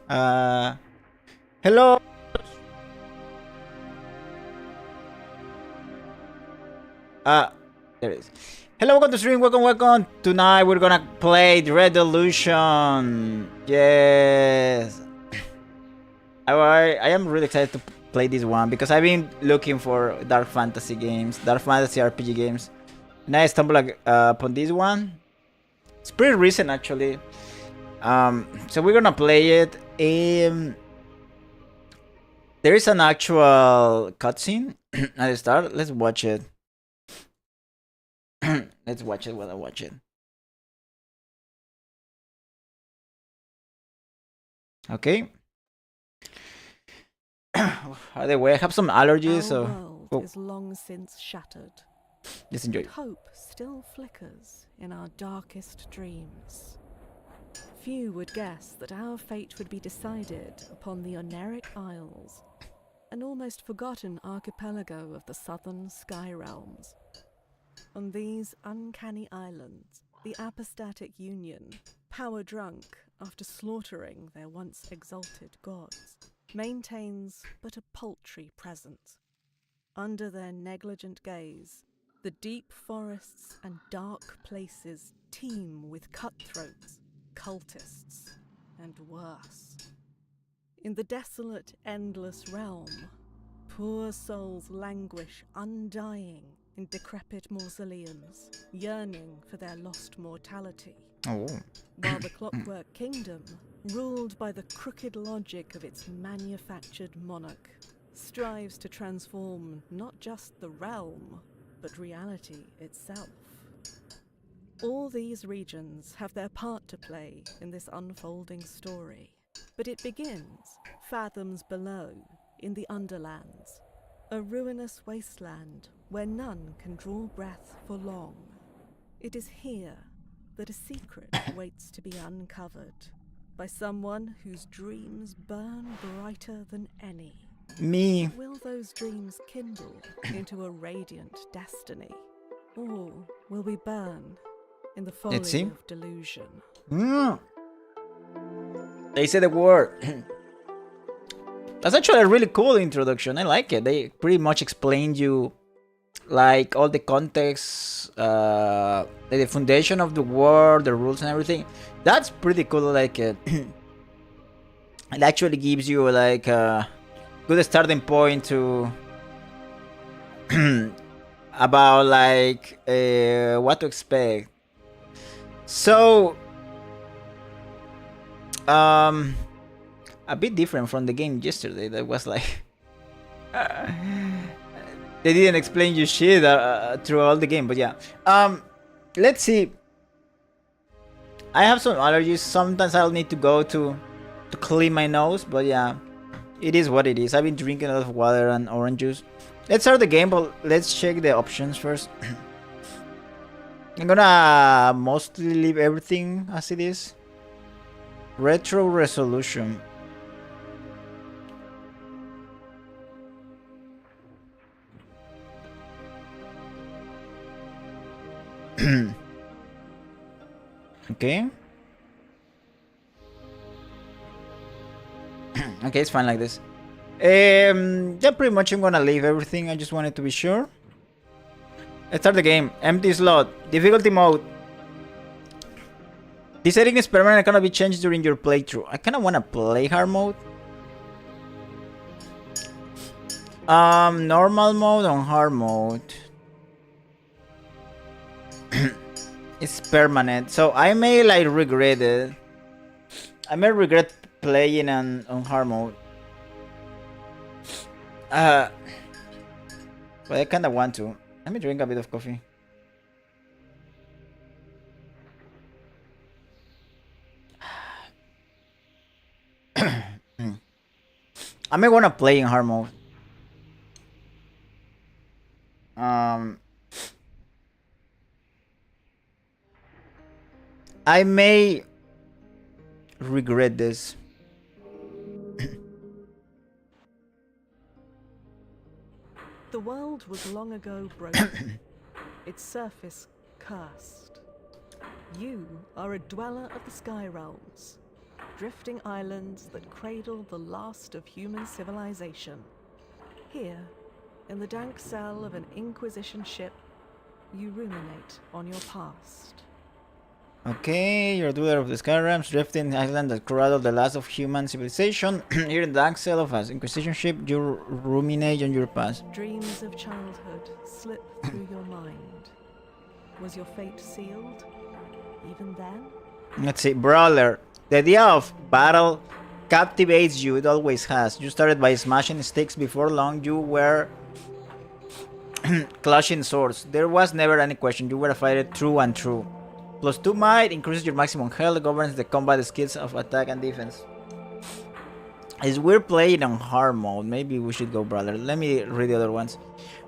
Uh, hello. Uh, there it is. Hello, welcome to stream. Welcome. Tonight we're gonna play Delusion. Yes. I am really excited to play this one because I've been looking for dark fantasy games, dark fantasy RPG games, and I stumbled upon this one. It's pretty recent actually. So we're gonna play it. There is an actual cutscene at the start. Let's watch it. Let's watch it while I watch it. Okay. By the way, I have some allergies, so world is long since shattered. just enjoy. Hope still flickers in our darkest dreams. Few would guess that our fate would be decided upon the Oneric Isles, an almost forgotten archipelago of the southern sky realms. On these uncanny islands, the apostatic union, power-drunk after slaughtering their once exalted gods, maintains but a paltry presence. Under their negligent gaze, the deep forests and dark places teem with cutthroats, cultists, and worse. In the desolate, endless realm, poor souls languish undying in decrepit mausoleums, yearning for their lost mortality. Oh. While the Clockwork Kingdom, ruled by the crooked logic of its manufactured monarch, strives to transform not just the realm, but reality itself. All these regions have their part to play in this unfolding story, but it begins fathoms below in the Underlands, a ruinous wasteland where none can draw breath for long. It is here that a secret waits to be uncovered by someone whose dreams burn brighter than any. Me. Will those dreams kindle into a radiant destiny? Or will we burn in the folly of delusion? They say the word. That's actually a really cool introduction. I like it. They pretty much explained you like all the context, the foundation of the world, the rules and everything. That's pretty cool. I like it. It actually gives you like a good starting point to about like what to expect. So a bit different from the game yesterday. That was like they didn't explain you shit through all the game, but yeah. Let's see. I have some allergies. Sometimes I'll need to go to clean my nose, but yeah, it is what it is. I've been drinking a lot of water and orange juice. Let's start the game, but let's check the options first. I'm gonna mostly leave everything as it is. Retro resolution. Okay. Okay, it's fine like this. Yeah, pretty much I'm gonna leave everything. I just wanted to be sure. Let's start the game. Empty slot. Difficulty mode. This setting is permanent and cannot be changed during your playthrough. I kinda wanna play hard mode. Normal mode on hard mode. It's permanent, so I may like regret it. I may regret playing on hard mode. But I kinda want to. Let me drink a bit of coffee. I may wanna play in hard mode. I may regret this. The world was long ago broken, its surface cursed. You are a dweller of the sky realms, drifting islands that cradle the last of human civilization. Here, in the dank cell of an Inquisition ship, you ruminate on your past. Okay, you're a dweller of the Skyrims, drifting island that cradled the last of human civilization. Here in the dark cell of an Inquisition ship, you ruminate on your past. Dreams of childhood slip through your mind. Was your fate sealed, even then? Let's see, Brawler. The idea of battle captivates you, it always has. You started by smashing sticks, before long you were clashing swords. There was never any question, you were a fighter true and true. +2 might increases your maximum health, governs the combat skills of attack and defense. As we're playing on hard mode, maybe we should go Brawler. Let me read the other ones.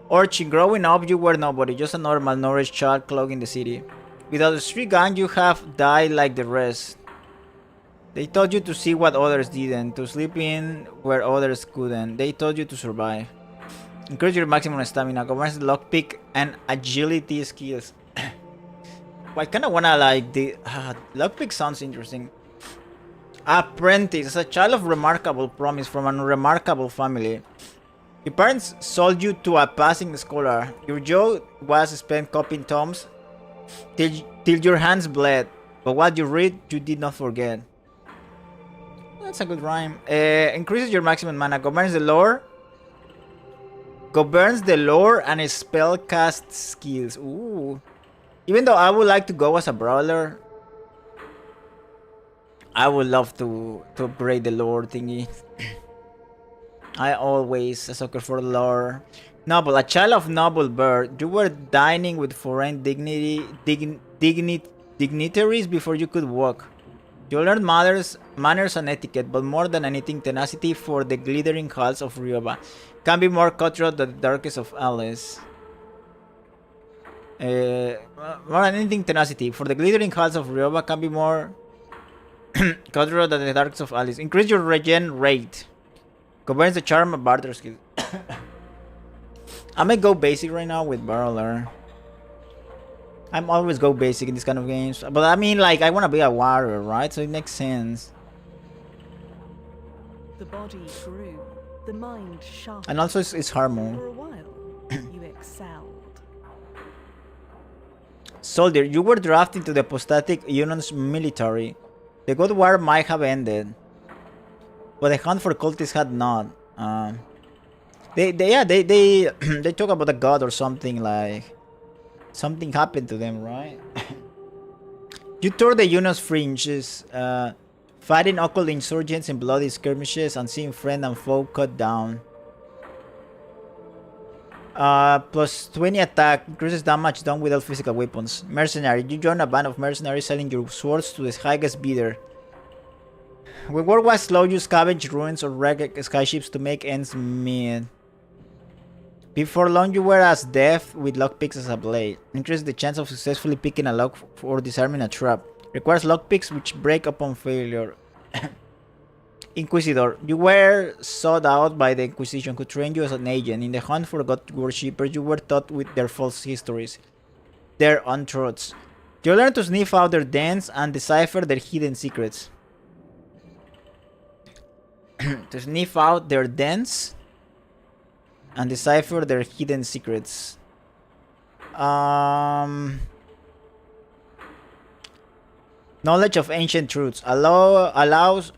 Orchid, growing up you were nobody, just a normal malnourished child clogging the city. Without a street gang you have died like the rest. They taught you to see what others didn't, to sleep in where others couldn't. They taught you to survive. Increase your maximum stamina, governs the lockpick and agility skills. I kinda wanna like the lockpick sounds interesting. Apprentice, as a child of remarkable promise from an unremarkable family. Your parents sold you to a passing scholar. Your job was spent copying tomes till your hands bled, but what you read you did not forget. That's a good rhyme. Increases your maximum mana, governs the lore and spellcast skills. Ooh. Even though I would like to go as a brawler, I would love to upgrade the lore thingy. I always a sucker for lore. Noble, a child of noble birth. You were dining with foreign dignitaries before you could walk. You learned manners and etiquette, but more than anything, tenacity for the glittering halls of Ryoba. Can be more cutthroat than the darkest of alleys. More than anything, tenacity for the glittering halls of Ryoba can be more cutthroat than the darkest of alleys. Increase your regen rate. Governs the charm of barter skill. I may go basic right now with Brawler. I'm always go basic in this kind of games. But I mean, like, I want to be a warrior, right? So it makes sense. The body grew, the mind sharpened. And also it's hard mode. For a while, you excelled. Soldier, you were drafted into the apostatic Union's military. The Good War might have ended, but the hunt for cultists had not. They talk about a god or something, like something happened to them, right? You tore the Union's fringes, fighting occult insurgents in bloody skirmishes and seeing friend and foe cut down. +20 attack, increases damage done without physical weapons. Mercenary, you join a band of mercenaries selling your swords to the highest bidder. When war was slow, you scavenged ruins or wrecked skyships to make ends meet. Before long, you were as deft with lockpicks as a blade. Increases the chance of successfully picking a lock or disarming a trap. Requires lockpicks which break upon failure. Inquisitor, you were sought out by the Inquisition, who trained you as an agent. In the hunt for God worshippers, you were taught with their false histories, their untruths. You learned to sniff out their dens and decipher their hidden secrets. To sniff out their dens and decipher their hidden secrets. Knowledge of ancient truths allows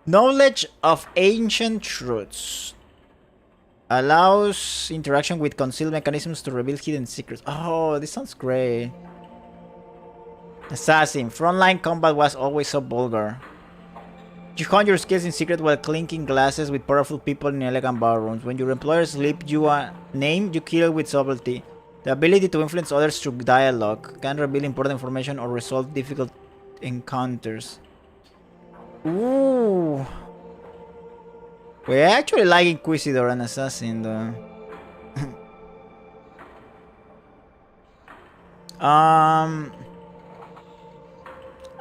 knowledge of ancient truths allows interaction with concealed mechanisms to reveal hidden secrets. Oh, this sounds great. Assassin. Frontline combat was always so vulgar. You hone your skills in secret while clinking glasses with powerful people in elegant ballrooms. When your employers slip you a name, you kill with subtlety. The ability to influence others through dialogue can reveal important information or resolve difficult encounters. Ooh. We actually like Inquisitor and Assassin though.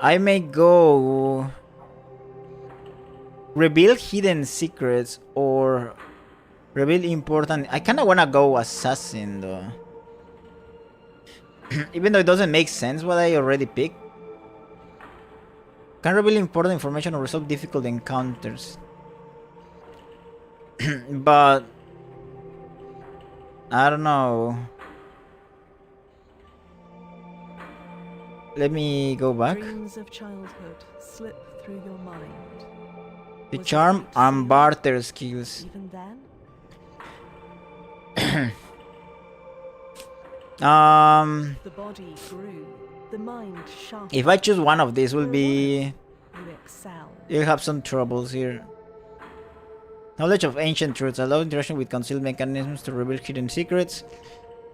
I may go reveal hidden secrets or reveal important. I kinda wanna go Assassin though. Even though it doesn't make sense what I already picked. Can reveal important information or resolve difficult encounters. But I don't know. Let me go back. Dreams of childhood slip through your mind. The Was it charm deep and seated barter skills. Even then? The body grew, the mind sharpened. If I choose one of these, will be You excel. you'll have some troubles here. Knowledge of ancient truths, allow interaction with concealed mechanisms to reveal hidden secrets.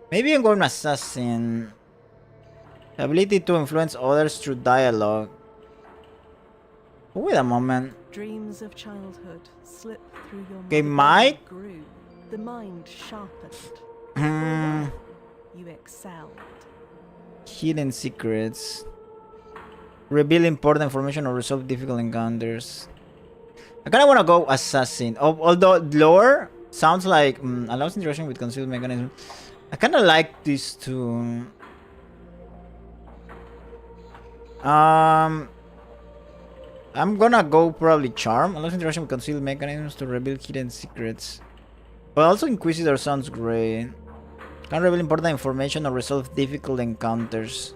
Maybe I'm going assassin. Ability to influence others through dialogue. Wait a moment. Dreams of childhood slip through your mind. Okay, might. Grew, the mind sharpened. Hmm. You excelled. Hidden secrets. Reveal important information or resolve difficult encounters. I kind of want to go assassin. Although lore sounds like allows interaction with concealed mechanism. I kind of like these two. I'm gonna go probably charm. Allows interaction with concealed mechanisms to reveal hidden secrets. But also Inquisitor sounds great. Can reveal important information or resolve difficult encounters.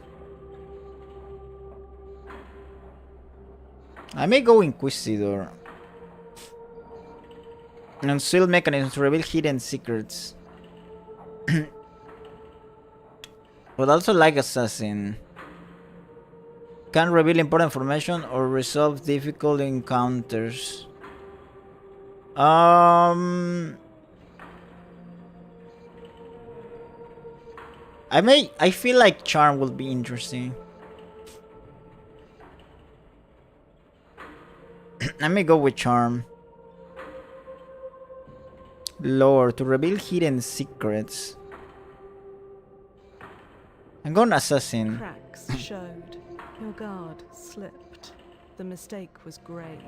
I may go Inquisitor. Concealed mechanisms to reveal hidden secrets. But also like Assassin. Can reveal important information or resolve difficult encounters. I feel like charm will be interesting. I may go with charm. Lore to reveal hidden secrets. I'm going assassin. Cracks showed. Your guard slipped. The mistake was grave.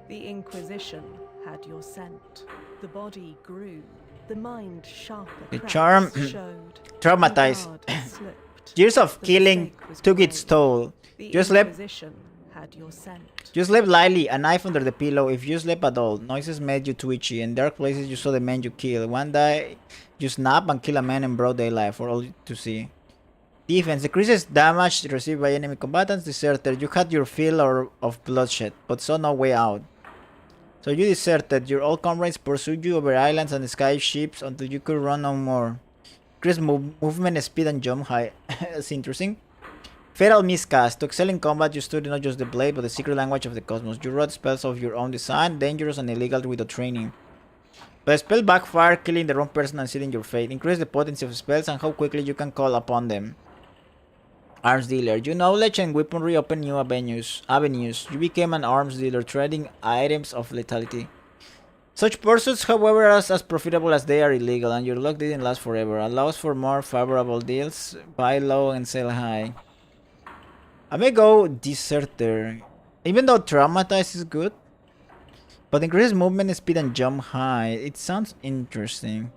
The Inquisition had your scent. The body grew. The mind sharpened. The charm showed. traumatized. Your guard slipped. Years of The killing mistake was took its grave. toll. The You slept. Inquisition had your scent. You slept lightly, a knife under the pillow. If you slept at all, noises made you twitchy. In dark places, you saw the man you killed. One day, you snap and kill a man in broad daylight for all to see. Defense decreases damage received by enemy combatants. Deserted. You had your fill of bloodshed, but saw no way out. So you deserted. Your old comrades pursued you over islands and sky ships until you could run no more. Increased movement, speed, and jump height. That's interesting. Fatal miscast. To excel in combat, you studied not just the blade, but the secret language of the cosmos. You wrote spells of your own design, dangerous and illegal without training. But a spell backfire, killing the wrong person and sealing your fate. Increase the potency of spells and how quickly you can call upon them. Arms dealer. Your knowledge and weaponry open new avenues. You became an arms dealer, trading items of lethality. Such pursuits, however, are as profitable as they are illegal, and your luck didn't last forever. Allows for more favorable deals. Buy low and sell high. I may go deserter. Even though traumatized is good, but increases movement speed and jump high. It sounds interesting.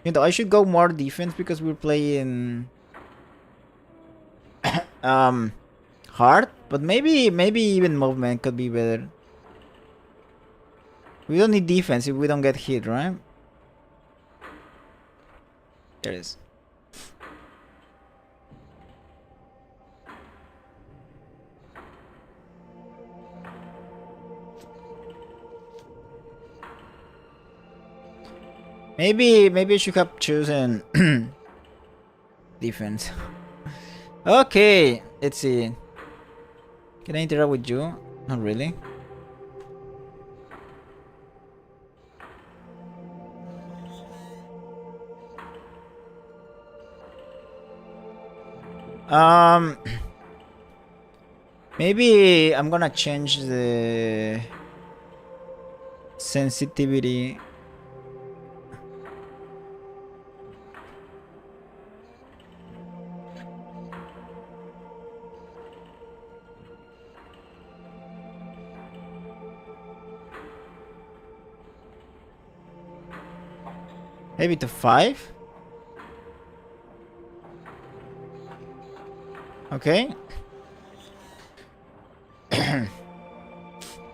You know, I should go more defense because we're playing hard, but maybe even movement could be better. We don't need defense if we don't get hit, right? There it is. Maybe I should have chosen defense. Okay, let's see. Can I interact with you? Not really. Maybe I'm gonna change the sensitivity. Maybe to 5. Okay.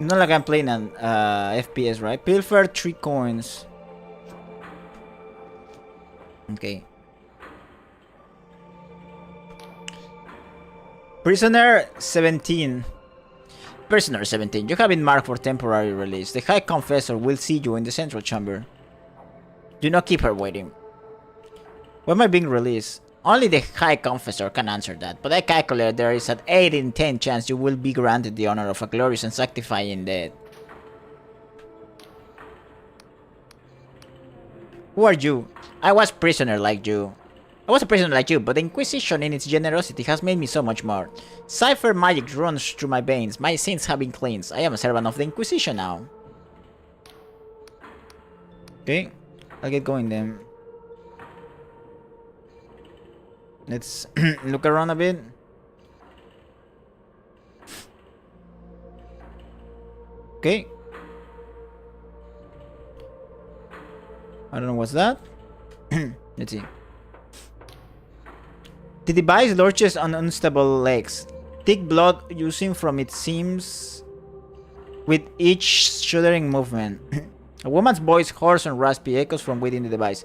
Not like I'm playing an FPS, right? Pilfer 3 coins. Okay. Prisoner 17. Prisoner 17, you have been marked for temporary release. The High Confessor will see you in the central chamber. Do not keep her waiting. When am I being released? Only the High Confessor can answer that, but I calculate there is an 8 in 10 chance you will be granted the honor of a glorious and sanctifying death. Who are you? I was a prisoner like you, but the Inquisition in its generosity has made me so much more. Cipher magic runs through my veins. My sins have been cleansed. I am a servant of the Inquisition now. Okay, I'll get going then. Let's look around a bit. Okay. I don't know what's that. Let's see. The device lurches on unstable legs. Thick blood oozing from its seams with each shuddering movement. A woman's voice, hoarse and raspy, echoes from within the device.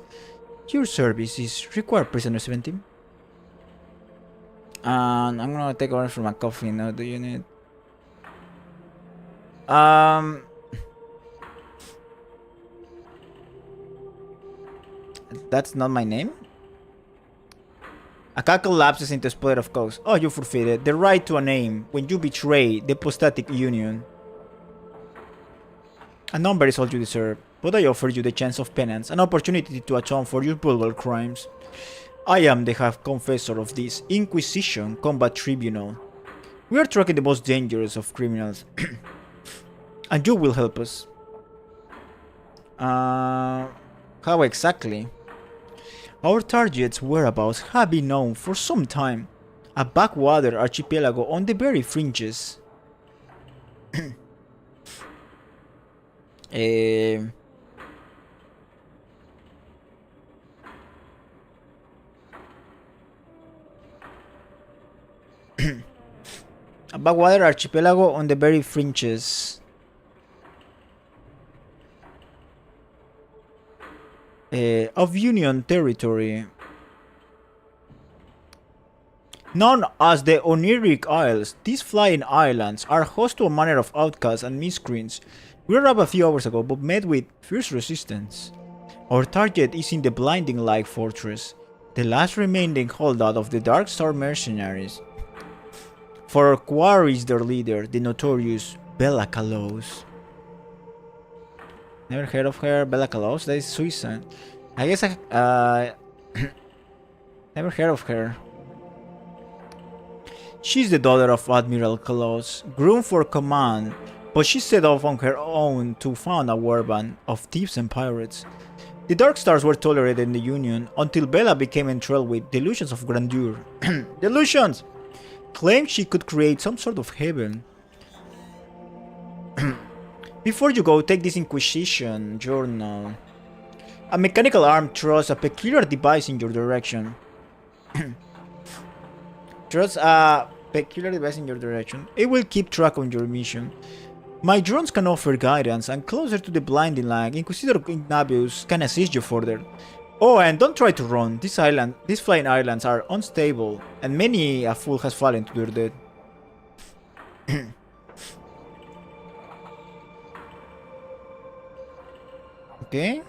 Your service is required, Prisoner 17. And I'm gonna take orders from a coffee now. Do you need? That's not my name? A cackle lapses into a sputter of coke. Oh, you forfeited the right to a name when you betray the Apostatic Union. A number is all you deserve, but I offer you the chance of penance, an opportunity to atone for your brutal crimes. I am the half confessor of this Inquisition Combat Tribunal. We are tracking the most dangerous of criminals, and you will help us. How exactly? Our target's whereabouts have been known for some time. A backwater archipelago on the very fringes. A backwater archipelago on the very fringes. Of Union territory. Known as the Oniric Isles, these flying islands are host to a manner of outcasts and miscreants. We arrived a few hours ago but met with fierce resistance. Our target is in the Blinding Light Fortress, the last remaining holdout of the Dark Star mercenaries. For our quarry is their leader, the notorious Bella Kalos. Never heard of her, Bella Kalos? That is Suicide. I guess I never heard of her. She's the daughter of Admiral Kalos, groomed for command, but she set off on her own to found a warband of thieves and pirates. The Dark Stars were tolerated in the Union until Bella became enthralled with delusions of grandeur. Delusions! Claimed she could create some sort of heaven. Before you go, take this Inquisition journal. A mechanical arm throws a peculiar device in your direction. Throws a peculiar device in your direction. It will keep track of your mission. My drones can offer guidance, and closer to the blinding light, Inquisitor Ignavius can assist you further. Oh, and don't try to run. These flying islands are unstable, and many a fool has fallen to their death. Okay.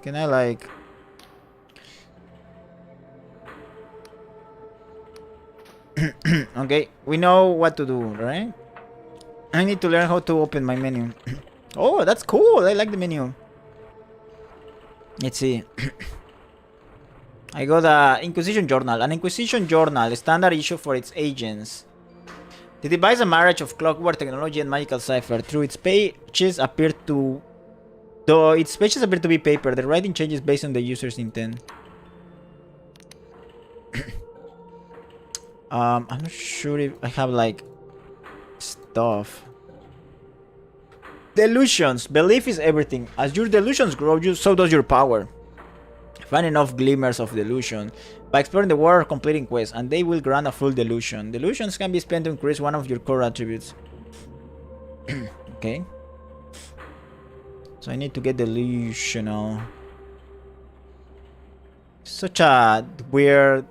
Can I like... Okay, we know what to do, right? I need to learn how to open my menu. Oh, that's cool. I like the menu. Let's see. I got a Inquisition Journal. An Inquisition Journal, standard issue for its agents. The device a marriage of clockwork technology and magical cipher. Through its pages appear to... Though its pages appear to be paper, the writing changes based on the user's intent. I'm not sure if I have like... stuff. Delusions. Belief is everything. As your delusions grow, so does your power. Find enough glimmers of delusion by exploring the world, completing quests, and they will grant a full delusion. Delusions can be spent to increase one of your core attributes. Okay. So I need to get delusional. Such a weird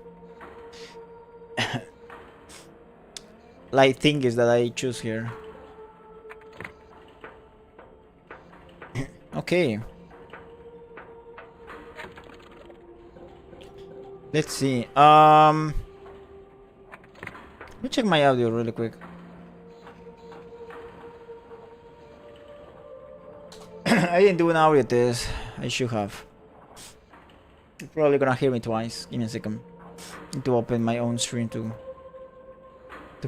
like thing is that I choose here. Okay. Let's see. Let me check my audio really quick. I didn't do an audio test. I should have. You're probably gonna hear me twice. Give me a second. Need to open my own stream to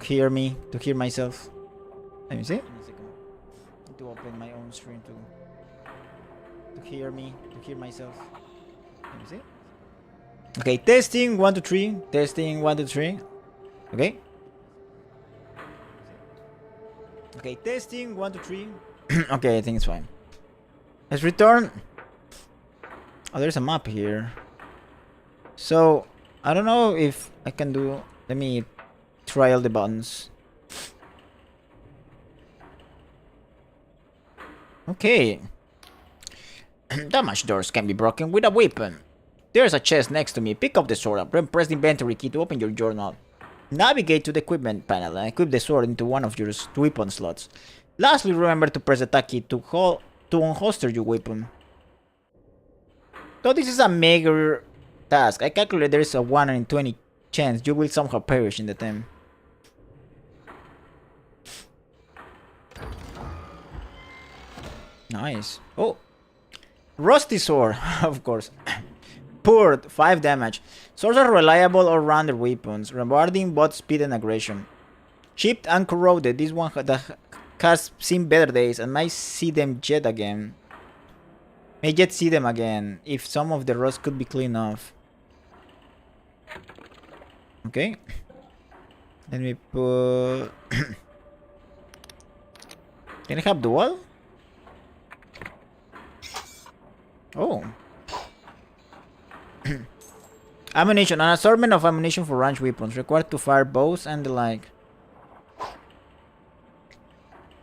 hear me, to hear myself. Let me see. Give me a second. Need to open my own stream to hear me, to hear myself. Let me see. Okay, testing 1 2 3. Testing 1 2 3. Okay. Okay, testing 1 2 3. Okay, I think it's fine. Let's return. Oh, there's a map here. So I don't know if I can do. Let me try all the buttons. Okay. Damage doors can be broken with a weapon. There's a chest next to me. Pick up the sword and press the inventory key to open your journal. Navigate to the equipment panel and equip the sword into one of your weapon slots. Lastly, remember to press the tab key to unholster your weapon. Though this is a major task, I calculate there is a 1 in 20 chance you will somehow perish in the time. Nice. Oh, rusty sword, of course. Poured 5 damage. Swords are reliable all-rounder weapons, rewarding both speed and aggression. Chipped and corroded, this one has seen better days and might see them yet again. May yet see them again if some of the rust could be cleaned off. Okay. Let me put. Can I have dual? Oh. Ammunition. An assortment of ammunition for ranged weapons required to fire bows and the like.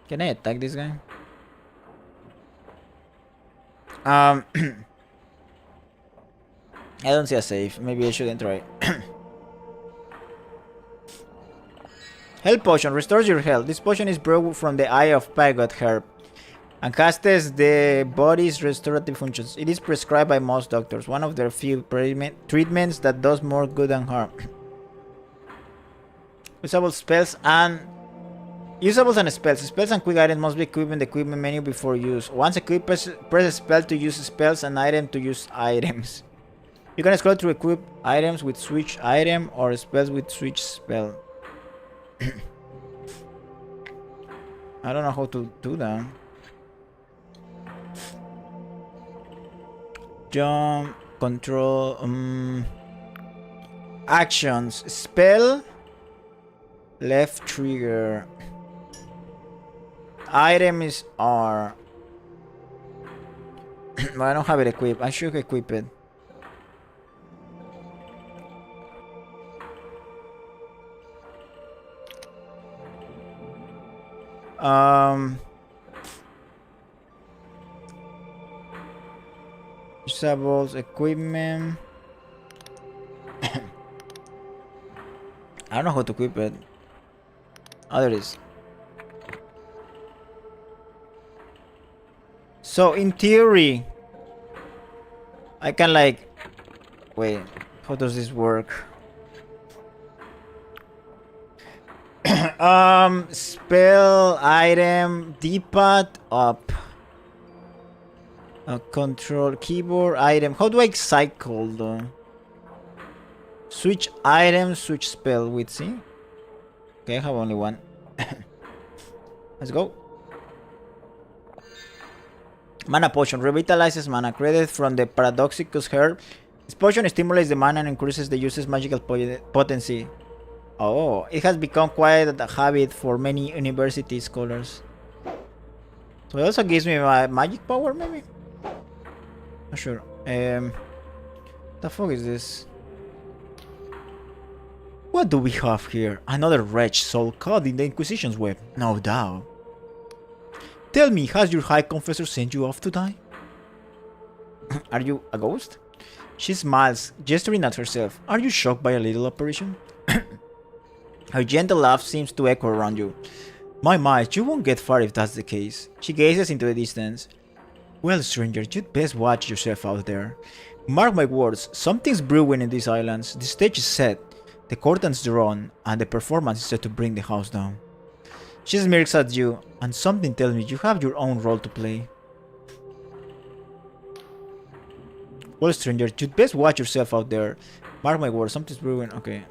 Can I attack this guy? I don't see a save. Maybe I shouldn't try. Health potion restores your health. This potion is brewed from the Eye of Pagot herb and casts the body's restorative functions. It is prescribed by most doctors. One of their few treatments that does more good than harm. Usables and spells. Spells and quick items must be equipped in the equipment menu before use. Once equipped, press a spell to use spells and item to use items. You can scroll through equipped items with switch item or spells with switch spell. I don't know how to do that. Jump, control, actions, spell, left trigger. Item is R. But I don't have it equipped. I should equip it. Usables, equipment. I don't know how to equip it. Oh, there it is. So in theory, I can like, wait, how does this work? Spell, item, D-pad, up. Control, keyboard, item. How do I cycle though? Switch item, switch spell with C. Okay, I have only one. Let's go. Mana potion revitalizes mana. Credit from the Paradoxicus herb. This potion stimulates the mana and increases the user's magical potency. Oh, it has become quite a habit for many university scholars. So it also gives me my magic power, maybe? Not sure. The fuck is this? What do we have here? Another wretched soul caught in the Inquisition's web, no doubt. Tell me, has your High Confessor sent you off to die? Are you a ghost? She smiles, gesturing at herself. Are you shocked by a little apparition? Her gentle laugh seems to echo around you. My, you won't get far if that's the case. She gazes into the distance. Well, stranger, you'd best watch yourself out there. Mark my words, something's brewing in these islands. The stage is set, the curtains drawn, and the performance is set to bring the house down. She smirks at you, and something tells me you have your own role to play. Well, stranger, you'd best watch yourself out there. Mark my words, something's brewing. Okay.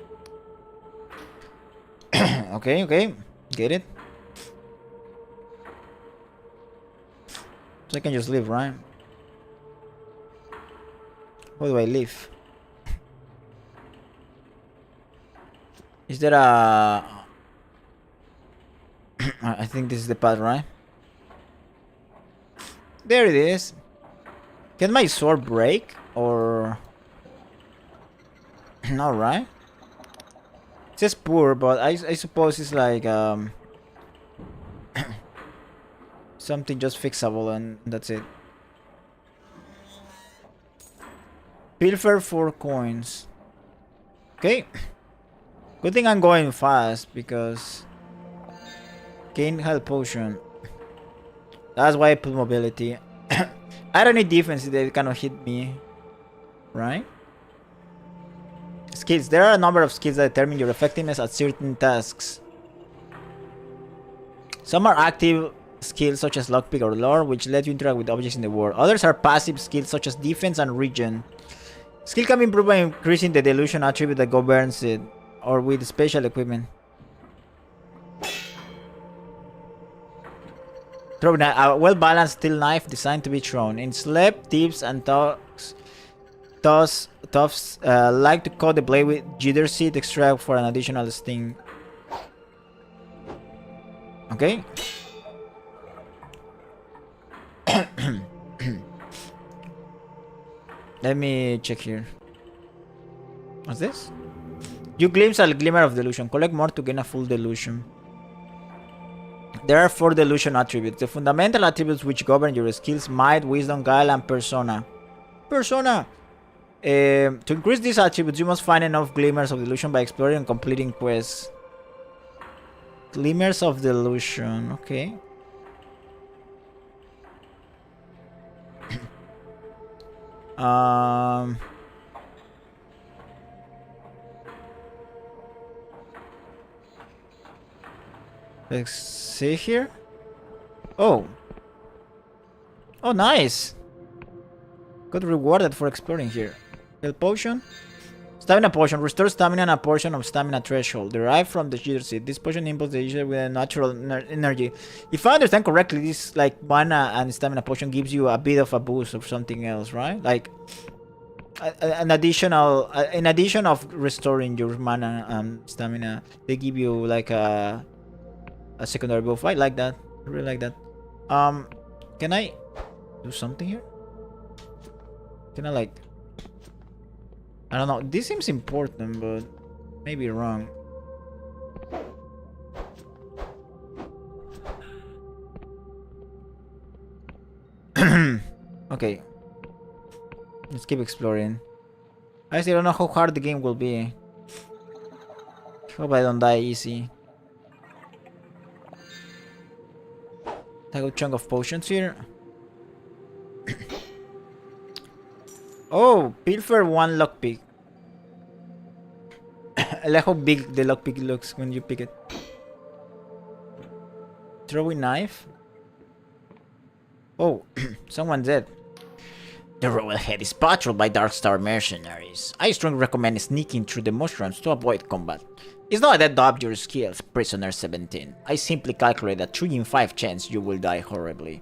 okay. Get it? So I can just leave, right? How do I leave? Is there a... I think this is the path, right? There it is. Can my sword break? Or... No, right? It says poor, but I suppose it's like... something just fixable and that's it. Pilfer 4 coins. Okay. Good thing I'm going fast because... Gain health potion. That's why I put mobility. I don't need defense, they cannot hit me. Right? Skills. There are a number of skills that determine your effectiveness at certain tasks. Some are active skills such as lockpick or lore, which let you interact with objects in the world. Others are passive skills such as defense and regen. Skill can be improved by increasing the delusion attribute that governs it, or with special equipment. Throw a well-balanced steel knife designed to be thrown. Enslaved thieves and toughs like to cut the blade with jitter seed extract for an additional sting. Okay. Let me check here. What's this? You glimpse a glimmer of delusion. Collect more to gain a full delusion. There are 4 delusion attributes. The fundamental attributes which govern your skills: might, wisdom, guile, and persona. To increase these attributes, you must find enough glimmers of delusion by exploring and completing quests. Glimmers of delusion. Okay. Let's see here. Oh, nice. Got rewarded for exploring here. Health potion. Stamina potion. Restores stamina and a portion of stamina threshold. Derived from the jitter seed. This potion impulses the user with a natural energy. If I understand correctly, this like mana and stamina potion gives you a bit of a boost of something else, right? Like an additional, in addition of restoring your mana and stamina, they give you like a secondary buff. I like that. I really like that. Can I do something here? Can I like... I don't know. This seems important, but maybe wrong. Okay. Let's keep exploring. I still don't know how hard the game will be. Hope I don't die easy. Take a chunk of potions here. Oh, pilfer 1 lockpick. I like how big the lockpick looks when you pick it. Throwing knife. Oh, someone's dead. The road ahead is patrolled by Darkstar mercenaries. I strongly recommend sneaking through the mushrooms to avoid combat. It's not that doubt your skills, prisoner 17. I simply calculate a 3 in 5 chance you will die horribly.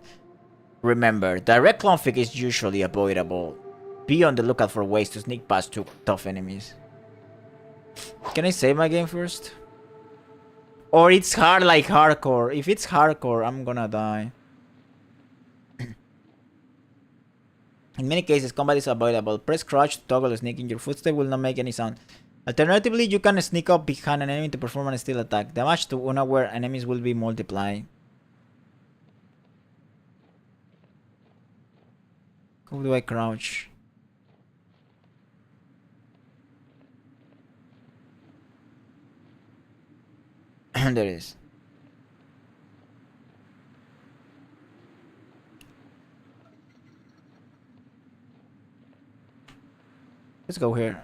Remember, direct conflict is usually avoidable. Be on the lookout for ways to sneak past 2 tough enemies. Can I save my game first? Or it's hard like hardcore. If it's hardcore, I'm gonna die. In many cases, combat is avoidable. Press crouch to toggle sneaking. Your footstep will not make any sound. Alternatively, you can sneak up behind an enemy to perform a stealth attack. Damage to unaware enemies will be multiplied. How do I crouch? There it is. Let's go here.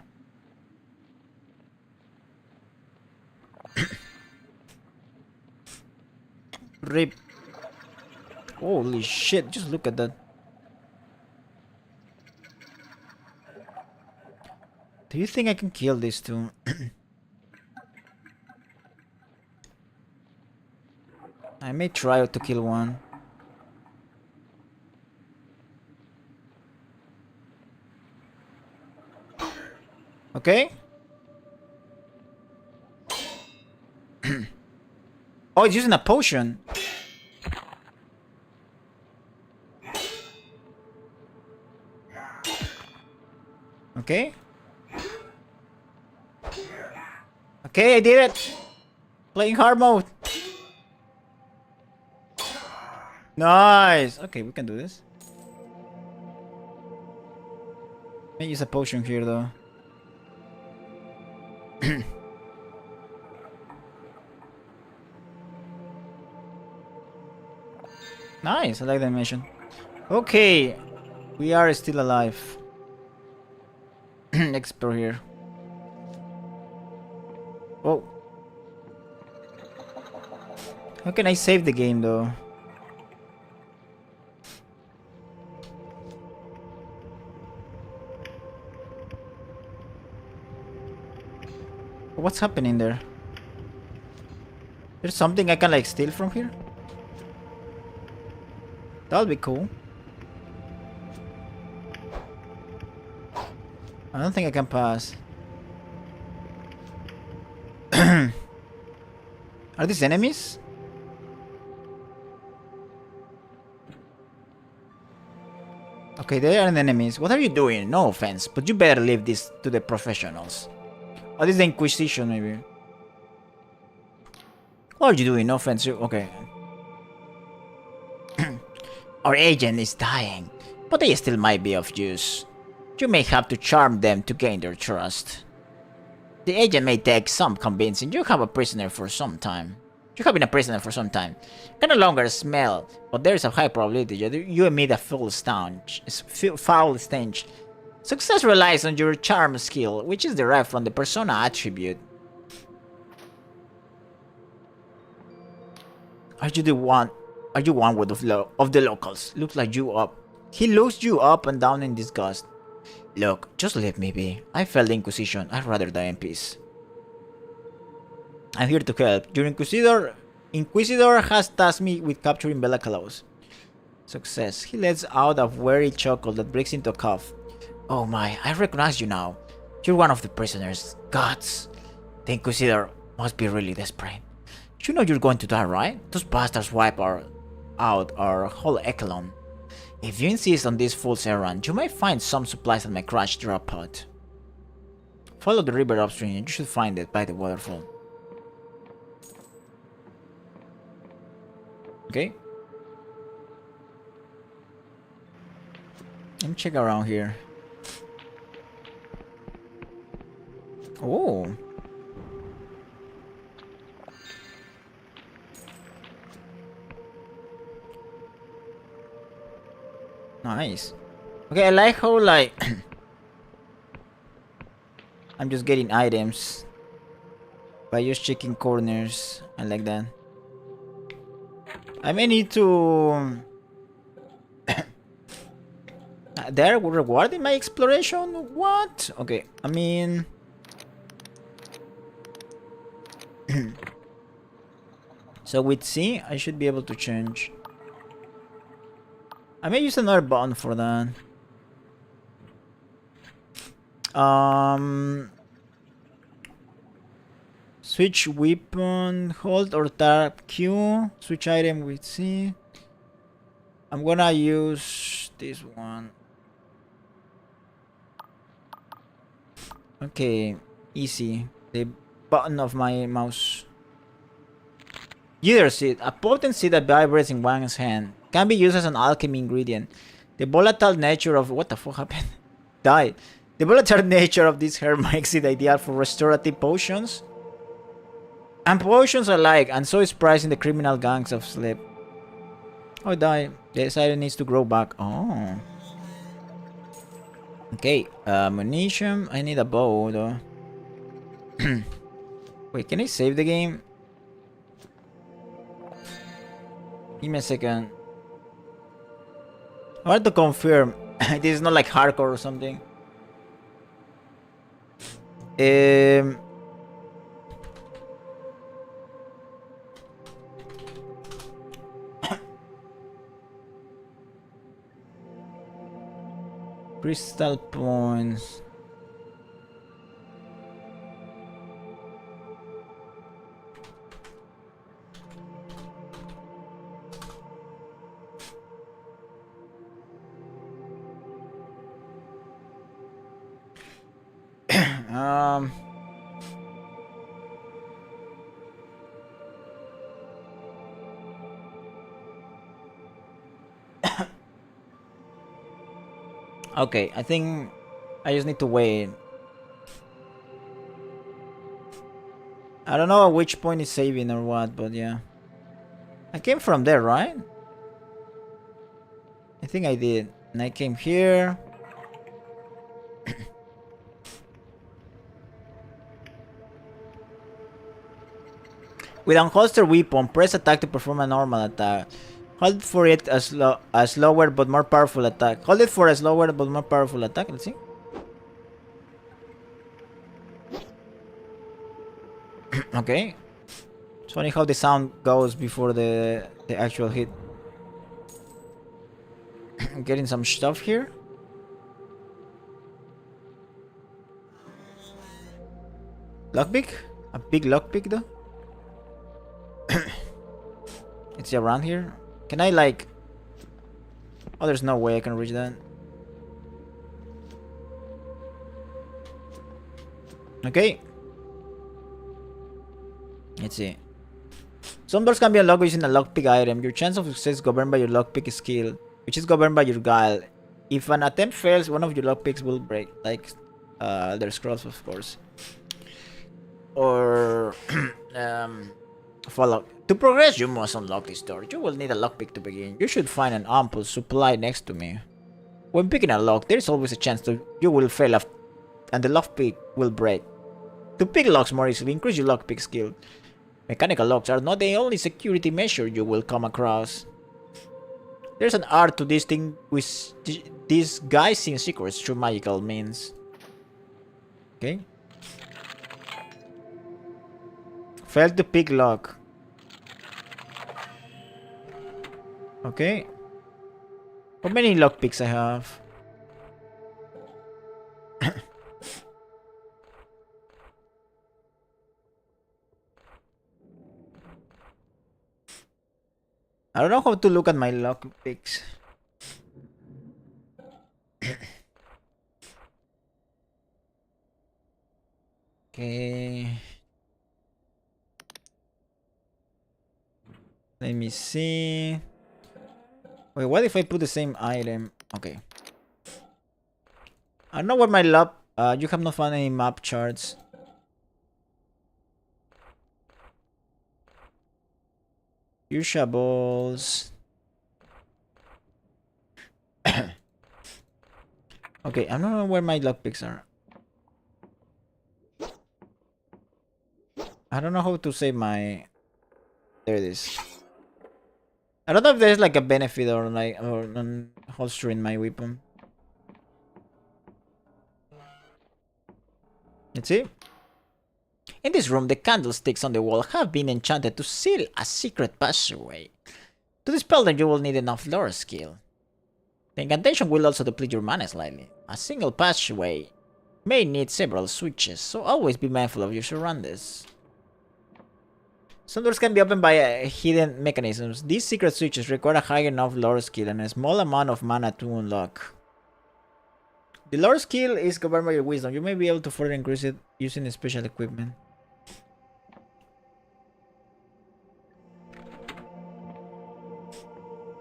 Rip. Holy shit, just look at that. Do you think I can kill these two? I may try to kill one. Okay. Oh, it's using a potion. Okay. Okay, I did it. Playing hard mode. Nice. Okay, we can do this. May use a potion here though. Nice, I like the animation. Okay, we are still alive. Explore here. Oh. How can I save the game though? What's happening there? There's something I can like steal from here? That'll be cool. I don't think I can pass. Are these enemies? Okay, they are enemies. What are you doing? No offense, but you better leave this to the professionals. Oh, this is the Inquisition, maybe. What are you doing? No offense. Okay. Our agent is dying, but they still might be of use. You may have to charm them to gain their trust. The agent may take some convincing. You have a prisoner for some time. You have been a prisoner for some time. Can no longer smell, but there is a high probability you emit a foul stench. Success relies on your charm skill, which is derived from the persona attribute. Are you one with the locals? Looks like you up. He looks you up and down in disgust. Look, just let me be. I failed the Inquisition. I'd rather die in peace. I'm here to help. Your Inquisitor has tasked me with capturing Bella Claus. Success. He lets out a weary chuckle that breaks into a cough. Oh my, I recognize you now. You're one of the prisoners. Gods. The Inquisitor must be really desperate. You know you're going to die, right? Those bastards wipe out our whole echelon. If you insist on this fool's errand, you might find some supplies at my crash drop pod. Follow the river upstream and you should find it by the waterfall. Okay. Let me check around here. Oh. Nice. Okay, I like how like I'm just getting items by just checking corners. I like that. I may need to they're rewarding my exploration? What? Okay, I mean so with C I should be able to change. I may use another button for that. Switch weapon, hold or tap Q. Switch item with C. I'm gonna use this one. Okay, easy. The button of my mouse. Either seed, a potent seed that vibrates in one's hand, can be used as an alchemy ingredient. The volatile nature of what the fuck happened? Died. The volatile nature of this herb makes it ideal for restorative potions and potions alike, and so is prized in the criminal gangs of sleep. Oh, die. The siren needs to grow back. Oh. Okay, ammunition. I need a bow though. Wait, can I save the game? Give me a second. I want to confirm this is not like hardcore or something. Crystal points. Okay, I think I just need to wait. I don't know at which point is saving or what, but yeah. I came from there, right? I think I did. And I came here. With unholstered weapon, press attack to perform a normal attack. Hold for it a slower but more powerful attack. Hold it for a slower but more powerful attack. Let's see. Okay. It's funny how the sound goes before the actual hit. I'm getting some stuff here. Lockpick? A big lockpick though? It's around here. Can I like... Oh, there's no way I can reach that. Okay. Let's see. Some doors can be unlocked using a lockpick item. Your chance of success is governed by your lockpick skill, which is governed by your guile. If an attempt fails, one of your lockpicks will break. Like, their scrolls, of course. Or... follow. To progress, you must unlock this door. You will need a lockpick to begin. You should find an ample supply next to me. When picking a lock, there is always a chance that you will fail and the lockpick will break. To pick locks more easily, increase your lockpick skill. Mechanical locks are not the only security measure you will come across. There's an art to distinguish disguising secrets through magical means. Okay. Fail to pick lock. Okay. How many lockpicks I have? I don't know how to look at my lockpicks. Okay. Let me see. Wait, what if I put the same item? Okay. I don't know where my you have not found any map charts. Usables. Okay, I don't know where my lockpicks are. I don't know how to save my... There it is. I don't know if there's like a benefit or like holstering my weapon. Let's see. In this room, the candlesticks on the wall have been enchanted to seal a secret passageway. To dispel them, you will need enough lore skill. The incantation will also deplete your mana slightly. A single passageway may need several switches, so always be mindful of your surroundings. Some doors can be opened by hidden mechanisms. These secret switches require a high enough lore skill and a small amount of mana to unlock. The Lord skill is governed by your wisdom. You may be able to further increase it using special equipment.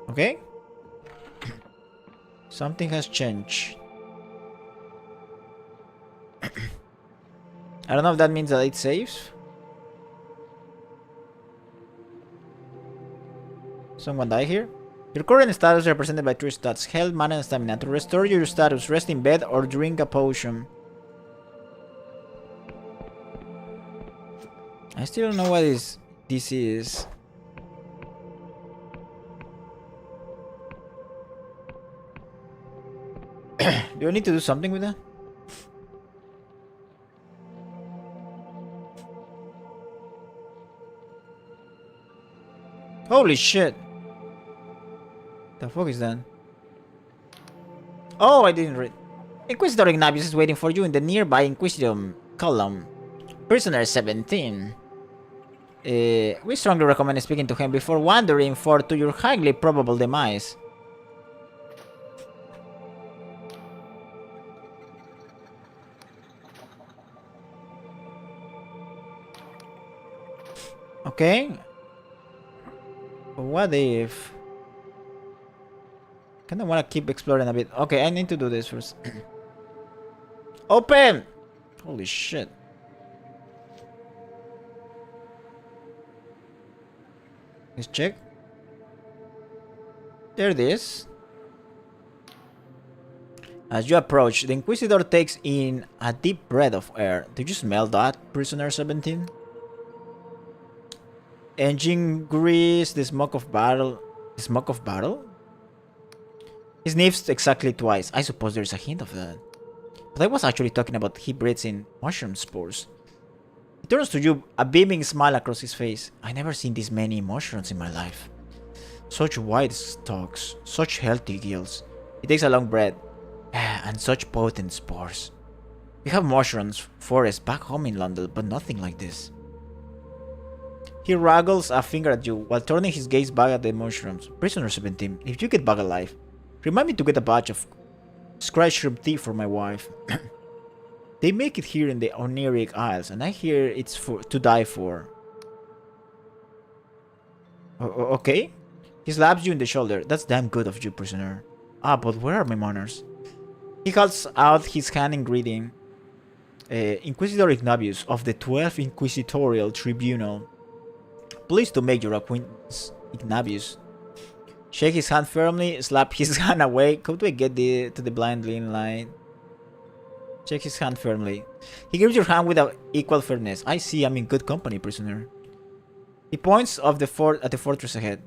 Okay. Something has changed. I don't know if that means that it saves. Someone die here? Your current status is represented by 3 stats: health, mana, and stamina. To restore your status, rest in bed or drink a potion. I still don't know what this is. Do I need to do something with that? Holy shit! The fuck is that? Oh, I didn't read. Inquisitor Ignabius is waiting for you in the nearby Inquisitum column. Prisoner 17. We strongly recommend speaking to him before wandering forth to your highly probable demise. Okay. What if... Kinda wanna keep exploring a bit. Okay, I need to do this first. Open! Holy shit. Let's check. There it is. As you approach, the Inquisitor takes in a deep breath of air. Did you smell that, Prisoner 17? Engine grease, the smoke of battle. The smoke of battle? He sniffs exactly twice. I suppose there's a hint of that. But I was actually talking about he breathes in mushroom spores. He turns to you, a beaming smile across his face. I never seen this many mushrooms in my life. Such wide stalks, such healthy gills. He takes a long breath. And such potent spores. We have mushrooms forests back home in London, but nothing like this. He waggles a finger at you while turning his gaze back at the mushrooms. Prisoner 17, if you get back alive, remind me to get a batch of scratch shrimp tea for my wife. They make it here in the Oniric Isles, and I hear it's to die for. Okay? He slaps you in the shoulder. That's damn good of you, prisoner. Ah, but where are my manners? He holds out his hand in greeting. Inquisitor Ignabius of the 12th Inquisitorial Tribunal. Pleased to make your acquaintance, Ignabius. Shake his hand firmly, slap his hand away. How do I get to the blind lean line? Shake his hand firmly. He gives your hand with equal fairness. I see I'm in good company, prisoner. He points at the fortress ahead.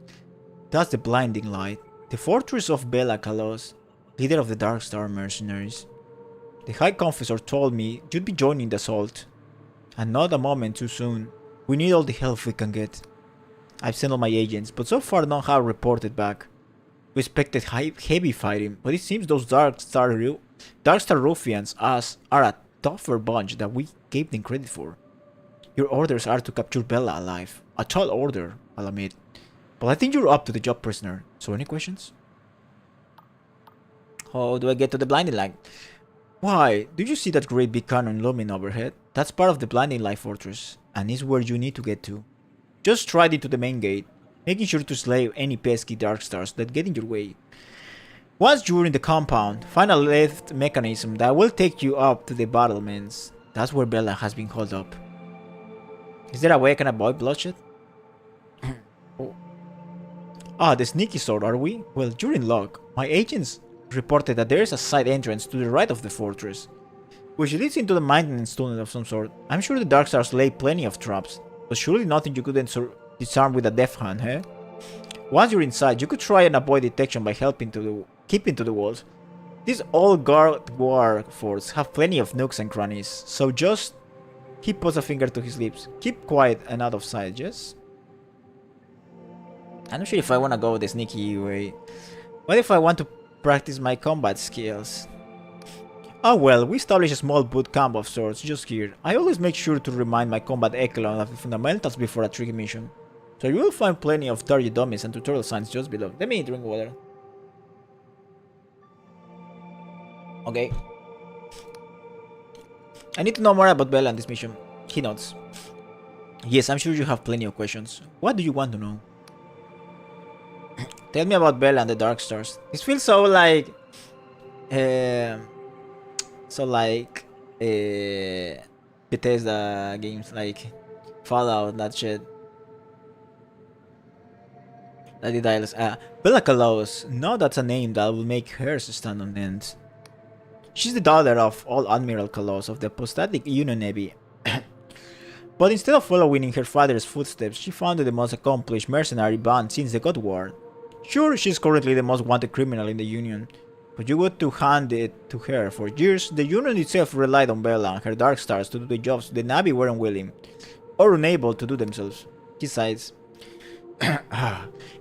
That's the blinding light. The fortress of Bela Kalos, leader of the Dark Star mercenaries. The High Confessor told me you'd be joining the assault. And not a moment too soon. We need all the help we can get. I've sent all my agents, but so far none have reported back. We expected heavy fighting, but it seems those Dark Star ruffians are a tougher bunch than we gave them credit for. Your orders are to capture Bella alive. A tall order, I'll admit. But I think you're up to the job, prisoner. So any questions? How do I get to the blinding light? Why, do you see that great big cannon looming overhead? That's part of the blinding light fortress, and is where you need to get to. Just stride into the main gate, making sure to slay any pesky dark stars that get in your way. Once you're in the compound, find a left mechanism that will take you up to the battlements. That's where Bella has been held up. Is there a way I can avoid bloodshed? Oh. Ah, the sneaky sort, are we? Well, you're in luck. My agents reported that there is a side entrance to the right of the fortress, which leads into the maintenance tunnel of some sort. I'm sure the Dark Stars lay plenty of traps, but surely nothing you couldn't disarm with a deft hand, eh? Once you're inside, you could try and avoid detection by keeping to the walls. These old guard war forts have plenty of nooks and crannies, so just... He puts a finger to his lips. Keep quiet and out of sight, yes? I'm not sure if I want to go the sneaky way. What if I want to practice my combat skills? Oh well, we established a small boot camp of sorts just here. I always make sure to remind my combat echelon of the fundamentals before a tricky mission. So you will find plenty of target dummies and tutorial signs just below. Let me drink water. Okay. I need to know more about Bella and this mission. He nods. Yes, I'm sure you have plenty of questions. What do you want to know? Tell me about Bella and the Dark Stars. This feels so like... Bethesda games, like Fallout, that shit. That the dials. Bella Kalos. No, that's a name that will make hers stand on end. She's the daughter of old Admiral Kalos of the Apostatic Union Navy. But instead of following in her father's footsteps, she founded the most accomplished mercenary band since the God War. Sure, she's currently the most wanted criminal in the Union, but you got to hand it to her. For years, the Union itself relied on Bella and her Dark Stars to do the jobs the Navy weren't willing or unable to do themselves. Besides,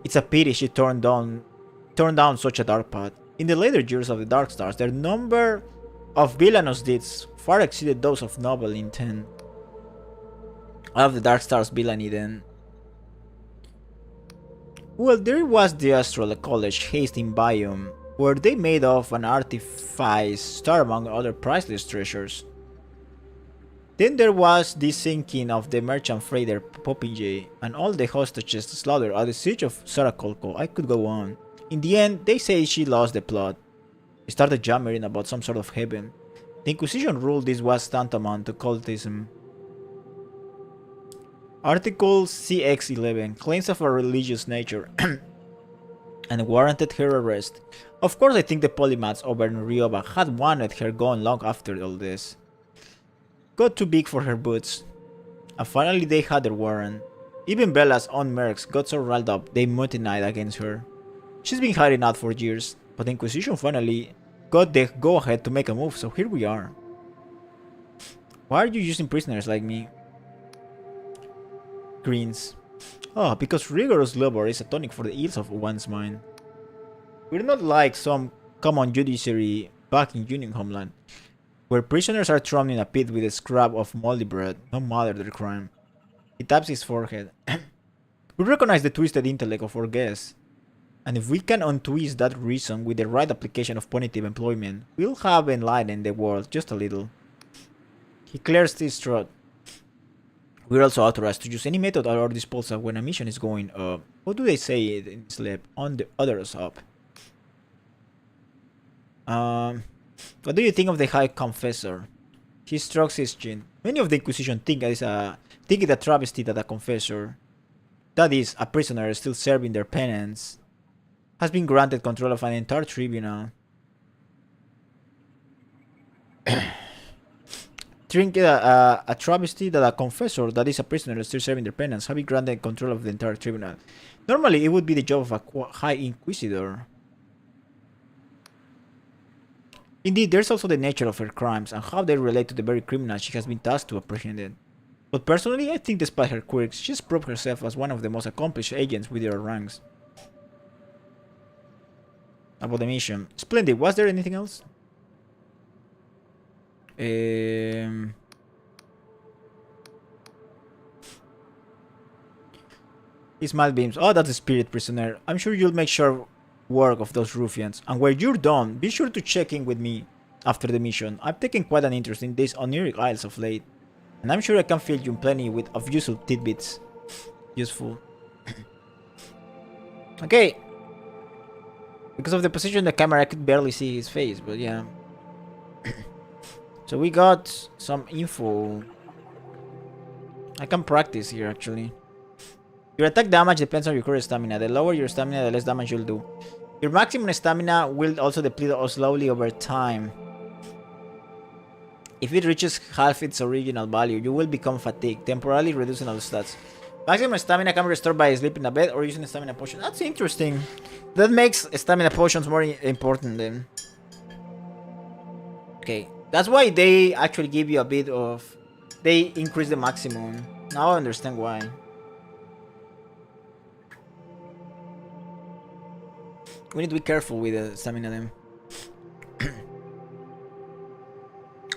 it's a pity she turned down such a dark path. In the later years of the Dark Stars, their number of villainous deeds far exceeded those of noble intent. I love the Dark Stars villainy then. Well, there was the Astral College Hastings biome, where they made off an artifice star among other priceless treasures. Then there was the sinking of the merchant freighter Popinjay and all the hostages slaughtered at the siege of Sarakolko. I could go on. In the end, they say she lost the plot. She started jammering about some sort of heaven. The Inquisition ruled this was tantamount to cultism. Article CX-11 claims of a religious nature and warranted her arrest. Of course, I think the polymaths over in Rioba had wanted her gone long after all this. Got too big for her boots. And finally they had their warrant. Even Bella's own mercs got so riled up they mutinied against her. She's been hiding out for years, but the Inquisition finally got the go-ahead to make a move, so here we are. Why are you using prisoners like me? Greens. Oh, because rigorous labor is a tonic for the ills of one's mind. We're not like some common judiciary back in Union homeland, where prisoners are thrown in a pit with a scrap of moldy bread, no matter their crime. He taps his forehead. We recognize the twisted intellect of our guests, and if we can untwist that reason with the right application of punitive employment, we'll have enlightened the world just a little. He clears his throat. We're also authorized to use any method at our disposal when a mission is going up. What do they say in sleep? On the others up. What do you think of the High Confessor? He strokes his chin. Many of the Inquisition think it a travesty that a confessor, that is, a prisoner still serving their penance, has been granted control of an entire tribunal. Think a travesty that a confessor, that is a prisoner still serving their penance, have been granted control of the entire tribunal. Normally, it would be the job of a High Inquisitor. Indeed, there's also the nature of her crimes and how they relate to the very criminals she has been tasked to apprehend. But personally, I think despite her quirks, she's proved herself as one of the most accomplished agents within her ranks. About the mission. Splendid. Was there anything else? Smile beams. Oh, that's a spirit prisoner. I'm sure you'll make sure work of those ruffians. And when you're done, be sure to check in with me after the mission. I've taken quite an interest in these oniric isles of late, and I'm sure I can fill you plenty of useful tidbits. Useful. Okay. Because of the position of the camera, I could barely see his face, but yeah. So we got some info. I can practice here, actually. Your attack damage depends on your current stamina. The lower your stamina, the less damage you'll do. Your maximum stamina will also deplete slowly over time. If it reaches half its original value, you will become fatigued, temporarily reducing all stats. Maximum stamina can be restored by sleeping in a bed or using a stamina potion. That's interesting. That makes stamina potions more important then. Okay, that's why they actually give you a bit of... They increase the maximum. Now I understand why. We need to be careful with the stamina then.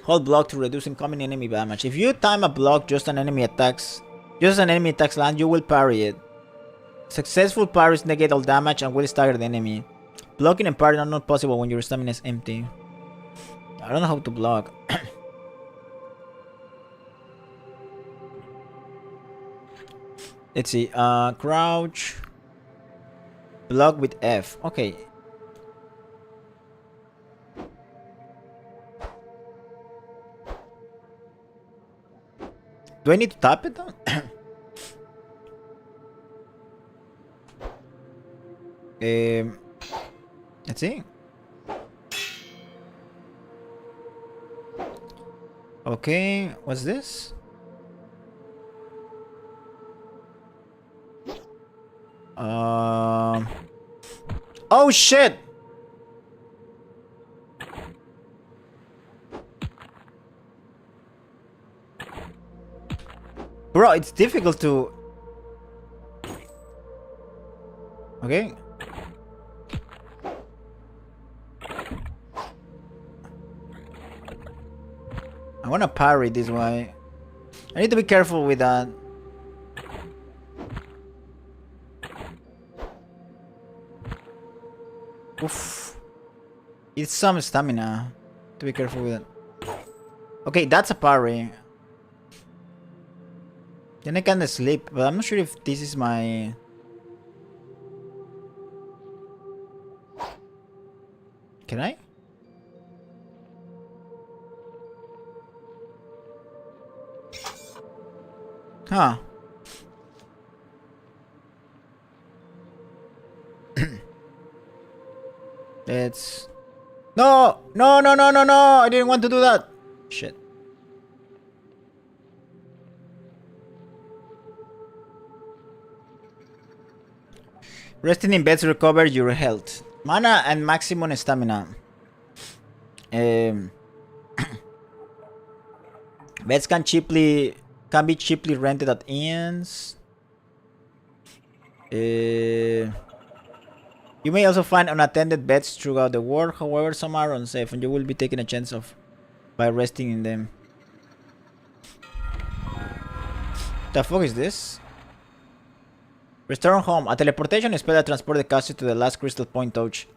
Hold block to reduce incoming enemy damage. If you time a block just an enemy attacks land, you will parry it. Successful parries negate all damage and will stagger the enemy. Blocking and parrying are not possible when your stamina is empty. I don't know how to block. Let's see. Crouch. Block with F. Okay. Do I need to tap it though? Let's see. Okay, what's this? Oh shit! Bro, it's difficult to... Okay. I wanna parry this way. I need to be careful with that. Oof. It's some stamina. To be careful with it. Okay, that's a parry. Then I can sleep, but I'm not sure if this is my... Can I? Huh. Let's... No! No, no, no, no, no! I didn't want to do that! Shit. Resting in beds recover your health. Mana and maximum stamina. Beds can be cheaply rented at inns. You may also find unattended beds throughout the world. However, some are unsafe, and you will be taking a chance by resting in them. The fuck is this? Return home. A teleportation spell that transports the caster to the last crystal point touch.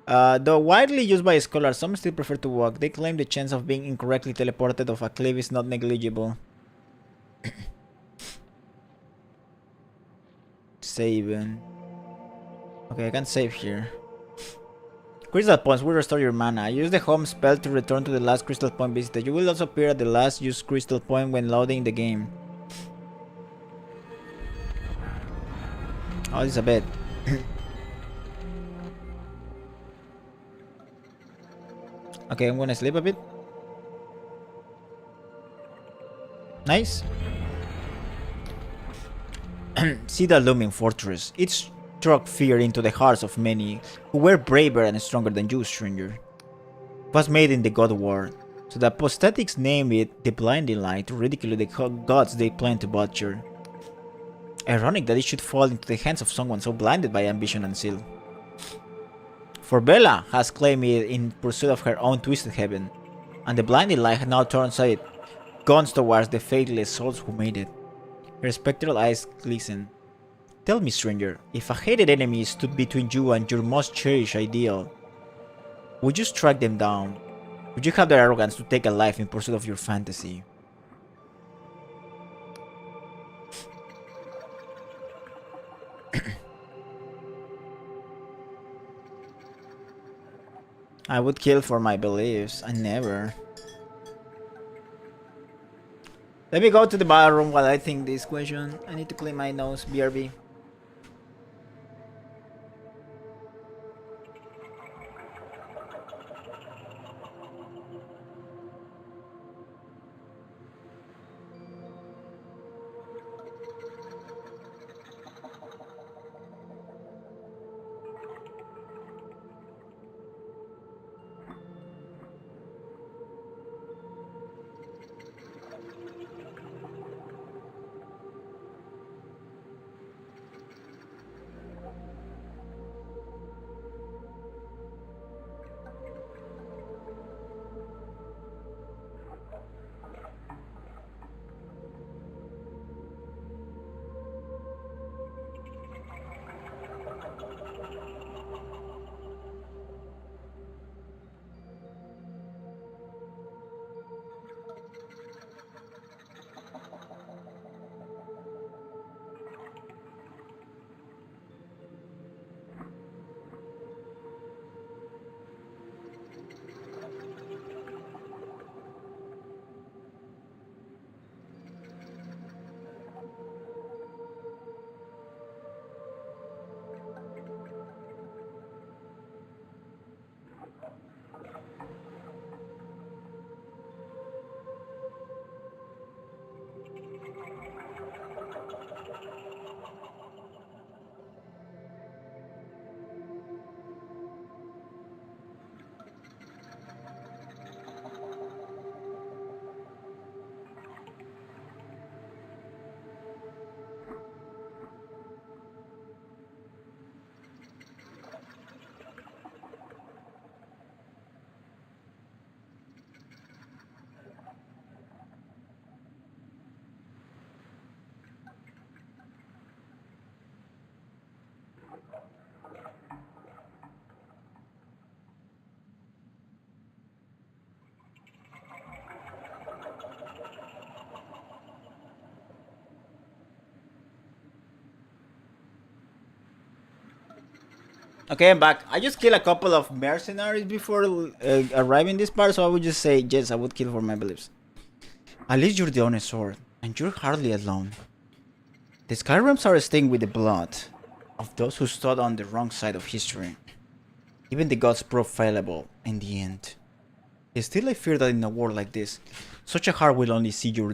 Though widely used by scholars, some still prefer to walk. They claim the chance of being incorrectly teleported off a cliff is not negligible. Save. Okay, I can save here. Crystal points will restore your mana. Use the home spell to return to the last crystal point visited. You will also appear at the last used crystal point when loading the game. Oh, this is a bed. Okay, I'm gonna sleep a bit. Nice. See the looming fortress. It struck fear into the hearts of many who were braver and stronger than you, stranger. It was made in the God War, so the apostates named it the Blinding Light to ridicule the gods they planned to butcher. Ironic that it should fall into the hands of someone so blinded by ambition and zeal. For Bella has claimed it in pursuit of her own twisted heaven, and the blinding light now turns it, guns towards the faithless souls who made it. Her spectral eyes glisten. Tell me, stranger, if a hated enemy stood between you and your most cherished ideal, would you strike them down? Would you have the arrogance to take a life in pursuit of your fantasy? I would kill for my beliefs. I never. Let me go to the bathroom while I think this question. I need to clean my nose. BRB. Okay, I'm back. I just killed a couple of mercenaries before arriving this part, so I would just say yes, I would kill for my beliefs. At least you're the honest sword, and you're hardly alone. The Skyrims are stained with the blood of those who stood on the wrong side of history. Even the gods proved fallible in the end. Still, I fear that in a world like this, such a heart will only see you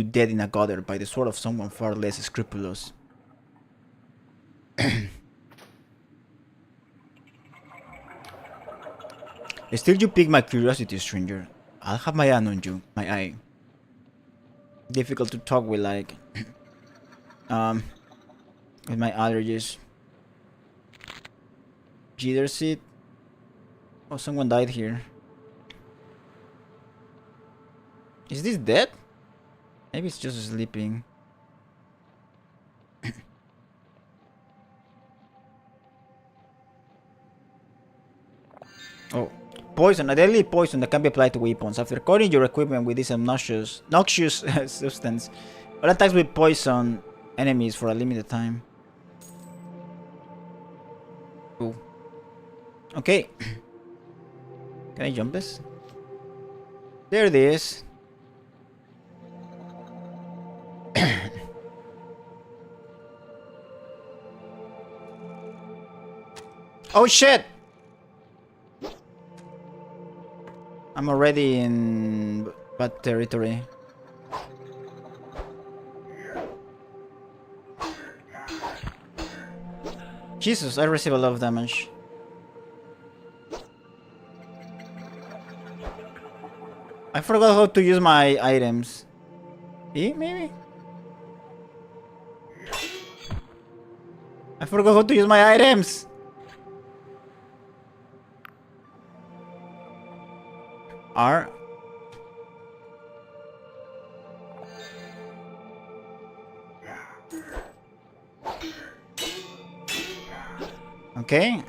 dead in a gutter by the sword of someone far less scrupulous. Still, you pique my curiosity, stranger. I'll have my eye on you, my eye. Difficult to talk with, like, with my allergies. Jitter seat. Oh, someone died here. Is this dead? Maybe it's just sleeping. Oh. Poison, a deadly poison that can be applied to weapons. After coating your equipment with this noxious substance, all attacks with poison enemies for a limited time. Ooh. Okay. Can I jump this? There it is. Oh shit! I'm already in bad territory. Jesus, I receive a lot of damage. I forgot how to use my items. E, maybe? I forgot how to use my items! R. Okay.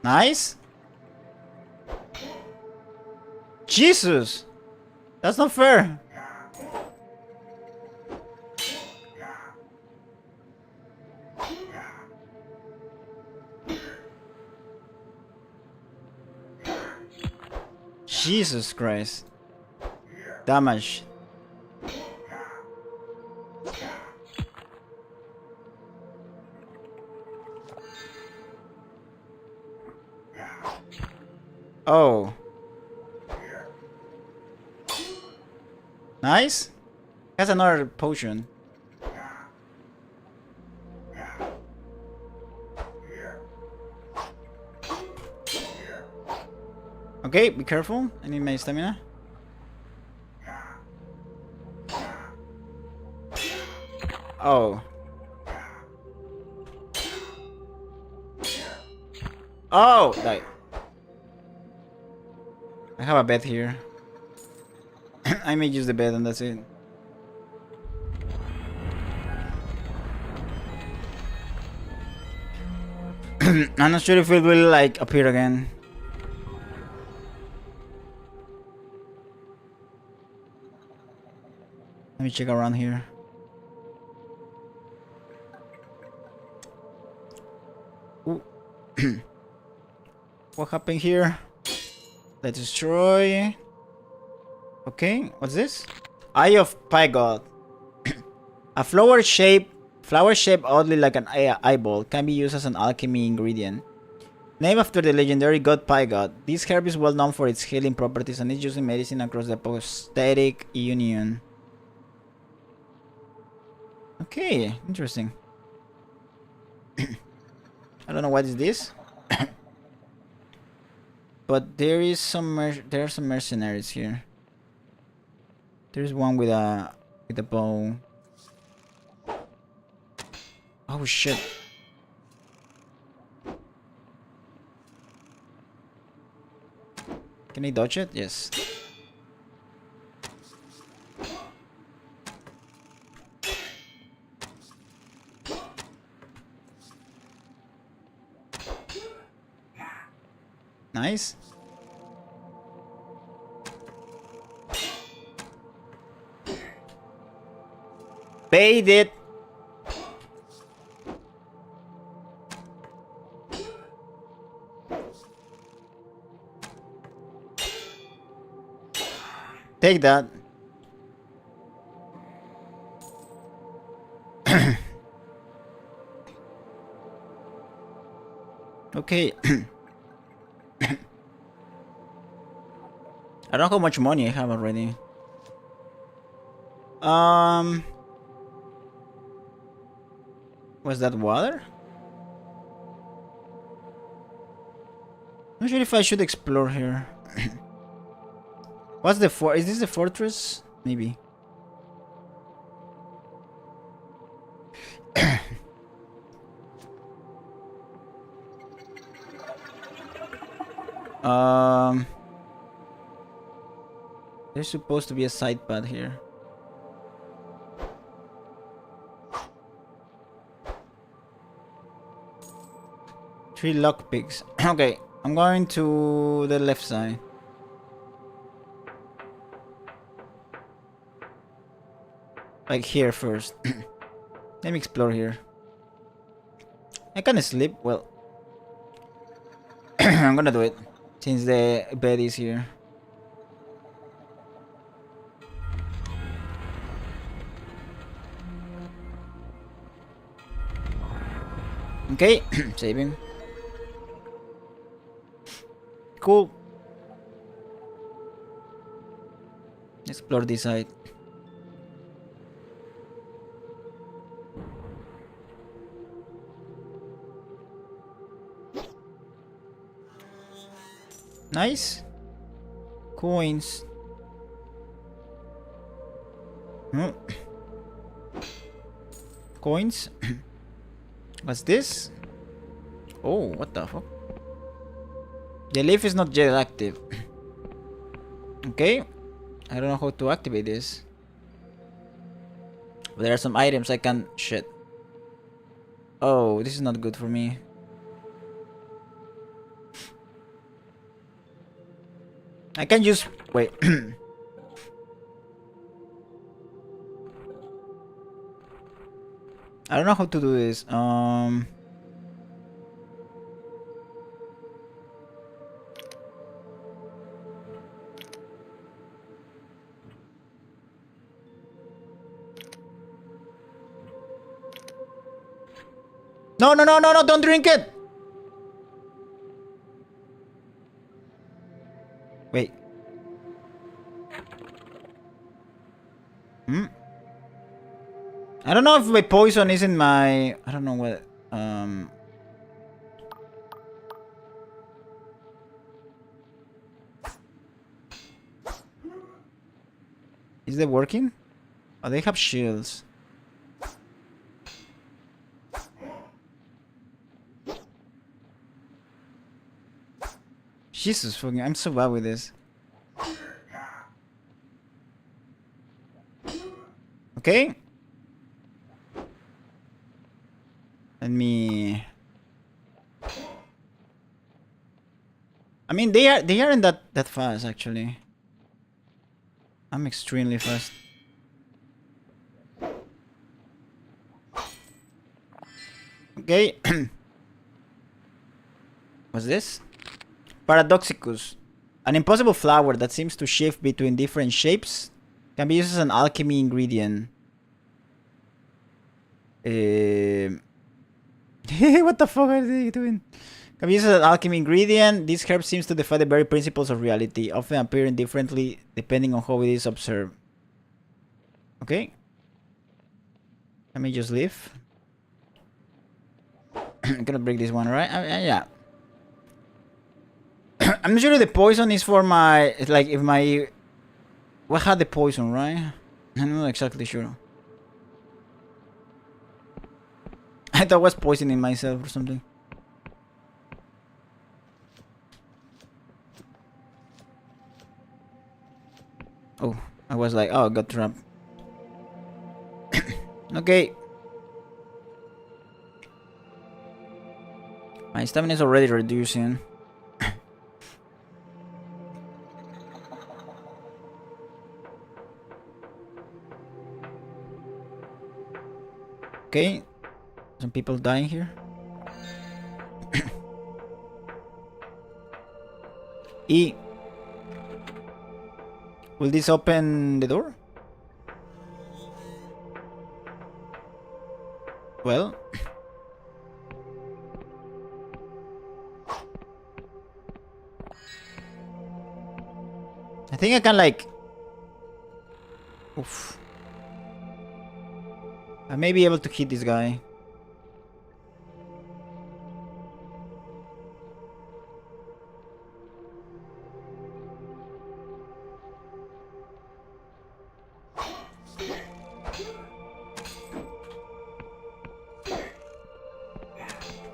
Nice. Jesus! That's not fair. Jesus Christ. Damage. Oh. Nice. Has another potion. Okay, be careful. I need my stamina. Oh. Oh! Die. I have a bed here. I may use the bed and that's it. I'm not sure if it will like appear again. Let me check around here. Ooh. What happened here? Let's destroy. Okay, what's this? Eye of Pygod. A flower shape oddly like an eyeball can be used as an alchemy ingredient. Named after the legendary god Pygod, this herb is well known for its healing properties and is used in medicine across the Prosthetic Union. Okay, interesting. I don't know what is this. But there is there are some mercenaries here. There's one with a bow. Oh shit. Can I dodge it? Yes. Nice. Bait it. Take that. Okay. I don't know how much money I have already. Was that water? Not sure if I should explore here. What's the is this the fortress? Maybe. There's supposed to be a side path here. Three lockpicks. Okay, I'm going to the left side. Like here first. Let me explore here. I can sleep. Well, I'm gonna do it since the bed is here. Okay, saving. Cool. Explore this side. Nice. Coins. Coins. What's this? Oh, what the fuck? The leaf is not yet active. Okay. I don't know how to activate this. But there are some items I can... Shit. Oh, this is not good for me. I can just... Wait. I don't know how to do this. No, no, no, no, no, don't drink it! Wait. I don't know if my poison is in my... I don't know what... Is it working? Oh, they have shields. Jesus fucking... I'm so bad with this. Okay. Let me... I mean, they aren't that fast actually. I'm extremely fast. Okay. What's this? Paradoxicus. An impossible flower that seems to shift between different shapes. Can be used as an alchemy ingredient. What the fuck are they doing? Can be used as an alchemy ingredient. This herb seems to defy the very principles of reality, often appearing differently depending on how it is observed. Okay. Let me just leave. I'm gonna break this one, right? Yeah. I'm sure the poison is for my... Like, if my... What had the poison, right? I'm not exactly sure. I thought I was poisoning myself or something. Oh, I was like, oh, I got trapped. Okay. My stamina is already reducing. Okay. Some people dying here. E. Will this open the door? Well. I think I can like... Oof. I may be able to hit this guy.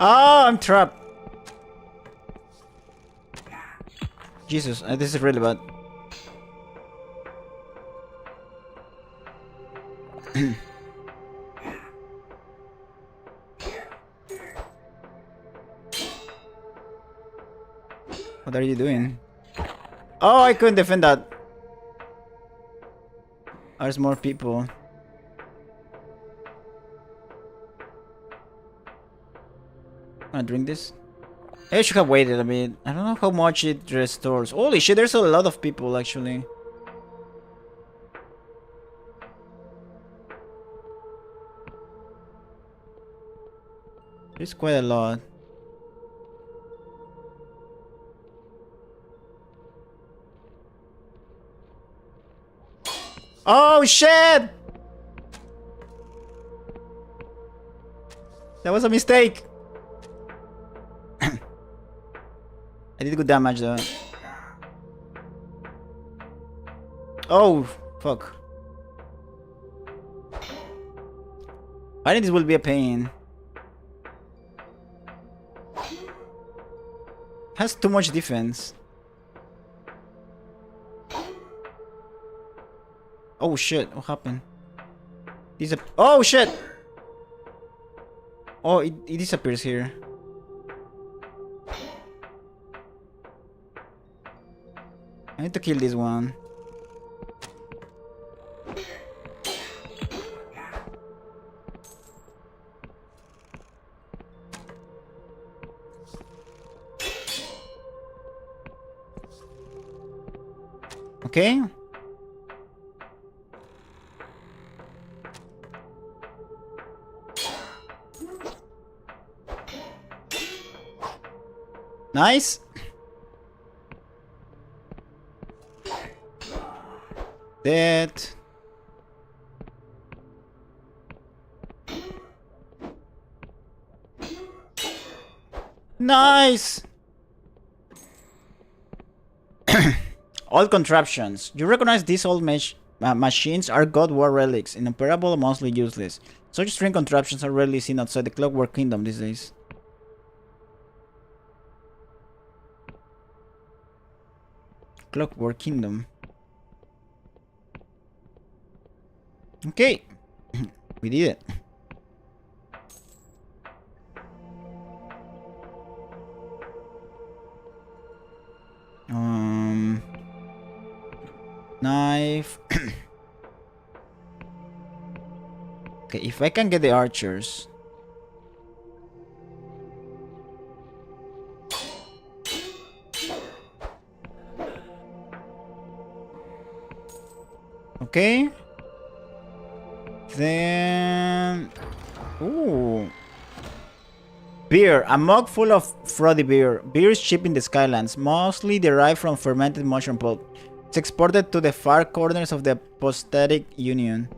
Oh, I'm trapped. Jesus, this is really bad. What are you doing? Oh, I couldn't defend that. There's more people. I'm gonna drink this. I should have waited a bit. I don't know how much it restores. Holy shit, there's a lot of people actually. There's quite a lot. Oh shit! That was a mistake. I did good damage though. Oh, fuck. I think this will be a pain. Has too much defense. Oh shit, what happened? Oh shit! Oh, it disappears here. I need to kill this one. Okay. Nice. Dead. Nice. All contraptions. You recognize these old machines are God War relics, inoperable and mostly useless. Such strange contraptions are rarely seen outside the Clockwork Kingdom these days. Clockwork Kingdom. Okay. We did it. Knife. Okay, if I can get the archers. Okay. Then... Ooh. Beer. A mug full of frothy beer. Beer is cheap in the Skylands, mostly derived from fermented mushroom pulp. It's exported to the far corners of the Postatic Union.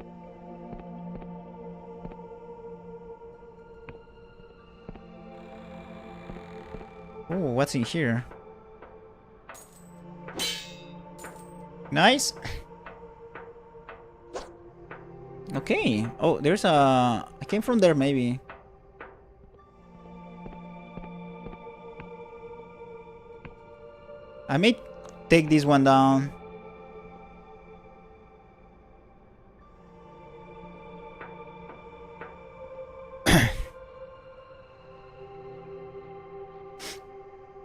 Oh, what's in here? Nice. Okay. Oh, there's a... I came from there, maybe. I may take this one down.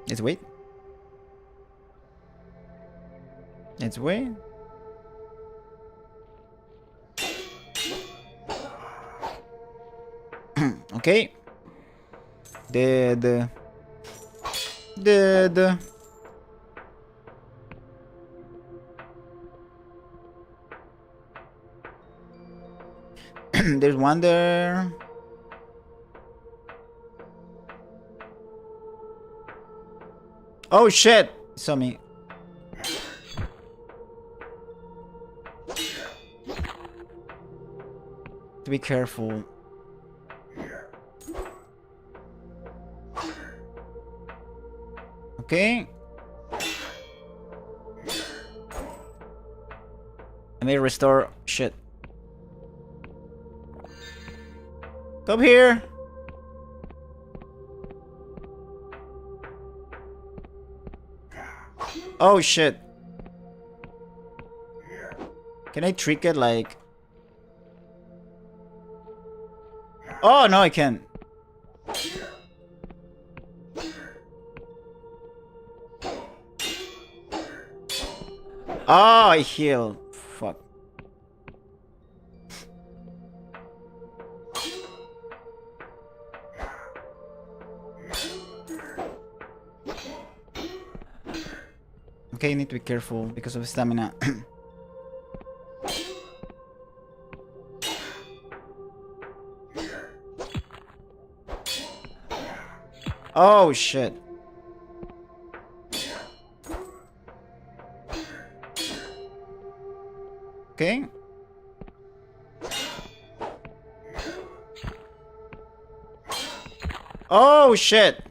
Let's wait. Let's wait. Okay. Dead. There's one there. Oh shit! He saw me. To be careful. Okay. I may restore shit. Come here. Oh shit. Can I trick it like... Oh no, I can't. Oh, I healed. Fuck. Okay, you need to be careful because of stamina. Oh shit. Okay. Oh shit.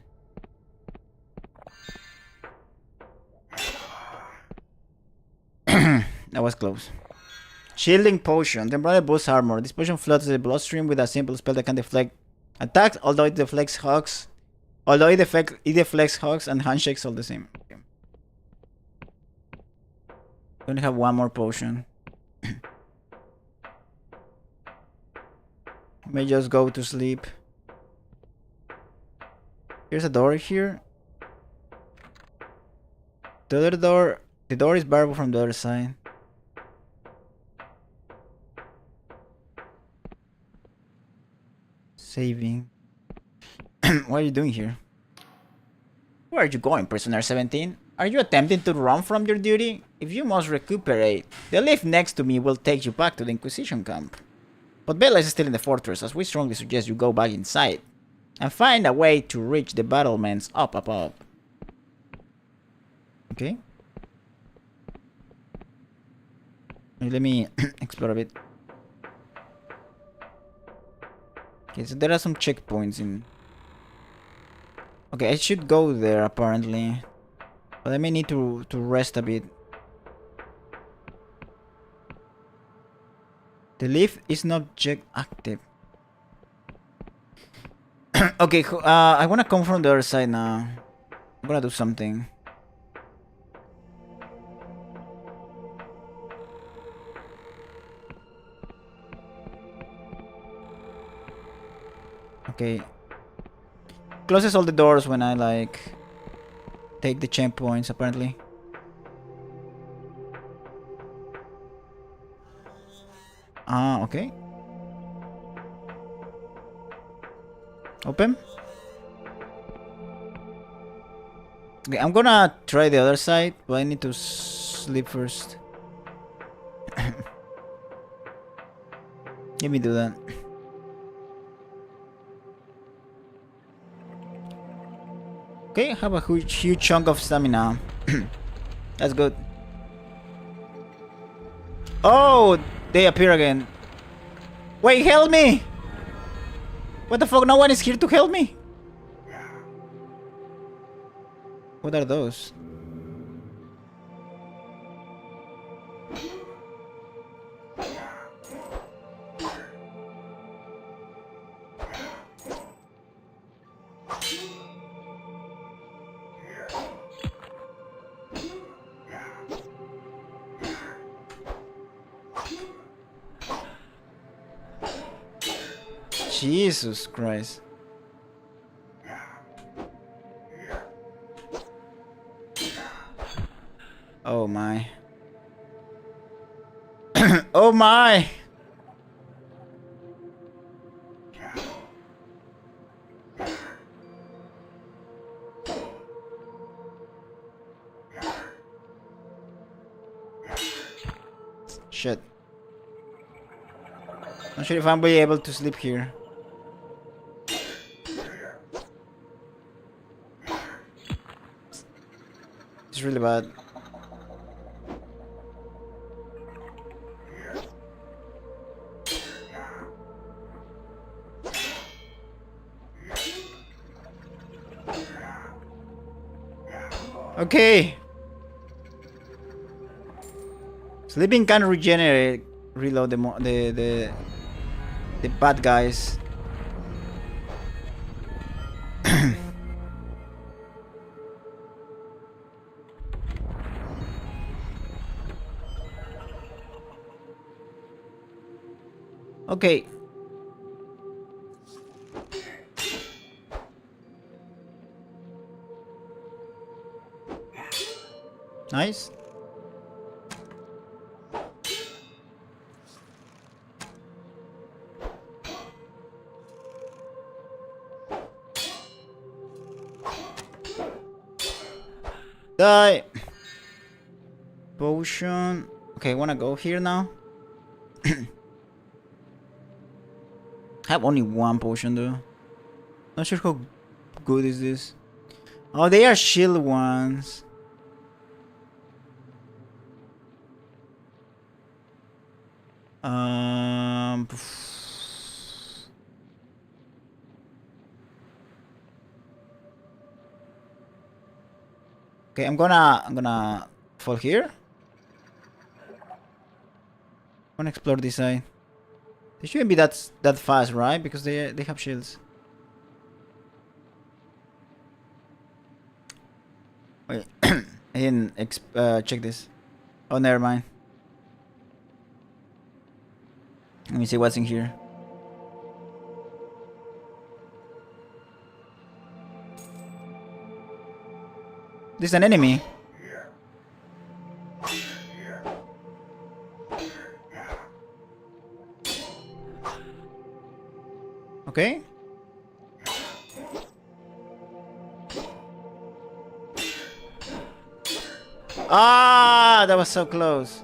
That was close. Shielding potion. Temporarily boosts armor. This potion floods the bloodstream with a simple spell that can deflect attacks, although it deflects hugs. Although it deflects hugs and handshakes all the same. Okay. We only have one more potion. May just go to sleep. Here's a door here. The other door. The door is barred from the other side. Saving. What are you doing here? Where are you going, prisoner 17? Are you attempting to run from your duty? If you must recuperate, the lift next to me will take you back to the Inquisition camp. But Bella is still in the fortress, as we strongly suggest you go back inside and find a way to reach the battlements up above. Okay. Let me explore a bit. Okay, so there are some checkpoints in... Okay, I should go there apparently. But I may need to rest a bit. The lift is not yet active. Okay, I wanna come from the other side now. I'm gonna do something. Okay. Closes all the doors when I like take the checkpoints apparently. Ah, okay. Open. Okay, I'm gonna try the other side, but I need to sleep first. Let me do that. Okay, I have a huge chunk of stamina. That's good. Oh, they appear again. Wait, help me! What the fuck? No one is here to help me? What are those? Jesus Christ. Oh my. Oh my. Shit. Not sure if I'm be able to sleep here. It's really bad. Okay. Sleeping can reload the bad guys. Okay. Nice. Die. Potion. Okay, I wanna go here now. I have only one potion though. Not sure how good is this. Oh, they are shield ones. Okay, I'm gonna fall here. I wanna explore this side. They shouldn't be that fast, right? Because they have shields. Wait, I didn't check this. Oh, never mind. Let me see what's in here. This is an enemy. Okay. Ah, that was so close.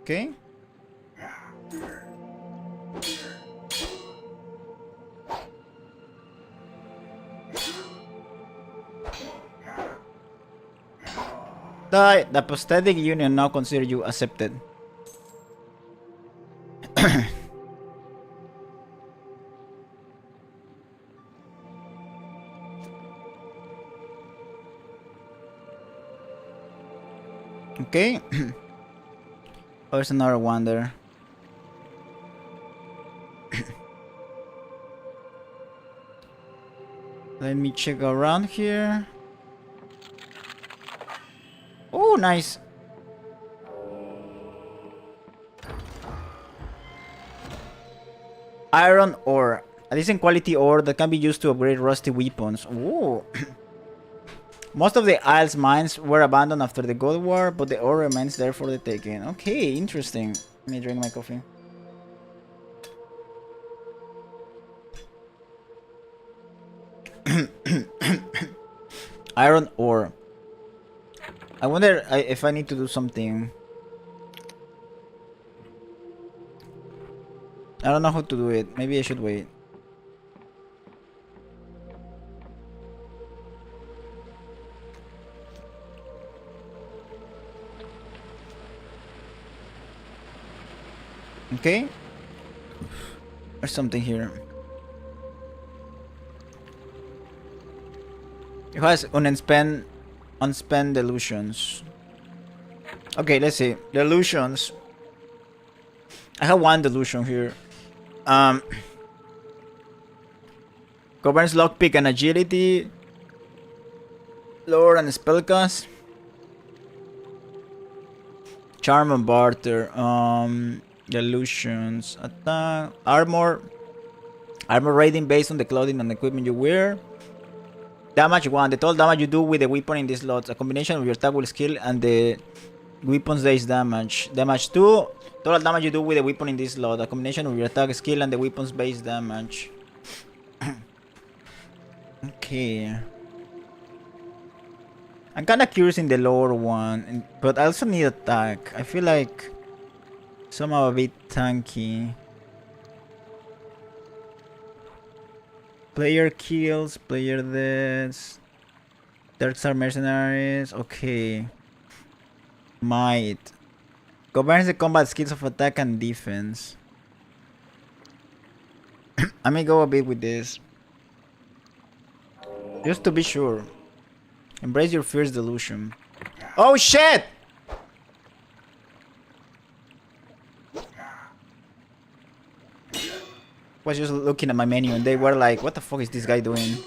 Okay. The prosthetic union now consider you accepted. Okay. Oh, there's another one there. Let me check around here. Oh, nice. Iron ore. A decent quality ore that can be used to upgrade rusty weapons. Ooh. Most of the Isles mines were abandoned after the Gold War, but the ore remains there for the taking. Okay, interesting. Let me drink my coffee. Iron ore. I wonder if I need to do something. I don't know how to do it. Maybe I should wait. Okay. There's something here. It has unspent delusions. Okay, let's see. Delusions. I have one delusion here. Governs lockpick and agility. Lore and spellcast. Charm and barter. Delusions. Attack. Armor. Armor rating based on the clothing and equipment you wear. Damage 1. The total damage you do with the weapon in these slots. A combination of your attack will skill and the Weapons base damage. Damage 2. Total damage you do with the weapon in this slot. A combination of your attack skill and the weapons base damage. Okay. I'm kinda curious in the lower one, but I also need attack. I feel like somehow a bit tanky. Player kills, player deaths. Dark Star Mercenaries, okay. Might. Governs the combat skills of attack and defense. I may go a bit with this. Just to be sure. Embrace your fierce delusion. Oh shit! Was just looking at my menu and they were like, what the fuck is this guy doing?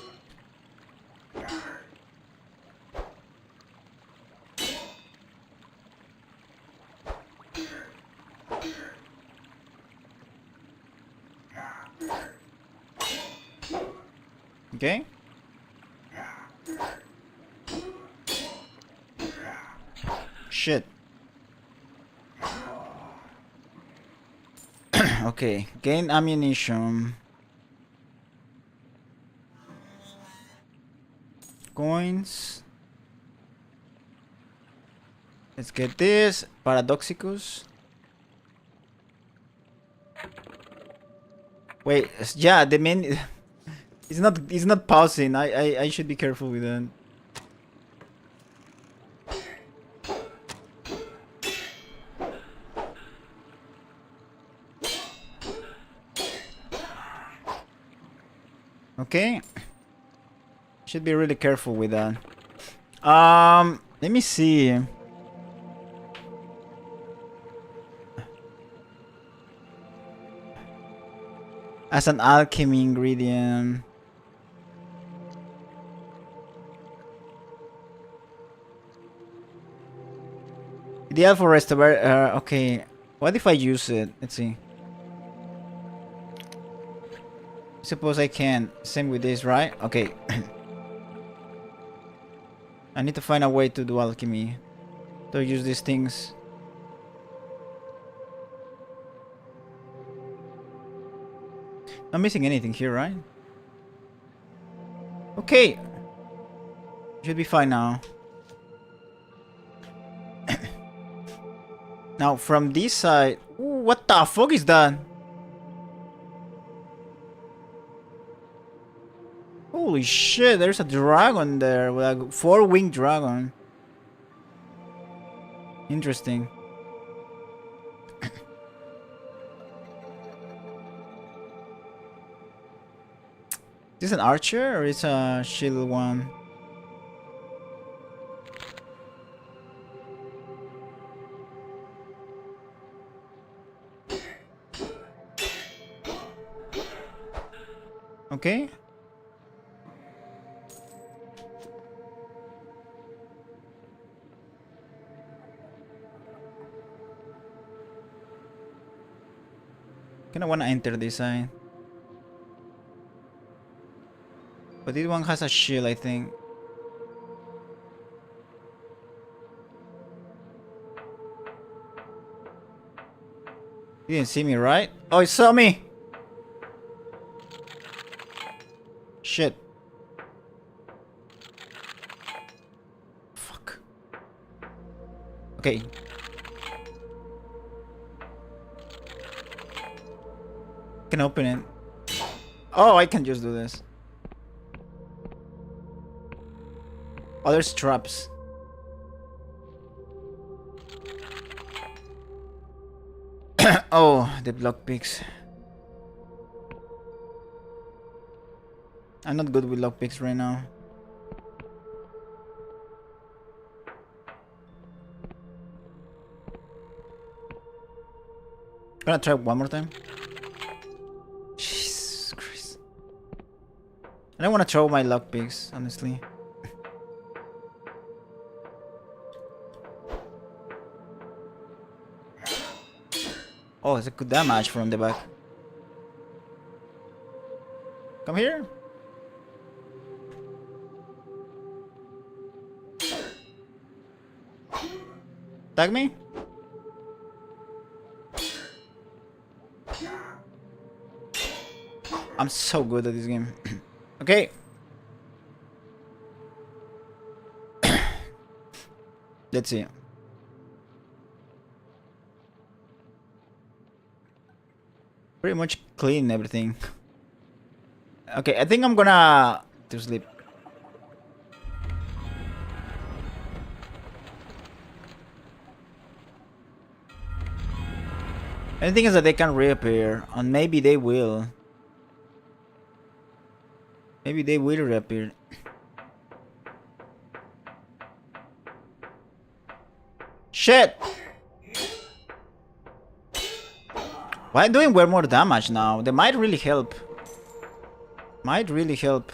Okay. Shit. Okay, gain ammunition. Coins. Let's get this. Paradoxicus. Wait, yeah, the main it's not pausing. I should be careful with that. Okay. Should be really careful with that. Let me see. As an alchemy ingredient. Ideal for restore. Okay. What if I use it? Let's see. Suppose I can. Same with this, right? Okay. I need to find a way to do alchemy. To use these things. Not missing anything here, right? Okay. Should be fine now. Now from this side. Ooh, what the fuck is that? Holy shit, there's a dragon there, like a 4-winged dragon. Interesting. Is this an archer or is a shield one? Okay. Kinda wanna enter this side. But this one has a shield, I think. You didn't see me, right? Oh, he saw me! Shit. Fuck. Okay. Can open it. Oh, I can just do this. Oh, there's traps. Oh, the block picks. I'm not good with lockpicks right now. Gonna try one more time. Jesus Christ. I don't want to throw my lockpicks, honestly. Oh, it's a good damage from the back. Come here. Tag me? I'm so good at this game. Okay. Let's see. Pretty much clean everything. Okay, I think I'm gonna to sleep. And the thing is that they can reappear, and maybe they will. Maybe they will reappear. Shit! Why doing way more damage now? They might really help. Might really help.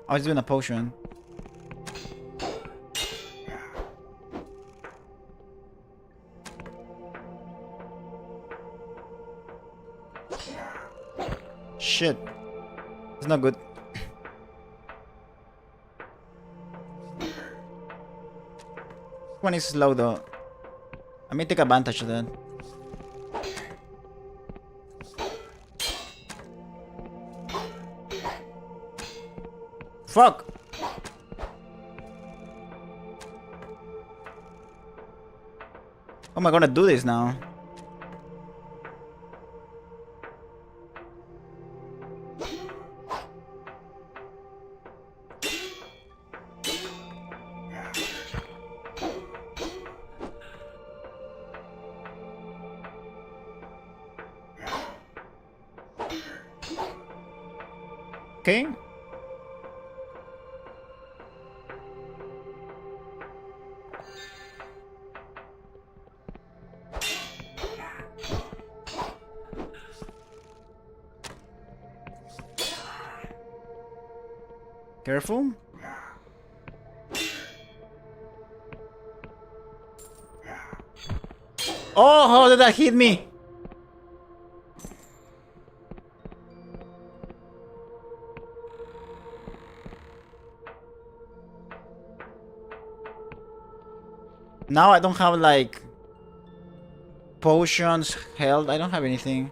I was doing a potion. Shit. It's not good. One is slow though. I may take advantage of that. Fuck! How am I gonna do this now? Okay. Careful. Oh, how did that hit me? Now I don't have like potions, health. I don't have anything.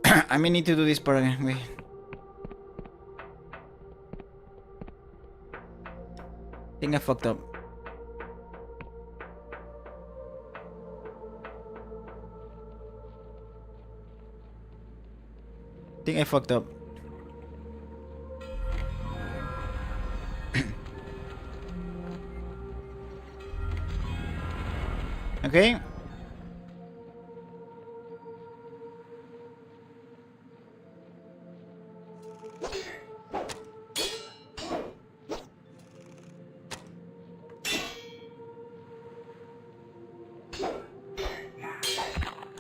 I may need to do this part again. Wait. I think I fucked up. I think I fucked up. Okay.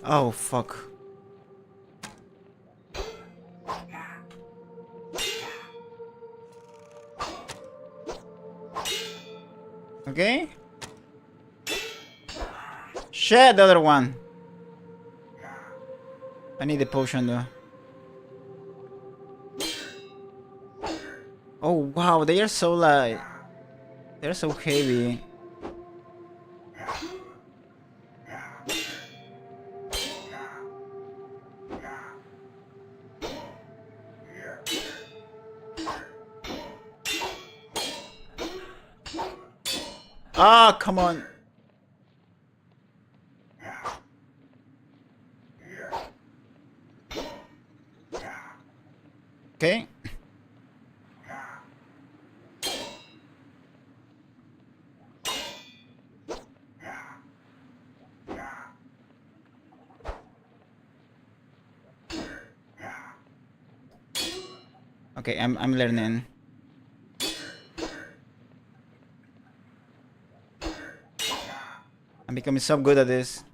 Oh, fuck. Okay. Shit, the other one. I need the potion though. Oh wow, they are so like... They're so heavy. Ah, come on. Okay. Okay, I'm learning. I'm becoming so good at this.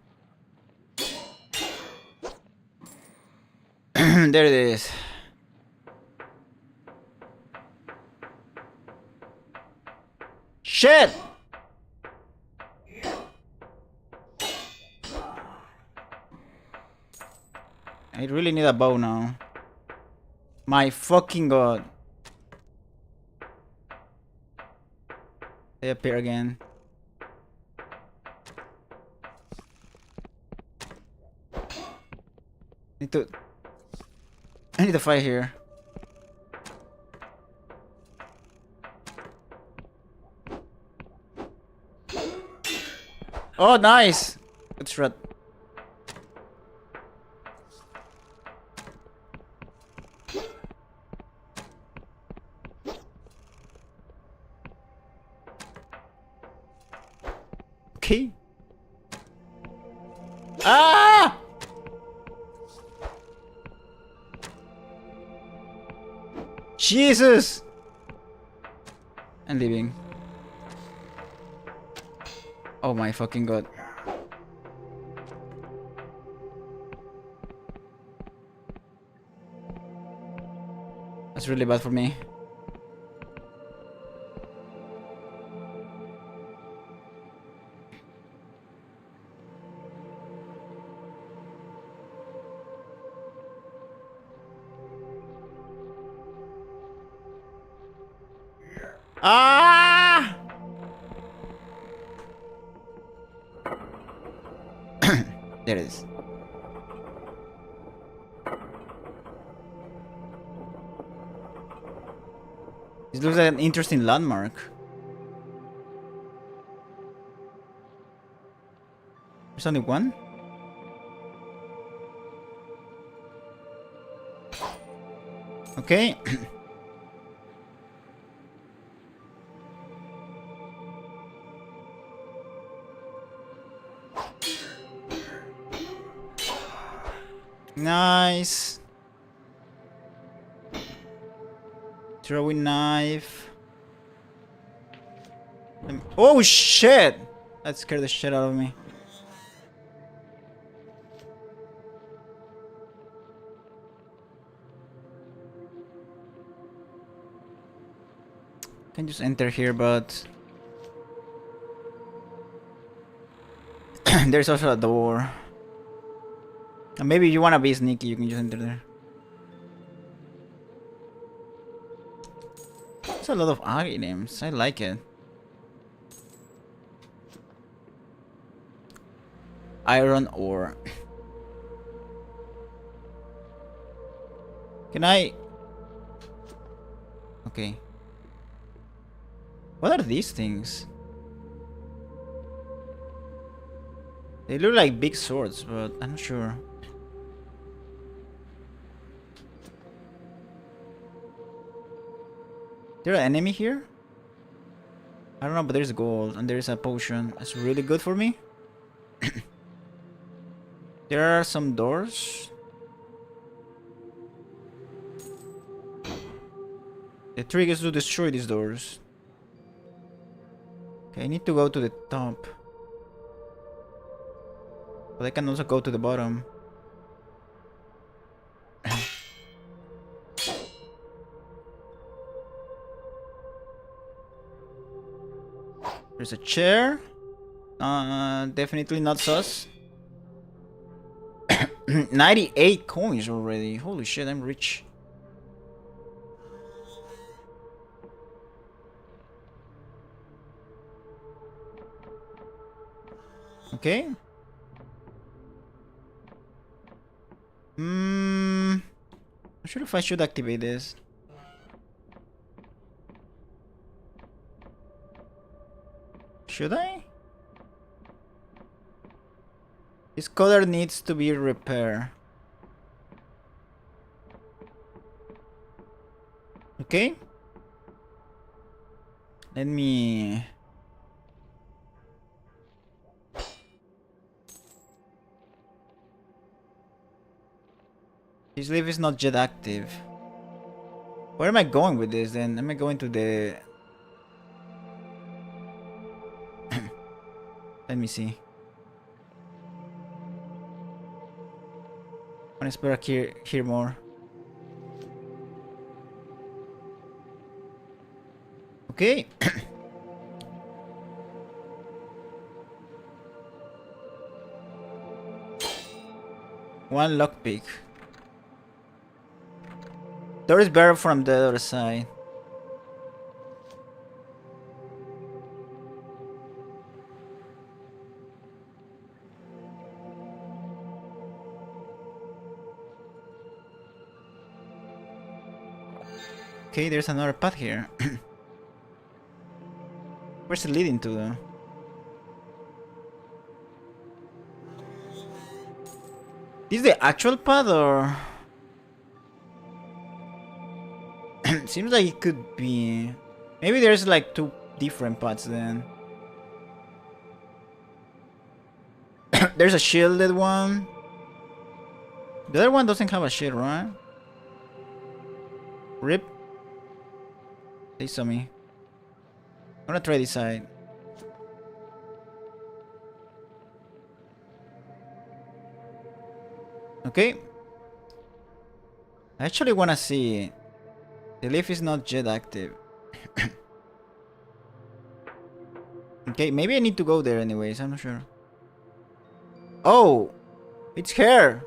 There it is. Shit! I really need a bow now. My fucking god. They appear again. I need to fight here. Oh, nice! Good shot. Okay. Ah! Jesus! I'm leaving. Oh my fucking god. That's really bad for me. Ah! There it is. This looks like an interesting landmark. There's only one? Okay. Nice. Throwing knife. Oh shit! That scared the shit out of me. Can just enter here, but there's also a door. And maybe if you wanna be sneaky, you can just enter there. There's a lot of items. I like it. Iron ore. Can I? Okay. What are these things? They look like big swords, but I'm not sure. There an enemy here? I don't know, but there's gold and there's a potion. That's really good for me. There are some doors. The trick is to destroy these doors. Okay, I need to go to the top. But I can also go to the bottom. There's a chair. Definitely not sus. 98 coins already. Holy shit, I'm rich. Okay. I'm not sure if I should activate this. Should I? This color needs to be repaired. Okay. Let me... This leaf is not yet active. Where am I going with this then? Am I going to the... Let me see. I want to explore here more. Okay. One lockpick. There is better from the other side. Okay, there's another path here. Where's it leading to though? Is the actual path or? Seems like it could be. Maybe there's like two different paths then. There's a shielded one. The other one doesn't have a shield, right? Rip. They saw me. I'm gonna try this side. Okay. I actually wanna see. The leaf is not yet active. Okay, maybe I need to go there anyways, I'm not sure. Oh! It's here!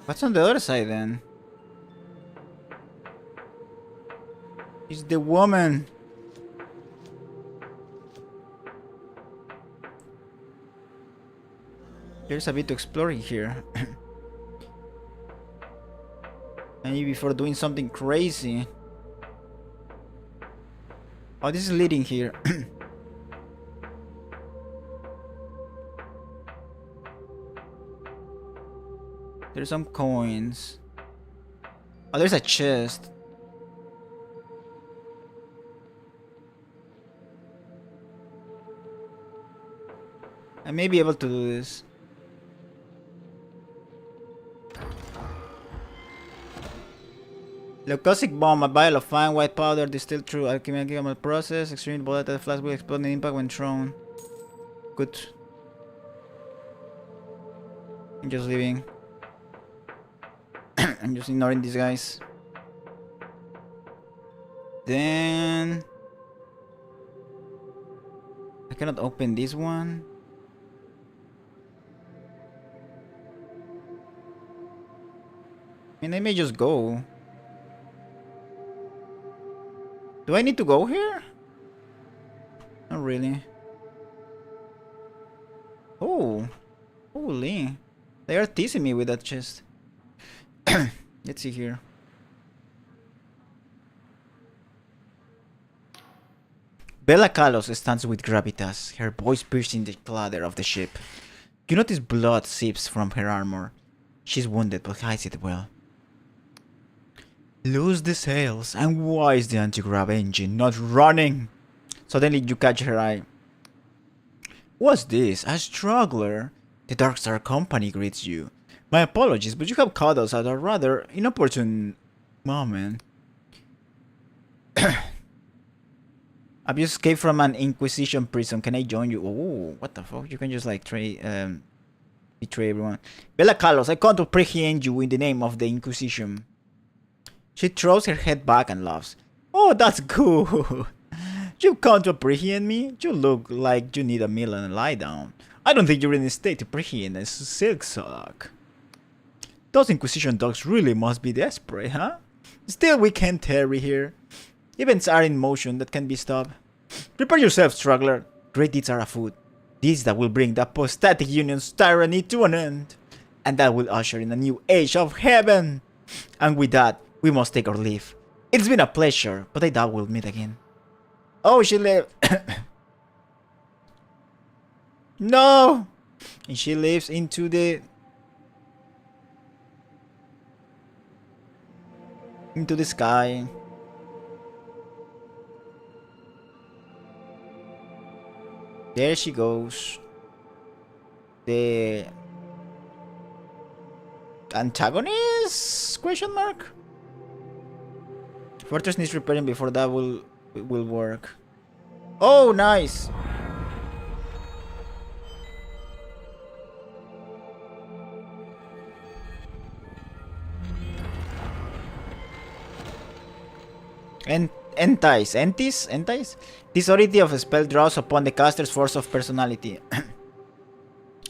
What's on the other side then? It's the woman. There's a bit to explore here. Maybe before doing something crazy. Oh, this is leading here. There's some coins. Oh, there's a chest. I may be able to do this. Leucocytic bomb, a vial of fine white powder distilled through alchemical process. Extremely volatile flask will explode in impact when thrown. Good. I'm just leaving. I'm just ignoring these guys. Then I cannot open this one. I mean, I may just go. Do I need to go here? Not really. Oh, holy! They are teasing me with that chest. Let's see here. Bella Kalos stands with gravitas, her voice piercing the clatter of the ship. You notice blood seeps from her armor. She's wounded but hides it well. Lose the sails, and why is the anti-grav engine not running? Suddenly you catch her eye. What's this? A struggler? The Dark Star Company greets you. My apologies, but you have caught us at a rather inopportune moment. I've just escaped from an Inquisition prison. Can I join you? Oh, what the fuck? You can just like betray everyone. Bella Kalos, I come to apprehend you in the name of the Inquisition. She throws her head back and laughs. Oh, that's good. You come to apprehend me? You look like you need a meal and a lie down. I don't think you're in a state to apprehend a silk sock. Those Inquisition dogs really must be desperate, huh? Still, we can't tarry here. Events are in motion that can be stopped. Prepare yourself, struggler. Great deeds are afoot. Deeds that will bring the apostatic union's tyranny to an end. And that will usher in a new age of heaven. And with that, we must take our leave. It's been a pleasure, but I doubt we'll meet again. Oh, she left. No! And she lives into the sky. There she goes. The antagonist? Question mark? Fortress needs repairing before that will work. Oh, nice. Entis? This oddity of a spell draws upon the caster's force of personality.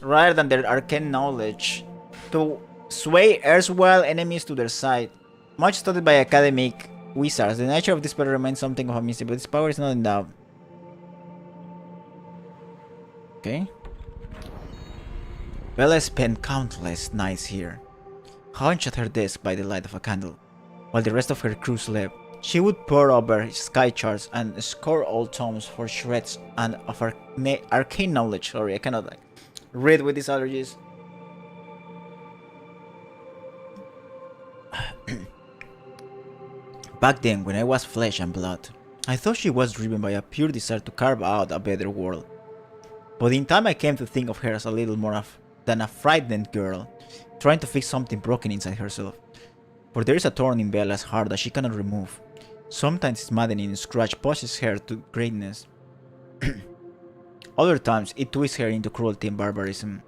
rather than their arcane knowledge to sway erstwhile enemies to their side. Much studied by academic wizards, the nature of this power remains something of a mystery, but this power is not in doubt. Okay. Bella spent countless nights here, hunched at her desk by the light of a candle, while the rest of her crew slept. She would pore over sky charts and score old tomes for shreds and of arcane knowledge. Sorry, I cannot read with these allergies. Back then, when I was flesh and blood, I thought she was driven by a pure desire to carve out a better world. But in time I came to think of her as a little more than a frightened girl, trying to fix something broken inside herself. For there is a thorn in Bella's heart that she cannot remove. Sometimes its maddening scratch pushes her to greatness. Other times it twists her into cruelty and barbarism.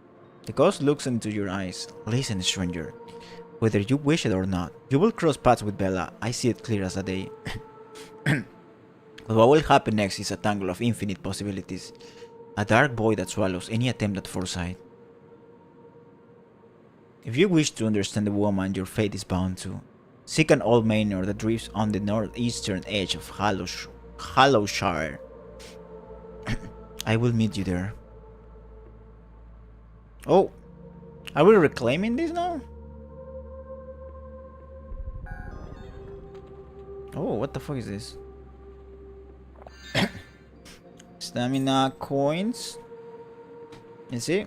The ghost looks into your eyes. Listen, stranger. Whether you wish it or not, you will cross paths with Bella. I see it clear as a day. But what will happen next is a tangle of infinite possibilities. A dark void that swallows any attempt at foresight. If you wish to understand the woman your fate is bound to, seek an old manor that drifts on the northeastern edge of Hollowshire. I will meet you there. Oh, are we reclaiming this now? Oh, what the fuck is this? Stamina coins. You see?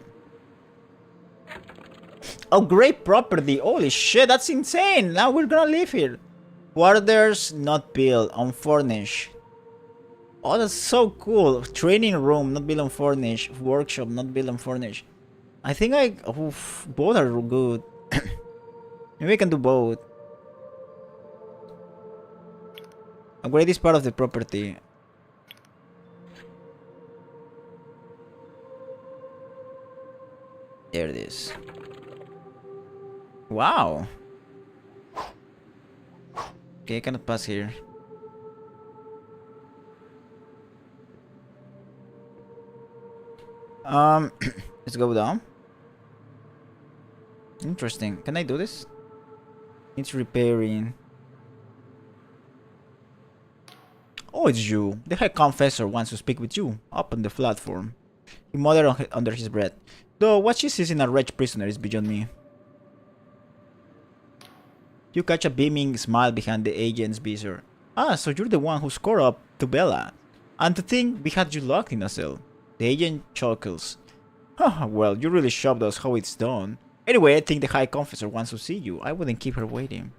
Oh, great property. Holy shit, that's insane. Now we're gonna live here. Quarters not built, unfurnished. Oh, that's so cool. Training room not built, unfurnished. Workshop not built, unfurnished. I think both are good. Maybe I can do both. Upgrade this part of the property. There it is. Wow. Okay, I cannot pass here. Let's go down. Interesting. Can I do this? It's repairing. Oh, it's you. The High Confessor wants to speak with you. Up on the platform. He muttered under his breath. Though what she sees in a wretched prisoner is beyond me. You catch a beaming smile behind the agent's visor. Ah, so you're the one who scored up to Bella. And to think we had you locked in a cell. The agent chuckles. Huh, well, you really showed us how it's done. Anyway, I think the High Confessor wants to see you. I wouldn't keep her waiting.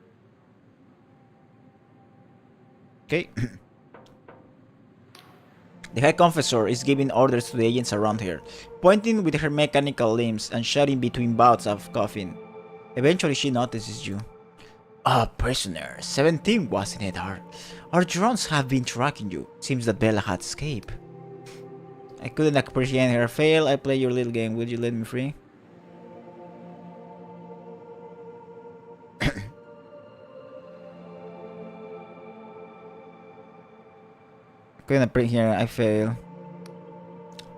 Okay. The High Confessor is giving orders to the agents around her, pointing with her mechanical limbs and shouting between bouts of coughing. Eventually she notices you. Ah, prisoner. 17, wasn't it? Our drones have been tracking you. Seems that Bella had escaped. I couldn't appreciate her fail. I play your little game. Would you let me free? Couldn't appreciate here. I fail.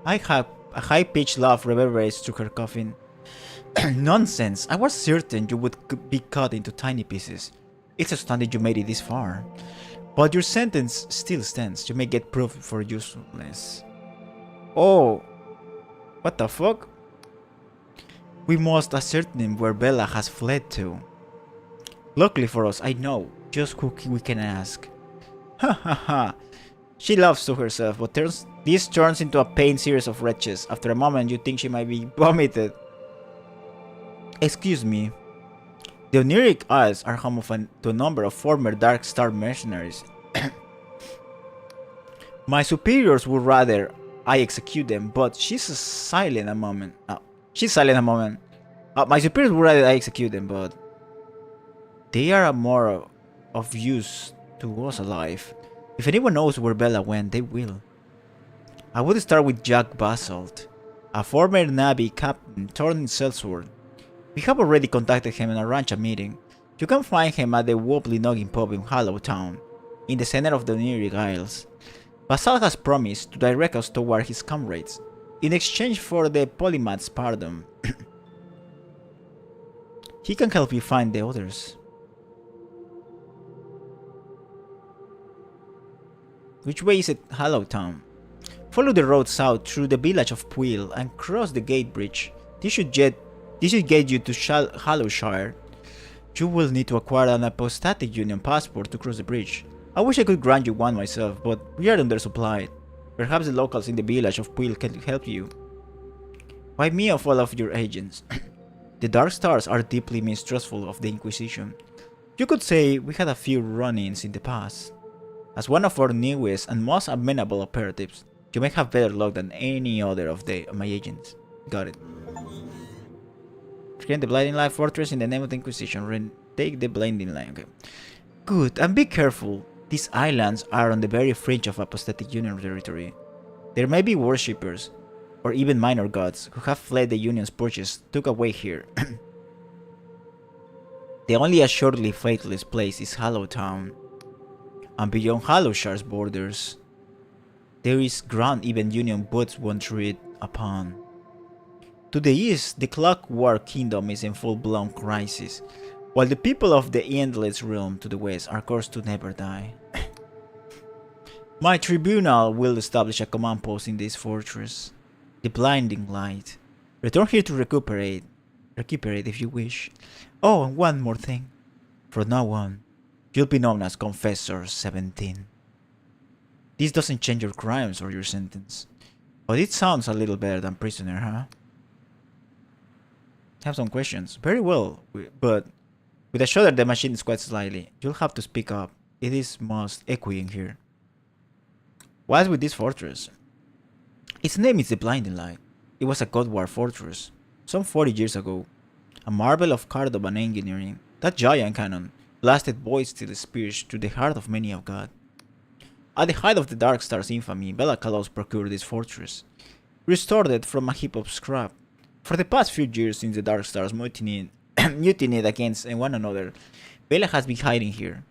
I have a high-pitched laugh reverberates through her coffin. Nonsense! I was certain you would be cut into tiny pieces. It's astounding you made it this far. But your sentence still stands. You may get proof for usefulness. Oh! What the fuck? We must ascertain where Bella has fled to. Luckily for us, I know just who we can ask. Ha ha ha! She laughs to herself, but this turns into a pained series of wretches. After a moment, you think she might be vomited. Excuse me. The Oniric Isles are home to a number of former Dark Star mercenaries. My superiors would rather I execute them, but she's silent a moment. My superiors would rather I execute them, but they are more of use to us alive. If anyone knows where Bella went, they will. I would start with Jack Basalt, a former Navy captain turned sellsword. We have already contacted him and arranged a meeting. You can find him at the Wobbly Noggin pub in Hollowtown, in the center of the Oniric Isles. Basalt has promised to direct us toward his comrades. in exchange for the polymath's pardon. He can help you find the others. Which way is it, Hallowtown? Follow the road south through the village of Puil and cross the gate bridge. This should get you to Hallowshire. You will need to acquire an apostatic union passport to cross the bridge. I wish I could grant you one myself, but we are undersupplied. Perhaps the locals in the village of Puil can help you. Why me of all of your agents? The Dark Stars are deeply mistrustful of the Inquisition. You could say we had a few run-ins in the past. As one of our newest and most amenable operatives, you may have better luck than any other of my agents. Got it. Reclaim the Blinding Light Fortress in the name of the Inquisition. Take the Blinding Light. Okay. Good, and be careful. These islands are on the very fringe of Apostatic Union territory. There may be worshippers, or even minor gods, who have fled the Union's purchase took away here. The only assuredly faithless place is Hallowtown. And beyond Hallowshire's borders, there is ground even Union boots won't tread upon. To the east, the Clockwork Kingdom is in full-blown crisis, while the people of the Endless Realm to the west are cursed to never die. My tribunal will establish a command post in this fortress, the Blinding Light. Return here to recuperate if you wish. Oh, and one more thing. From now on, you'll be known as Confessor 17. This doesn't change your crimes or your sentence, but it sounds a little better than prisoner, huh? Have some questions. Very well, but with a shudder the machine is quite slightly. You'll have to speak up. It is most echoing here. What's with this fortress? Its name is the Blinding Light. It was a God War fortress, some 40 years ago. A marvel of Cardovan engineering. That giant cannon blasted void steel spears through the heart of many of God. At the height of the Dark Star's infamy, Belakalos procured this fortress, restored it from a heap of scrap. For the past few years since the Dark Stars mutinied against one another, Bela has been hiding here.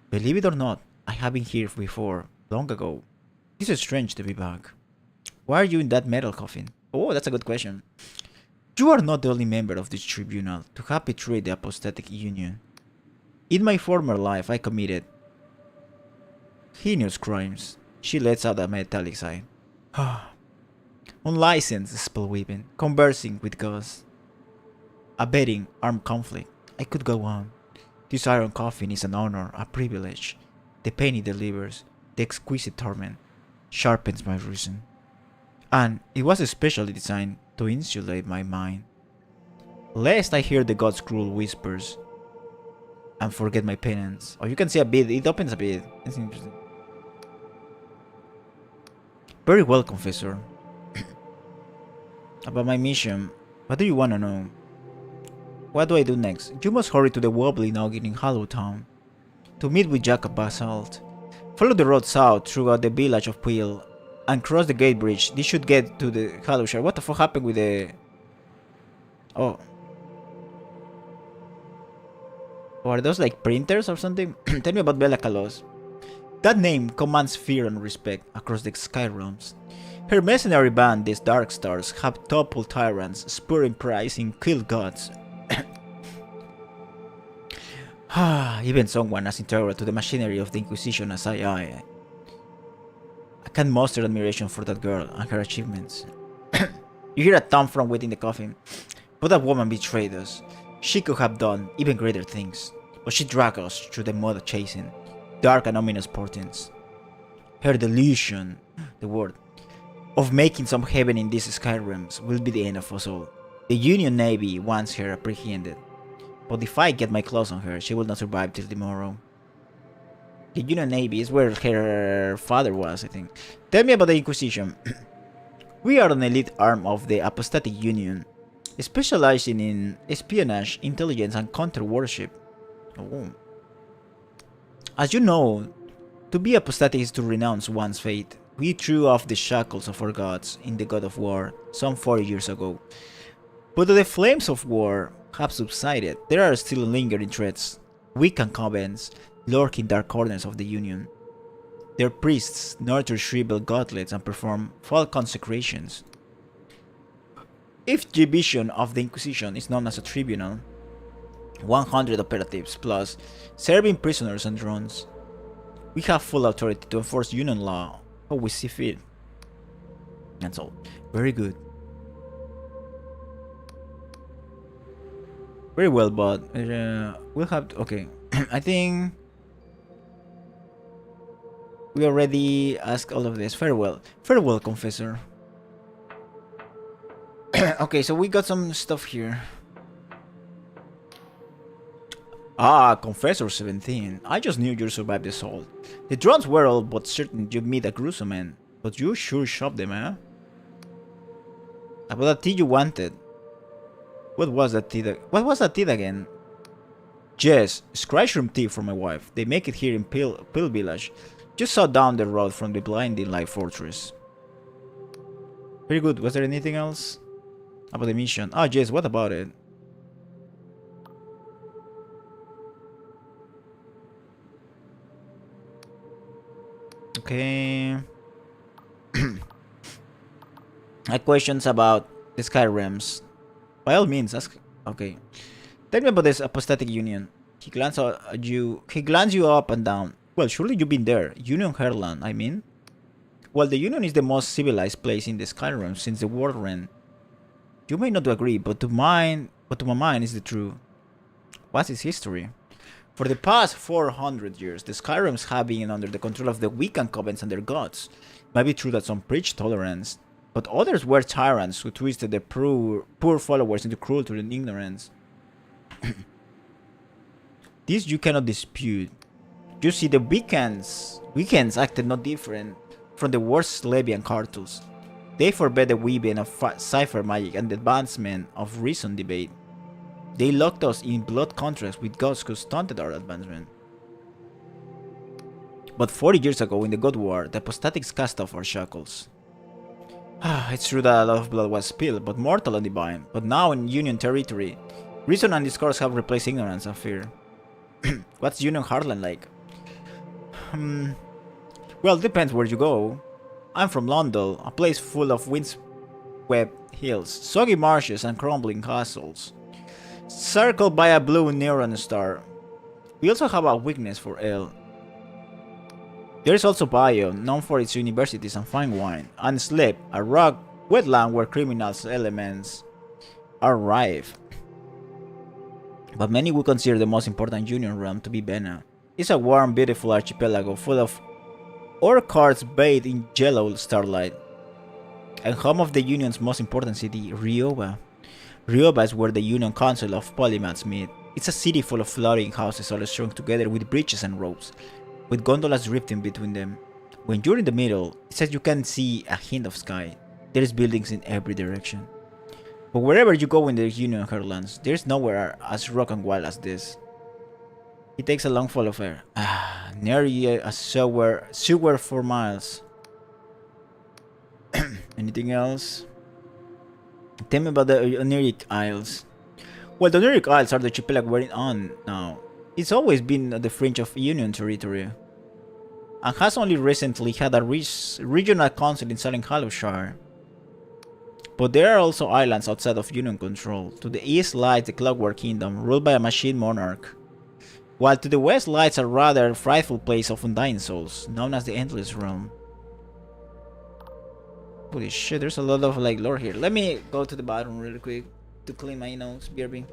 Believe it or not, I have been here before, long ago. This is strange to be back. Why are you in that metal coffin? Oh, that's a good question. You are not the only member of this tribunal to have betrayed the Apostatic Union. In my former life, I committed heinous crimes. She lets out a metallic sigh. Unlicensed spellweaving, conversing with ghosts, abetting armed conflict. I could go on. This iron coffin is an honor, a privilege. The pain it delivers, the exquisite torment, sharpens my reason. And it was especially designed to insulate my mind, lest I hear the gods' cruel whispers and forget my penance. Oh, you can see a bit, it opens a bit. It's interesting. Very well, Confessor. About my mission, what do you want to know? What do I do next? You must hurry to the Wobbly Noggin in Hallowtown to meet with Jacob Basalt. Follow the road south throughout the village of Puil and cross the gate bridge. This should get to the Hallowshire. What the fuck happened with the... Oh. Are those like printers or something? Tell me about Belakalos. That name commands fear and respect across the Sky Realms. Her mercenary band, these Dark Stars, have toppled tyrants, spurring pride and killed gods. Even someone as integral to the machinery of the Inquisition as I can muster admiration for that girl and her achievements. You hear a thump from within the coffin. But that woman betrayed us. She could have done even greater things, but she dragged us through the mud of chasing dark and ominous portents. Her delusion, the word, of making some heaven in these sky realms will be the end of us all. The Union Navy wants her apprehended, but if I get my claws on her, she will not survive till tomorrow. The Union Navy is where her father was, I think. Tell me about the Inquisition. We are an elite arm of the Apostatic Union, specializing in espionage, intelligence, and counter-warship. Oh. As you know, to be apostatic is to renounce one's faith. We threw off the shackles of our gods in the God of War some 40 years ago. But though the flames of war have subsided, there are still lingering threats, weak convents lurk in dark corners of the Union. Their priests nurture shriveled godlets and perform false consecrations. If division of the Inquisition is known as a tribunal, 100 operatives plus serving prisoners and drones. We have full authority to enforce union law how we see fit. That's all. Very good. Very well, but we'll have to, okay. I think we already asked all of this. Farewell. Farewell, Confessor. Okay, so we got some stuff here. Ah, Confessor 17. I just knew you survived the assault. The drones were all but certain you'd meet a gruesome end, but you sure shoved them, eh? About that tea you wanted. What was that tea? What was that tea again? Yes, scratch room tea for my wife. They make it here in Pill Village. Just saw down the road from the blinding light fortress. Very good. Was there anything else about the mission? Oh, yes. What about it? Okay. I have questions about the Sky Realms. By all means, ask. Okay. Tell me about this apostatic union. He glanced you up and down. Well, surely you've been there. Union Herland, I mean. Well, the Union is the most civilized place in the Skyrim since the World End. You may not agree, but to my mind is the truth. What's its history? For the past 400 years, the Skyrims have been under the control of the Wiccan covens and their gods. It might be true that some preached tolerance, but others were tyrants who twisted their poor followers into cruelty and ignorance. This you cannot dispute. You see, the Wiccans acted no different from the worst Slavian cartels. They forbade the weaving of cipher magic and the advancement of reason debate. They locked us in blood contracts with gods who stunted our advancement. But 40 years ago in the God War, the apostatics cast off our shackles. It's true that a lot of blood was spilled, but mortal and divine. But now in Union territory, reason and discourse have replaced ignorance and fear. What's Union Heartland like? Well, it depends where you go. I'm from London, a place full of windswept hills, soggy marshes and crumbling castles, circled by a blue neon star. We also have a weakness for ale. There is also Bio, known for its universities and fine wine, and Slip, a rock wetland where criminals' elements are rife. But many would consider the most important Union realm to be Bena. It's a warm, beautiful archipelago full of orchards bathed in yellow starlight, and home of the Union's most important city, Rioba. Rioba is where the Union Council of Polymaths meet. It's a city full of floating houses all strung together with bridges and ropes, with gondolas drifting between them. When you're in the middle, it says you can see a hint of sky. There's buildings in every direction. But wherever you go in the Union Heartlands, there's nowhere as rock and wild as this. He takes a long fall of air. Nearly a sewer for miles. Anything else? Tell me about the Oniric Isles. Well, the Oniric Isles are the archipelago we're on now. It's always been at the fringe of Union territory, and has only recently had a regional council in Southern Halloshire. But there are also islands outside of Union control. To the east lies the Clockwork Kingdom, ruled by a machine monarch, while to the west lies a rather frightful place of undying souls, known as the Endless Realm. Holy shit, there's a lot of like lore here. Let me go to the bottom really quick to clean my nose, BRB.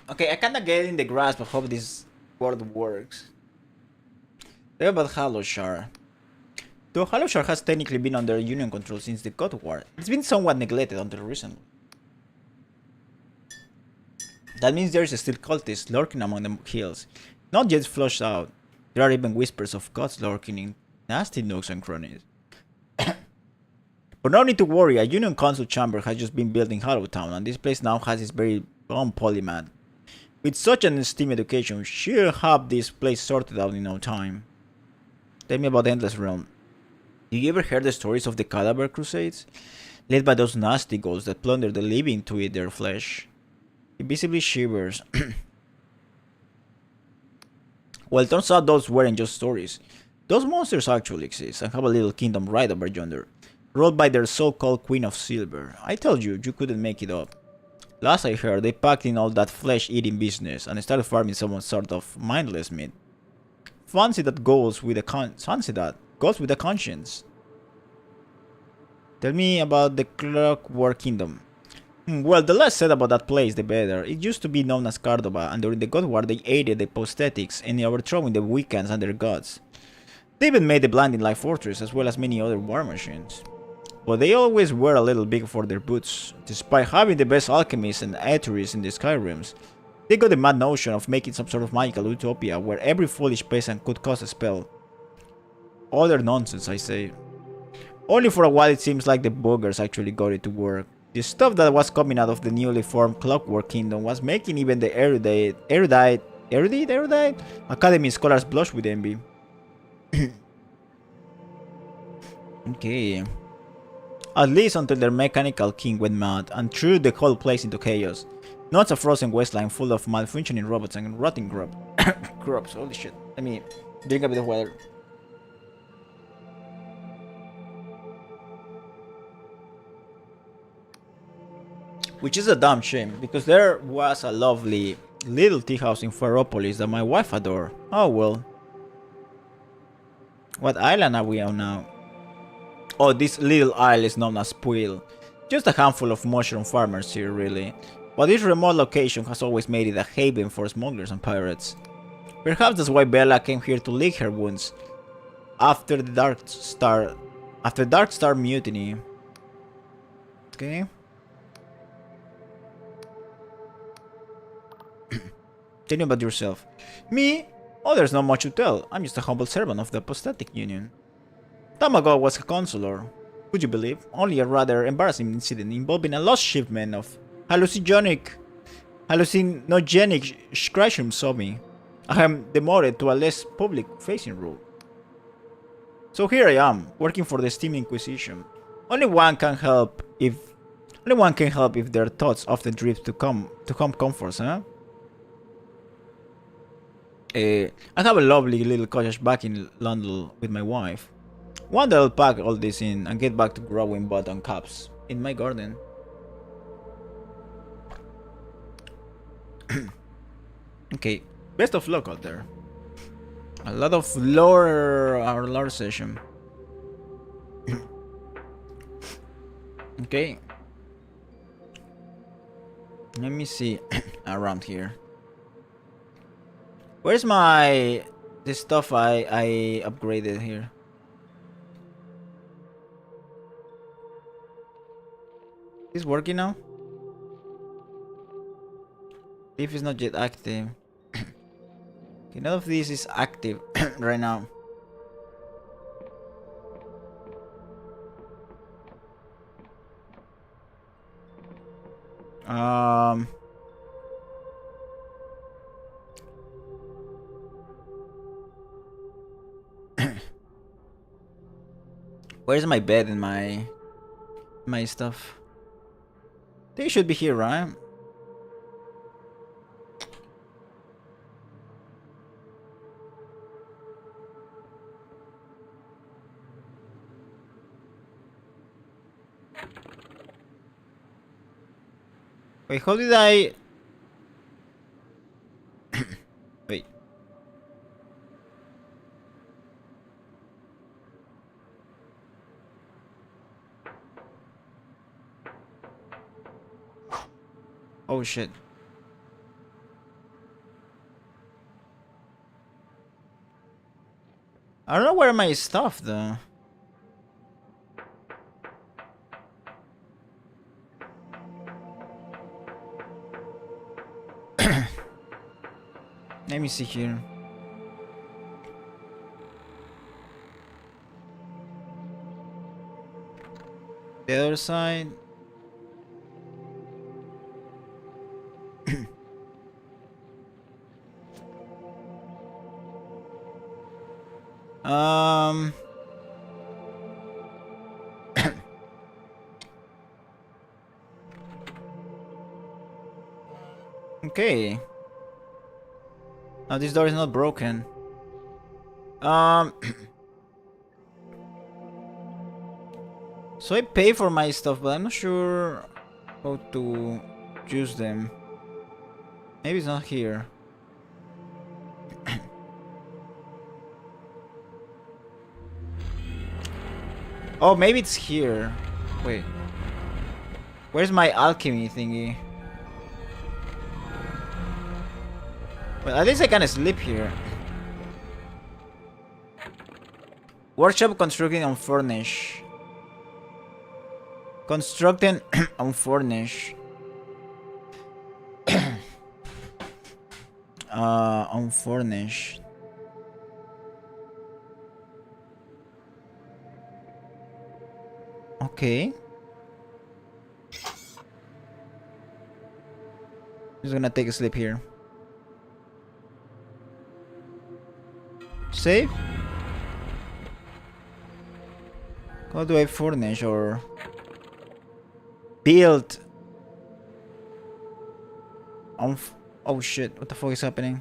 Okay, I kinda get in the grasp of how this world works. What about Haloshar? Though Haloshar has technically been under Union control since the God War, it's been somewhat neglected until recently. That means there's still cultists lurking among the hills, not yet flushed out. There are even whispers of gods lurking in nasty nooks and crannies. But no need to worry, a Union Council chamber has just been built in Hollowtown, and this place now has its very own polymath. With such an STEAM education, she'll have this place sorted out in no time. Tell me about the Endless Realm. Did you ever hear the stories of the Cadaver Crusades? Led by those nasty ghosts that plunder the living to eat their flesh. He visibly shivers. Well, it turns out those weren't just stories. Those monsters actually exist and have a little kingdom right over yonder, ruled by their so-called Queen of Silver. I told you, you couldn't make it up. Last I heard, they packed in all that flesh-eating business and started farming some sort of mindless meat. Fancy that goes with a conscience. Tell me about the Clockwork Kingdom. Well, the less said about that place, the better. It used to be known as Cordova, and during the God War they aided the prosthetics in overthrowing the Wiccans and their gods. They even made the Blinding Light Fortress, as well as many other war machines. But they always were a little big for their boots. Despite having the best alchemists and eateries in the Skyrims, they got the mad notion of making some sort of magical utopia where every foolish peasant could cast a spell. Utter nonsense, I say. Only for a while it seems like the buggers actually got it to work. The stuff that was coming out of the newly formed Clockwork Kingdom was making even the erudite Academy scholars blush with envy. Okay. At least until their mechanical king went mad and threw the whole place into chaos. Not a frozen wasteland full of malfunctioning robots and rotting crops. Holy shit. Let me drink a bit of water. Which is a damn shame, because there was a lovely little tea house in Ferropolis that my wife adored. Oh well. What island are we on now? Oh, this little isle is known as Puil. Just a handful of mushroom farmers here, really. But this remote location has always made it a haven for smugglers and pirates. Perhaps that's why Bella came here to lick her wounds after the Dark Star mutiny. Okay. Tell me about yourself. Me? Oh, there's not much to tell. I'm just a humble servant of the Apostatic Union. Time ago I was a consular. Would you believe? Only a rather embarrassing incident involving a lost shipment of hallucinogenic scratchum saw me. I am demoted to a less public-facing role. So here I am, working for the Steam Inquisition. Only one can help if their thoughts often drift to come comforts, huh? I have a lovely little cottage back in London with my wife. One day I'll pack all this in and get back to growing button caps in my garden. Okay, best of luck out there. A lot of lore session. Okay. Let me see around here. Where's the stuff I upgraded here? Is this working now? If it's not yet active. Okay, none of this is active right now. Where's my bed and my stuff? They should be here, right? Wait, how did I... Wait. Oh shit. I don't know where my stuff though. Let me see here. The other side. um. Okay. Now this door is not broken. So I pay for my stuff, but I'm not sure how to use them. Maybe it's not here. Oh, maybe it's here. Wait. Where's my alchemy thingy? Well, at least I can sleep here. Workshop constructing unfurnished. Constructing unfurnished. Unfurnished. Okay. Just gonna take a sleep here. Save? How do I furnish or build? Oh shit, what the fuck is happening?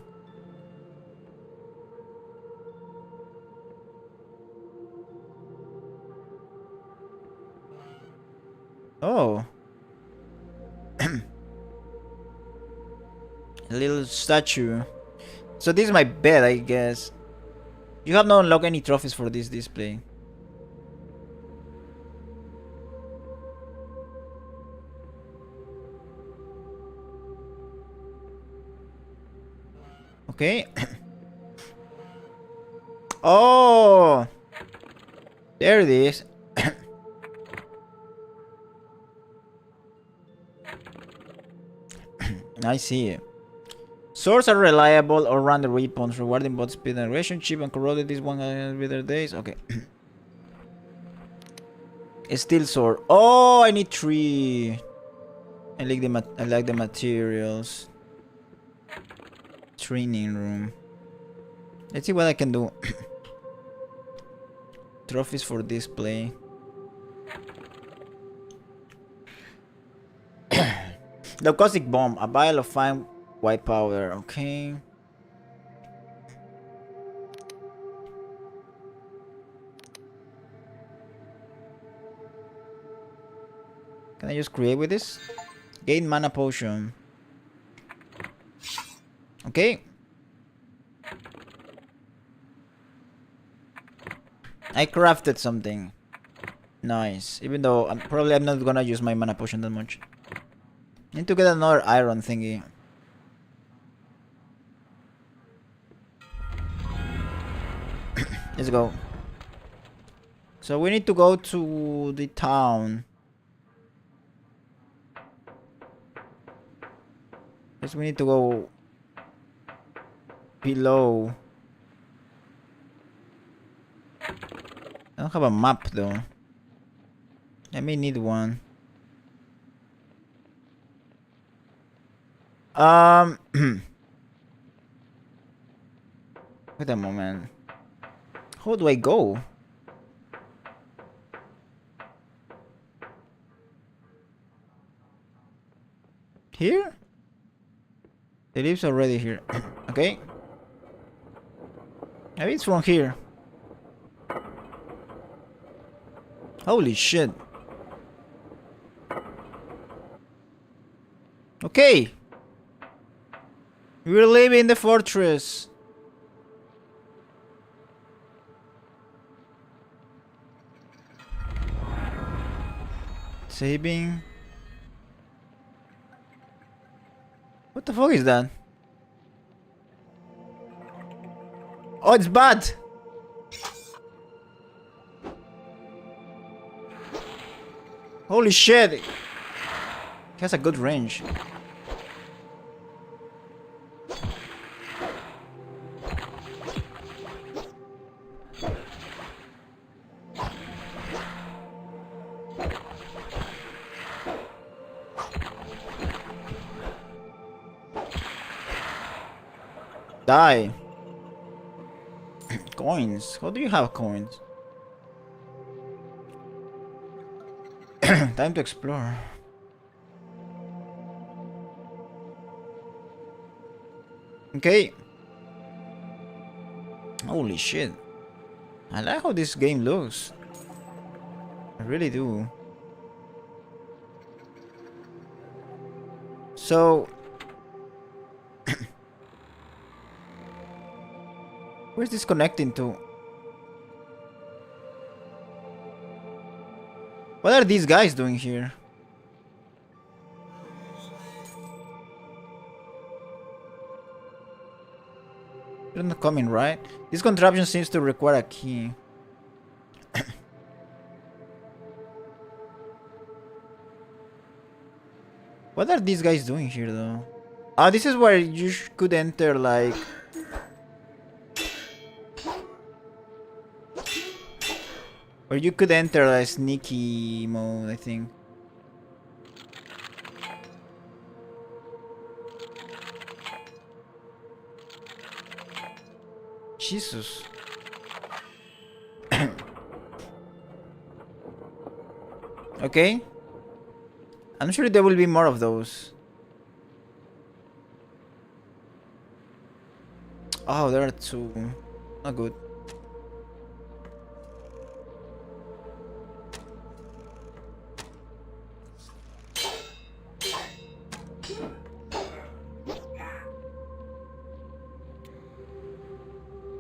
Oh. A little statue. So this is my bed, I guess. You have not unlocked any trophies for this display. Okay. Oh, there it is. I see. Swords are reliable or run the weapons, rewarding both speed and relationship, and corroded this one with their days. Okay. A steel sword. Oh, I need 3. I like the materials. Training room. Let's see what I can do. Trophies for display. The caustic bomb. A vial of fine white powder. Okay. Can I just create with this? Gain mana potion. Okay. I crafted something. Nice. Even though I'm not gonna use my mana potion that much. Need to get another iron thingy. Let's go. So we need to go to the town. Guess we need to go below. I don't have a map though. I may need one. Wait a moment. How do I go? Here? The leaves already here. Okay. Maybe it's from here. Holy shit. Okay. We're leaving the fortress. Saving. What the fuck is that? Oh, it's bad. Holy shit! He has a good range. Die. Coins. How do you have coins? Time to explore. Okay. Holy shit. I like how this game looks. I really do. So... where's this connecting to? What are these guys doing here? They're not coming, right? This contraption seems to require a key. What are these guys doing here, though? Ah, this is where you could enter, like... or you could enter a sneaky mode, I think. Jesus. Okay. I'm sure there will be more of those. Oh, there are two. Not good.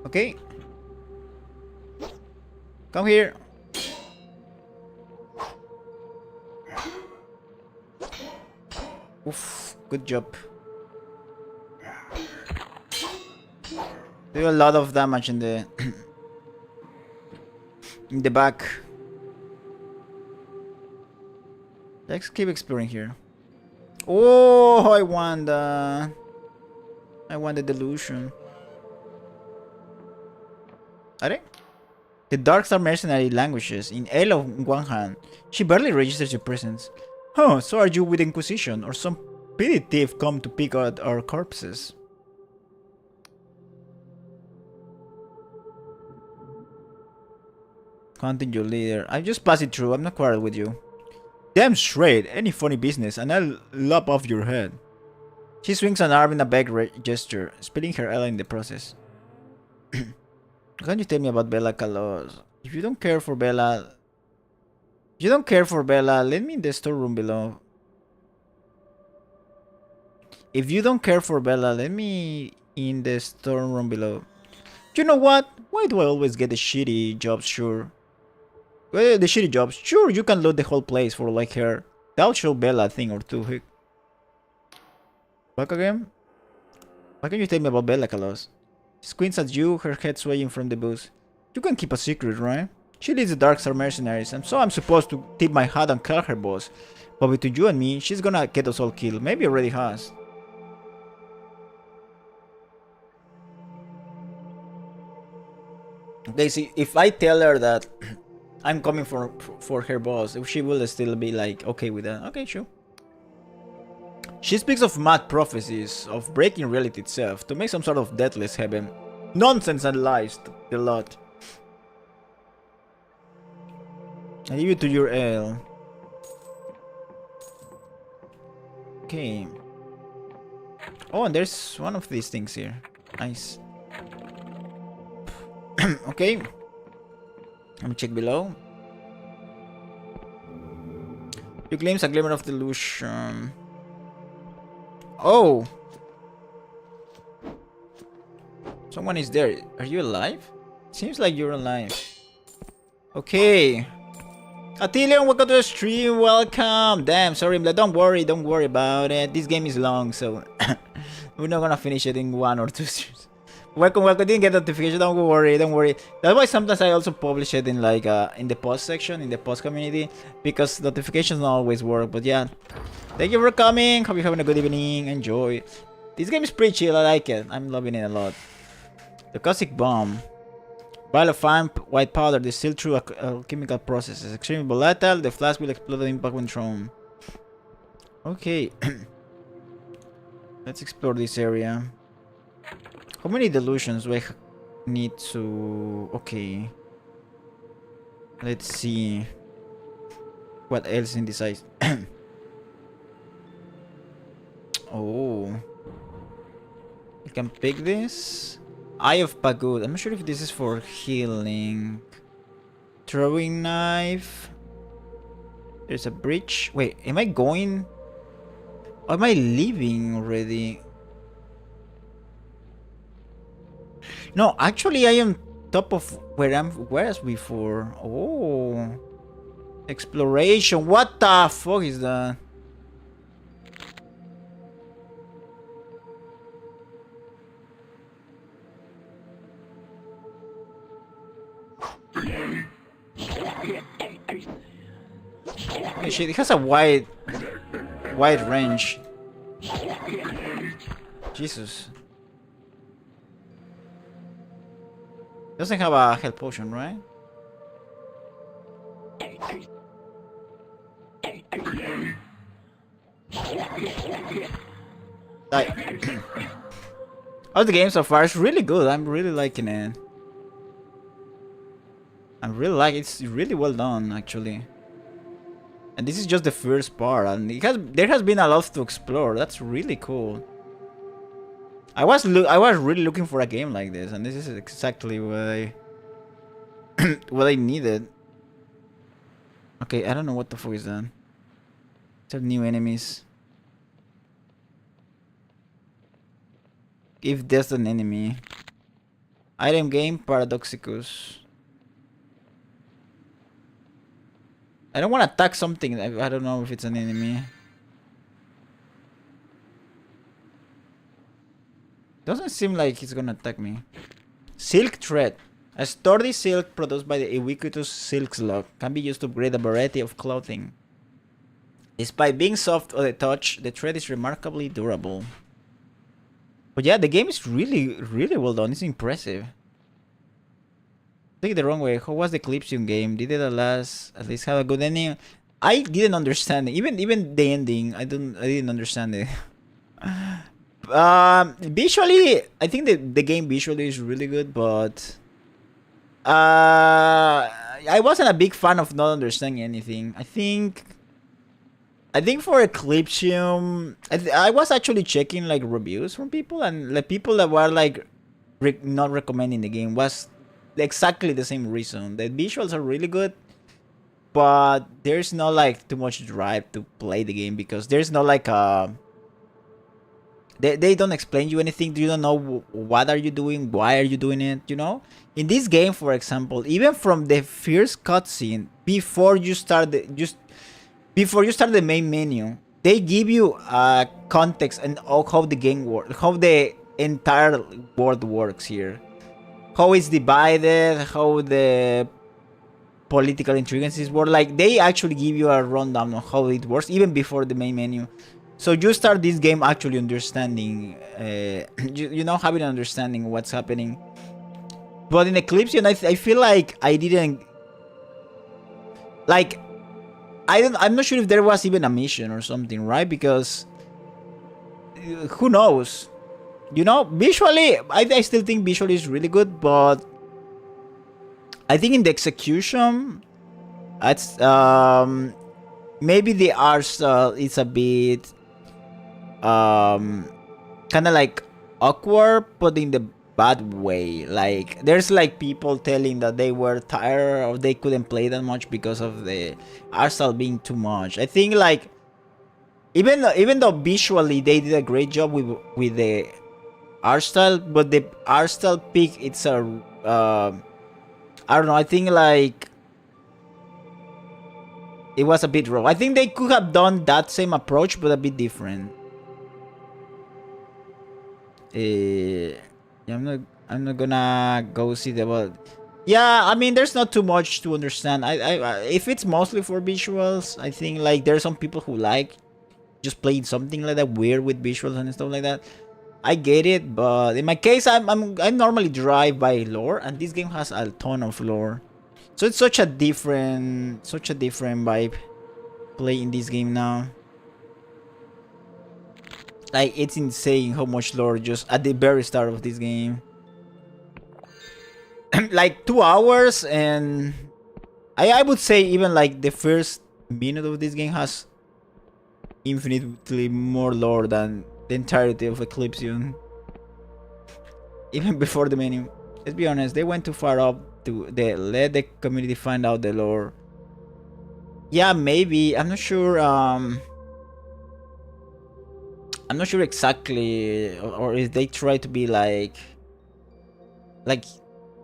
Okay. Come here. Oof, good job. Do a lot of damage in the in the back. Let's keep exploring here. Oh, I want the Delusion. Are? The Darks are mercenary languages. In Ale on one hand, she barely registers your presence. Huh, so are you with Inquisition, or some petty thief come to pick out our corpses? Hunting your leader. I just pass it through, I'm not quarrel with you. Damn straight, any funny business and I'll lop off your head. She swings an arm in a vague gesture, spilling her ally in the process. Can you tell me about Bella Kalos? If you don't care for Bella... let me in the storeroom below. If you don't care for Bella, let me in the storeroom below. You know what? Why do I always get the shitty jobs, sure? Well, the shitty jobs. Sure, you can load the whole place for like her. That'll show Bella a thing or two. Heck. Back again? Why can you tell me about Bella Kalos? She squints at you, her head swaying from the booth. You can keep a secret, right? She leads the Dark Star mercenaries, and so I'm supposed to tip my hat and kill her boss. But between you and me, she's gonna get us all killed. Maybe already has. Okay, see, if I tell her that I'm coming for her boss, she will still be like, okay with that. Okay, sure. She speaks of mad prophecies, of breaking reality itself, to make some sort of deathless heaven. Nonsense and lies, a lot. I leave you to your ale. Okay. Oh, and there's one of these things here. Nice. Okay. Let me check below. You claims a glimmer of delusion. Oh! Someone is there. Are you alive? Seems like you're alive. Okay. Atilian, welcome to the stream. Welcome. Damn, sorry. Don't worry about it. This game is long, so we're not gonna finish it in 1 or 2 streams. Welcome, welcome. Didn't get notification. Don't worry, don't worry. That's why sometimes I also publish it in like in the post section, in the post community, because notifications don't always work. But yeah, thank you for coming. Hope you're having a good evening. Enjoy. This game is pretty chill. I like it. I'm loving it a lot. The caustic bomb. Vial of fine white powder distilled through a chemical process. It's extremely volatile. The flask will explode on impact when thrown. Okay. Let's explore this area. How many delusions do I need to... Okay. Let's see. What else in this ice? Oh. I can pick this. Eye of Pagod. I'm not sure if this is for healing. Throwing knife. There's a bridge. Wait, am I going? Or am I leaving already? No, actually I am top of where I was before. Oh. Exploration. What the fuck is that? Holy shit, it has a wide range. Jesus. Doesn't have a health potion, right? Like, all the game so far is really good. I'm really liking it. I really like it. It's really well done, actually. And this is just the first part, and there has been a lot to explore. That's really cool. I was really looking for a game like this, and this is exactly what I what I needed. Okay, I don't know what the fuck is that. There are new enemies. If there's an enemy. Item game Paradoxicus. I don't want to attack something. I don't know if it's an enemy. Doesn't seem like he's gonna attack me. Silk thread. A sturdy silk produced by the ubiquitous silk slug can be used to upgrade a variety of clothing. Despite being soft on the touch, the thread is remarkably durable. But yeah, the game is really, really well done. It's impressive. Take it the wrong way. How was the Eclipsium game? Did it at least have a good ending? I didn't understand it. Even the ending, I didn't understand it. Visually, I think the game visually is really good, but I wasn't a big fan of not understanding anything. I think for Eclipsium, I was actually checking like reviews from people, and like people that were like not recommending the game was exactly the same reason. The visuals are really good, but there's not like too much drive to play the game because there's not like they don't explain you anything. You don't know what are you doing, why are you doing it, you know? In this game, for example, even from the first cutscene, before you start the main menu, they give you context and how the game works, how the entire world works here. How it's divided, how the political intricacies work. Like, they actually give you a rundown on how it works, even before the main menu. So you start this game actually understanding, you know, having an understanding of what's happening. But in Eclipsium, I feel like I didn't... Like, I'm not sure if there was even a mission or something, right? Because, who knows? You know, visually, I still think visually is really good, but I think in the execution, it's maybe the art style is a bit kind of like awkward, but in the bad way. Like, there's like people telling that they were tired or they couldn't play that much because of the art style being too much. I think like even though visually they did a great job with the art style, but the art style peak, it's a I don't know, I think like it was a bit raw. I think they could have done that same approach but a bit different. Yeah, I'm not gonna go see the but yeah, I mean there's not too much to understand. If it's mostly for visuals, I think like there's some people who like just playing something like that weird with visuals and stuff like that. I get it, but in my case I normally drive by lore, and this game has a ton of lore. So it's such a different vibe playing this game now. Like it's insane how much lore just at the very start of this game. Like 2 hours, and I would say even like the first minute of this game has infinitely more lore than the entirety of Eclipsion. Even before the menu. Let's be honest, they went too far up to let the community find out the lore. Yeah, maybe. I'm not sure exactly, or if they try to be like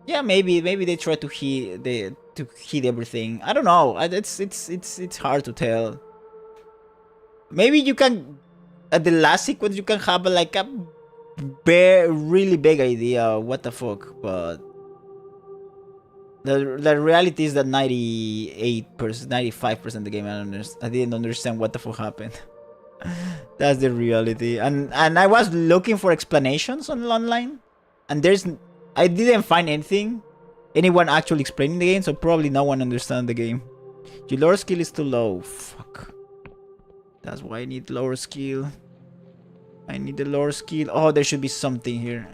yeah, maybe they try to hit everything. I don't know. It's hard to tell. Maybe you can at the last sequence you can have like a really big idea what the fuck, but the reality is that 98%, 95% of the game I didn't understand what the fuck happened. That's the reality. And I was looking for explanations online, and I didn't find anyone actually explaining the game, so probably no one understands the game. Your lore skill is too low. Fuck. That's why I need lower skill. I need the lore skill. Oh, there should be something here.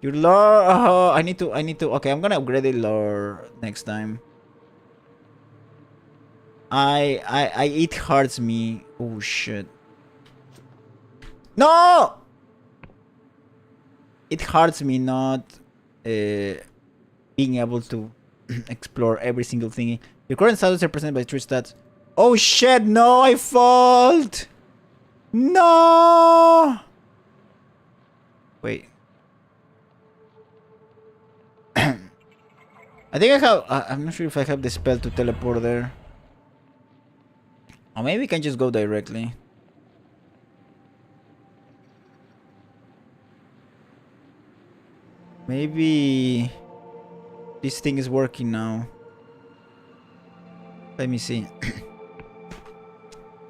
Your lore. Oh, I need to. Okay, I'm gonna upgrade the lore next time. It hurts me. Oh shit. No. It hurts me not being able to explore every single thing. Your current status is represented by 3 stats. Oh shit! No, I failed. No. Wait. I think I have. I'm not sure if I have the spell to teleport there. Or maybe we can just go directly. Maybe this thing is working now. Let me see.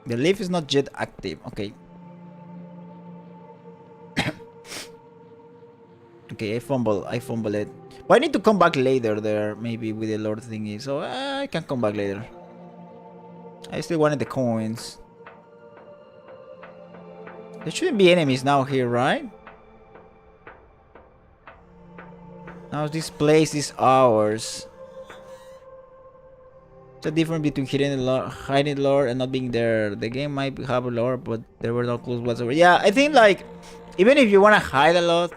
The leaf is not yet active. Okay. Okay, I fumble it. But I need to come back later there, maybe with the lord thingy. So I can come back later. I still wanted the coins. There shouldn't be enemies now here, right? Now this place is ours. The difference between hiding lore and not being there. The game might have a lore, but there were no clues whatsoever. Yeah, I think like even if you wanna hide a lot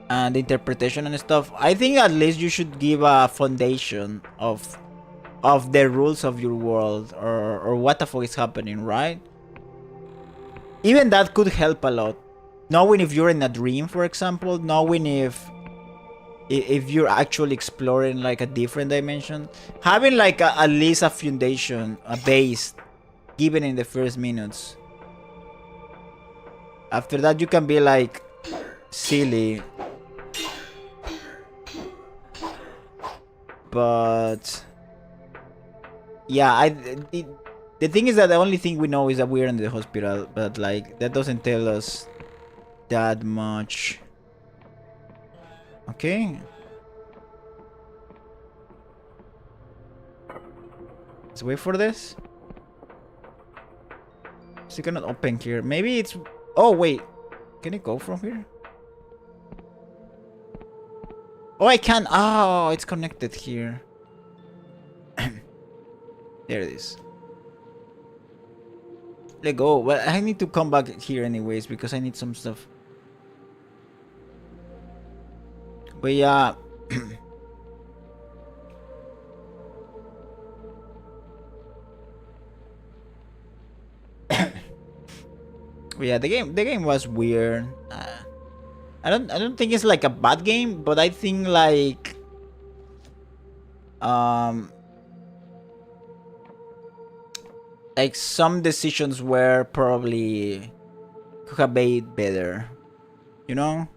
and the interpretation and stuff, I think at least you should give a foundation of the rules of your world or what the fuck is happening, right? Even that could help a lot. Knowing if you're in a dream, for example, knowing if you're actually exploring like a different dimension, having like at least a foundation, a base given in the first minutes. After that you can be like silly, but yeah, the thing is that the only thing we know is that we're in the hospital, but like that doesn't tell us that much. Okay. Let's wait for this. Is it gonna open here? Maybe it's... Oh, wait. Can it go from here? Oh, I can. Oh, it's connected here. There it is. Let go. Well, I need to come back here anyways because I need some stuff. But yeah. But yeah, the game was weird. I don't think it's like a bad game, but I think like some decisions were probably could have made better, you know?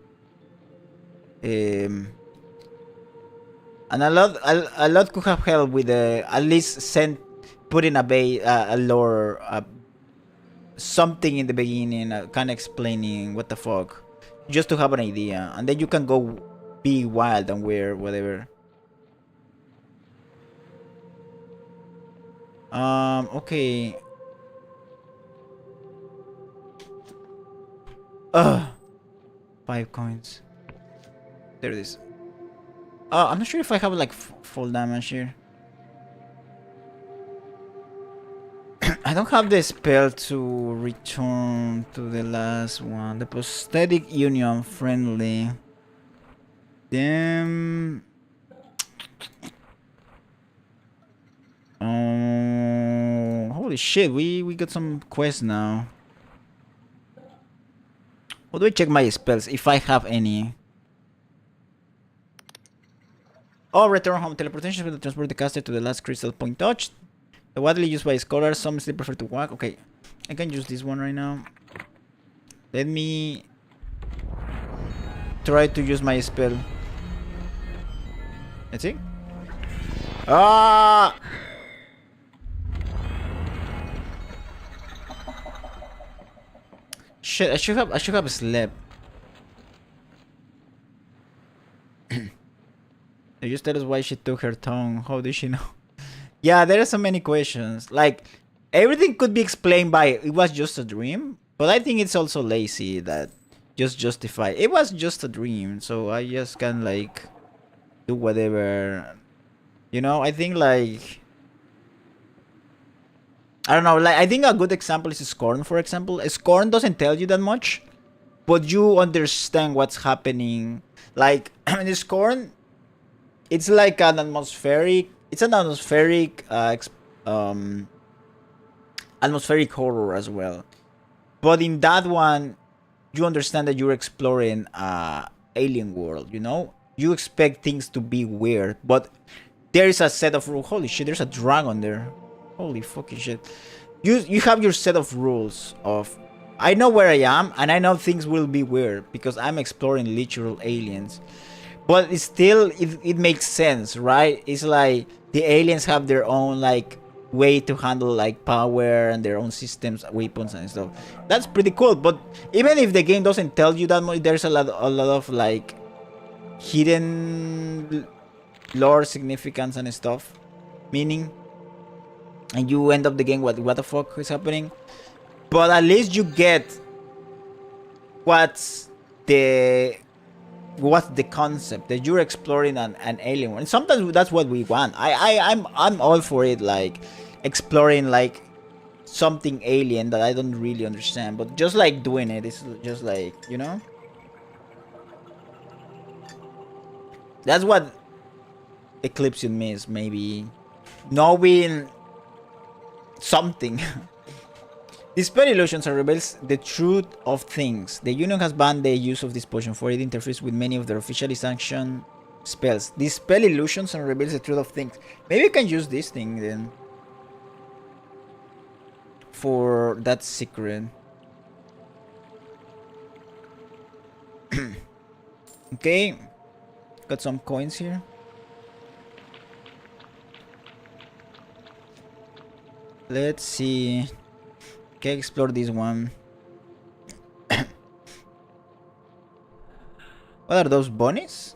And a lot could have helped with at least putting a lore, something in the beginning, kind of explaining what the fuck, just to have an idea, and then you can go be wild and weird, whatever. Okay. 5 coins. There it is. I'm not sure if I have like full damage here. I don't have the spell to return to the last one. The prosthetic union friendly. Damn. Holy shit, we got some quests now. How do I check my spells if I have any? Oh, return home. Teleportation will transport the caster to the last crystal point touched. The widely used by scholars. Some still prefer to walk. Okay, I can use this one right now. Let me try to use my spell. Let's see. Ah! Shit! I should have slept. They just tell us why she took her tongue. How did she know? Yeah, there are so many questions. Like, everything could be explained by it was just a dream. But I think it's also lazy that just justify. It was just a dream, so I just can like do whatever. You know, I think like I don't know, like I think a good example is Scorn, for example. Scorn doesn't tell you that much, but you understand what's happening. Like in Scorn, it's like an atmospheric. It's an atmospheric, atmospheric horror as well. But in that one, you understand that you're exploring alien world. You know, you expect things to be weird, but there is a set of rules. Holy shit! There's a dragon there. Holy fucking shit! You have your set of rules of. I know where I am, and I know things will be weird because I'm exploring literal aliens. But it's still, it makes sense, right? It's like the aliens have their own like way to handle like power and their own systems, weapons and stuff. That's pretty cool. But even if the game doesn't tell you that much, there's a lot of like hidden lore significance and stuff, meaning, and you end up the game what the fuck is happening. But at least you get what's the concept that you're exploring an alien one. And sometimes that's what we want. I'm all for it, like exploring like something alien that I don't really understand, but just like doing it is just like, you know, that's what Eclipse means, maybe knowing something. This spell illusions reveals the truth of things. The Union has banned the use of this potion, for it interferes with many of their officially sanctioned spells. This spell illusions and reveals the truth of things. Maybe I can use this thing then for that secret. Okay, got some coins here. Let's see. Okay, explore this one. What are those bunnies?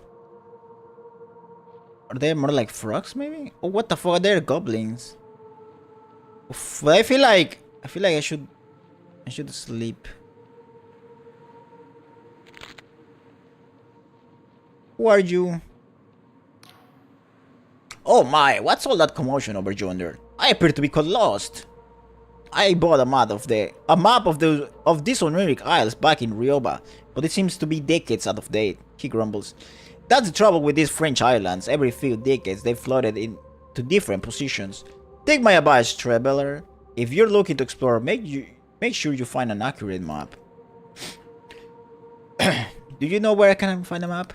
Are they more like frogs, maybe? Oh, what the fuck? They're goblins. Oof, I feel like I should sleep. Who are you? Oh my! What's all that commotion over yonder? I appear to be caught lost. I bought a map of these oniric isles back in Rioba, but it seems to be decades out of date, he grumbles. That's the trouble with these French islands. Every few decades they've flooded into different positions. Take my advice, traveler. If you're looking to explore, make sure you find an accurate map. Do you know where I can find a map?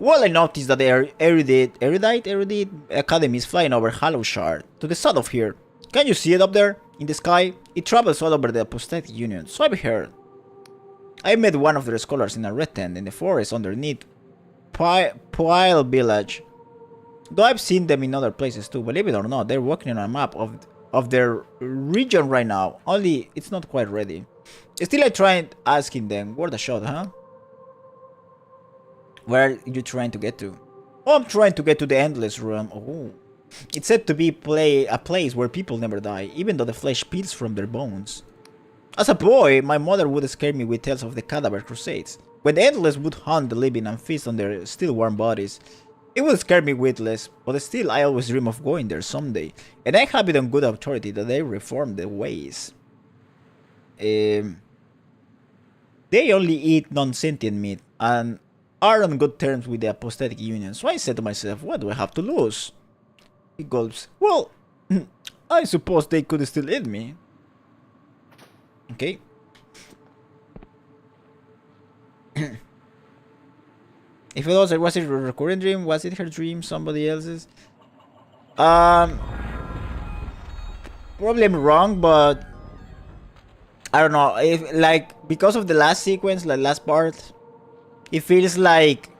Well, I noticed that the erudite academy is flying over Hollow Shard, to the south of here. Can you see it up there? In the sky? It travels all over the Apostate Union, so I've heard. I met one of their scholars in a red tent in the forest underneath Poile Village. Though I've seen them in other places too, believe it or not, they're working on a map of their region right now. Only it's not quite ready. Still, I tried asking them, where the shot, huh? Where are you trying to get to? Oh, I'm trying to get to the Endless Realm. Oh. It's said to be a place where people never die, even though the flesh peels from their bones. As a boy, my mother would scare me with tales of the Cadaver Crusades, when the Endless would hunt the living and feast on their still warm bodies. It would scare me witless, but still I always dream of going there someday, and I have it on good authority that they reform the ways. They only eat non-sentient meat, and are on good terms with the apostatic union, so I said to myself, what do I have to lose? He gulps, well, I suppose they could still eat me. Okay. If it was it a recurring dream? Was it her dream? Somebody else's? Probably I'm wrong, but I don't know. If like because of the last sequence, like last part, it feels like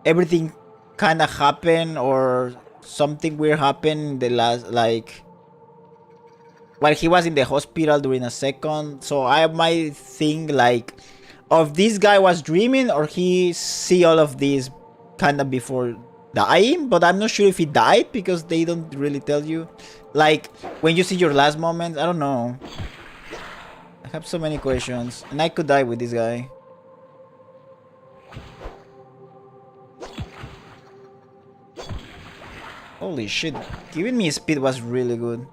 everything kind of happened or something weird happened. The last like while he was in the hospital during a second, so I might think like of this guy was dreaming or he see all of this kind of before dying, but I'm not sure if he died because they don't really tell you. Like when you see your last moments, I don't know. I have so many questions, and I could die with this guy. Holy shit, giving me speed was really good.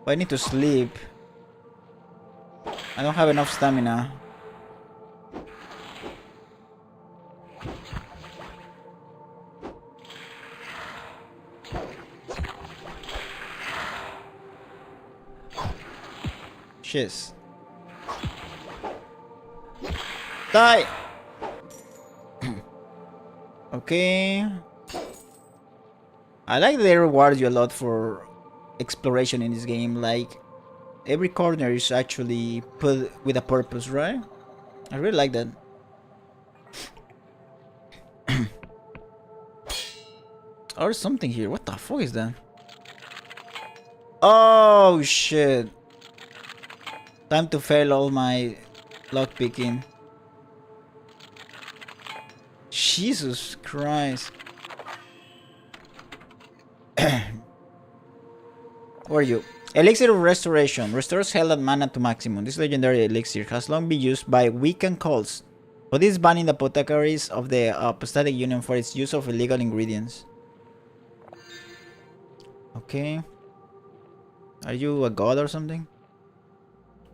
But I need to sleep. I don't have enough stamina. Shiz. Die! Okay. I like that they reward you a lot for exploration in this game. Like, every corner is actually put with a purpose, right? I really like that. Or something here. What the fuck is that? Oh shit. Time to fail all my lockpicking. Jesus Christ. Who are you? Elixir of Restoration. Restores health and mana to maximum. This legendary elixir has long been used by weakened cults, but is banning the apothecaries of the apostatic union for its use of illegal ingredients. Okay. Are you a god or something?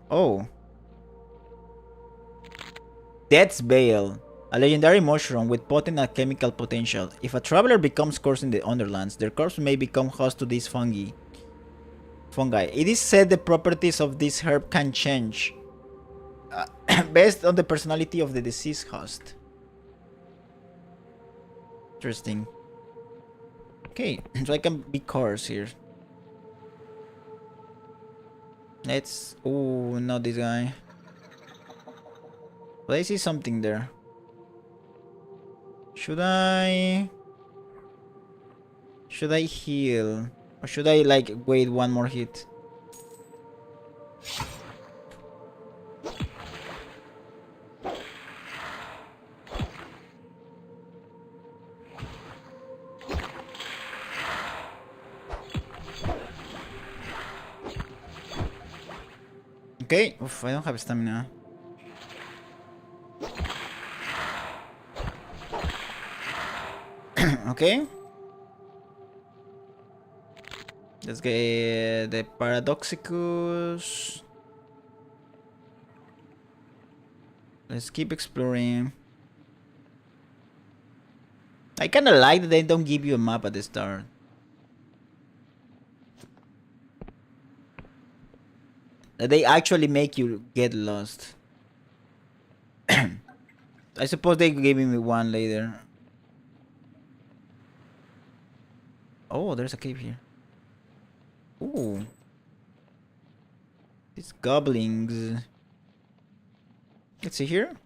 Oh. Death's Veil. A legendary mushroom with potent alchemical potential. If a traveler becomes cursed in the Underlands, their corpse may become host to these fungi. It is said the properties of this herb can change based on the personality of the deceased host. Interesting. Okay, so I can be cursed here. Let's... Oh, not this guy. But I see something there. Should I heal? Or should I like wait one more hit? Okay, oof, I don't have stamina. Okay. Let's get the Paradoxicus. Let's keep exploring. I kinda like that they don't give you a map at the start. That they actually make you get lost. I suppose they gave me one later. Oh, there's a cave here. Ooh. These goblins. Let's see here.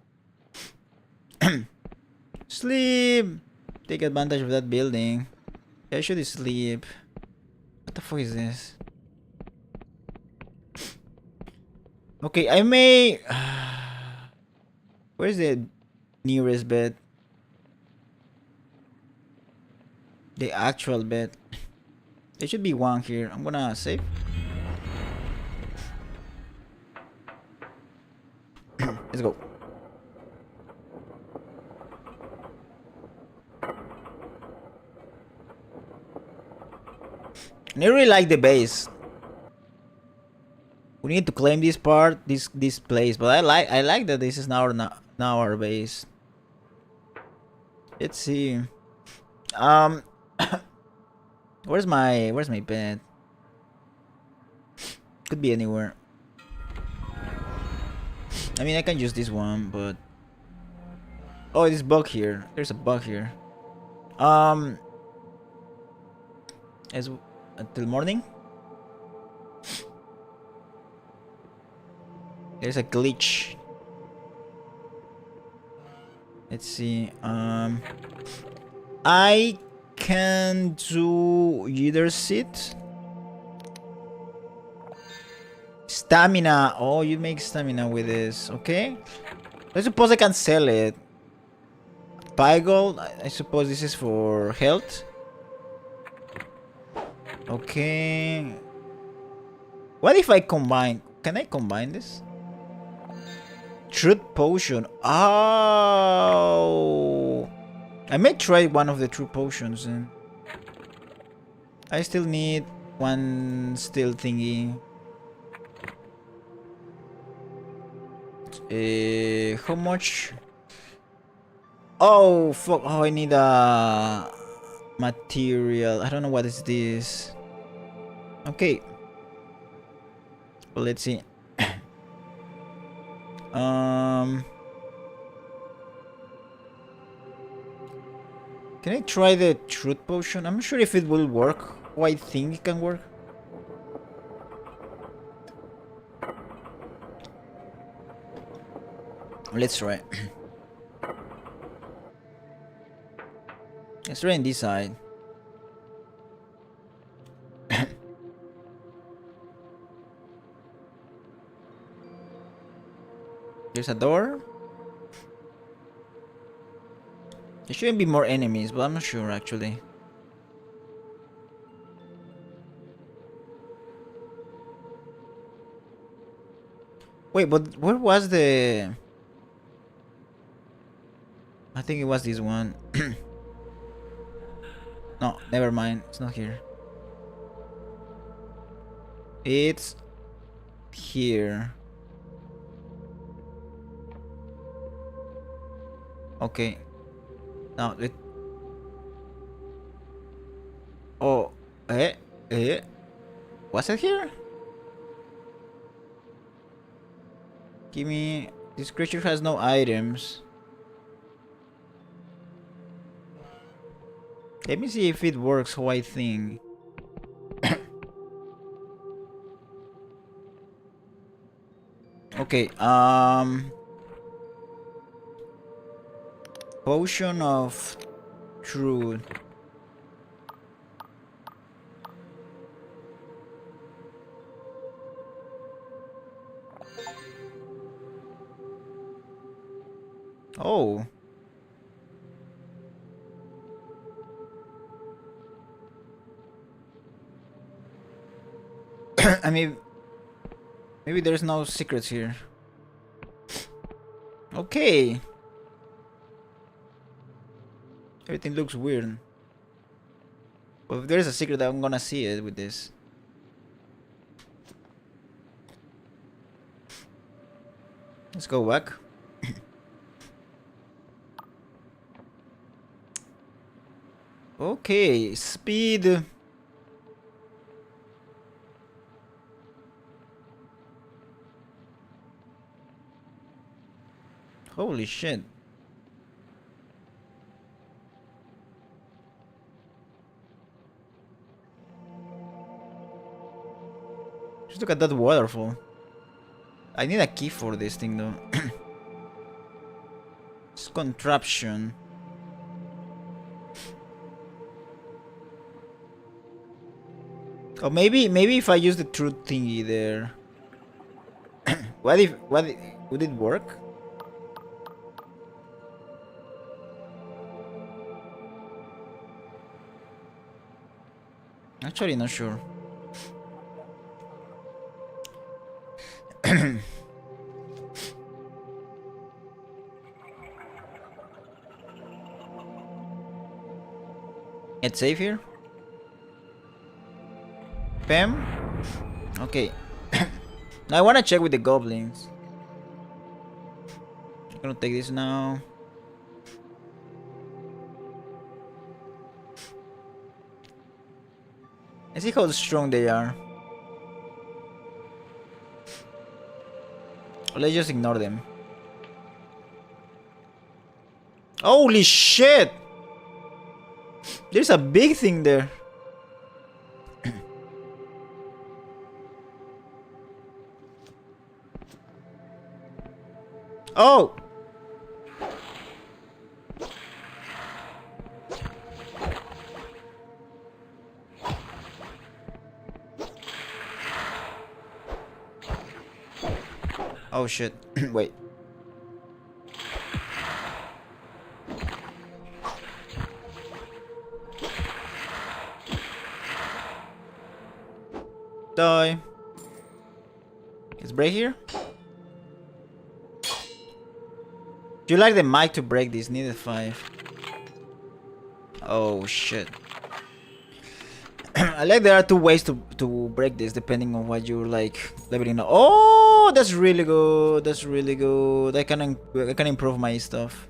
Sleep. Take advantage of that building. I should sleep. What the fuck is this? Okay, I may... Where's the nearest bed? The actual bed. There should be one here. I'm gonna save. Let's go. I really like the base. We need to claim this part, this place, but I like that this is now our base. Let's see. Where's my bed? Could be anywhere. I mean, I can use this one, but oh, this bug here. There's a bug here. As until morning. There's a glitch. Let's see. I can do either sit. Stamina. Oh, you make stamina with this. Okay. I suppose I can sell it. Pie gold. I suppose this is for health. Okay. What if I combine? Can I combine this? Truth potion. Oh. I may try one of the true potions then. I still need one steel thingy. How much? Oh fuck! Oh, I need a material. I don't know what is this. Okay. Well, let's see. Can I try the truth potion? I'm not sure if it will work. Oh, I think it can work. Let's try. Let's try on this side. There's a door. There shouldn't be more enemies, but I'm not sure actually. Wait, but where was the... I think it was this one. No, never mind. It's not here. It's here. Okay. Now it. Oh, was it here? Give me. This creature has no items. Let me see if it works how I think. Okay, potion of truth. Oh. I mean, maybe there's no secrets here. Okay. Everything looks weird. But if there's a secret, I'm gonna see it with this. Let's go back. Okay, speed. Holy shit. Just look at that waterfall. I need a key for this thing though. It's contraption. Or maybe if I use the truth thingy there. Would it work? Actually, not sure. It's safe here. Pam? Okay. Now I wanna check with the goblins. I'm gonna take this now. I see how strong they are. Let's just ignore them. Holy shit! There's a big thing there. Oh! Oh shit. Wait. Die. Is break here? Do you like the mic to break this? Needed 5. Oh shit. I like there are 2 ways to break this depending on what you're like leveling up. Oh, that's really good. That's really good. I can improve my stuff.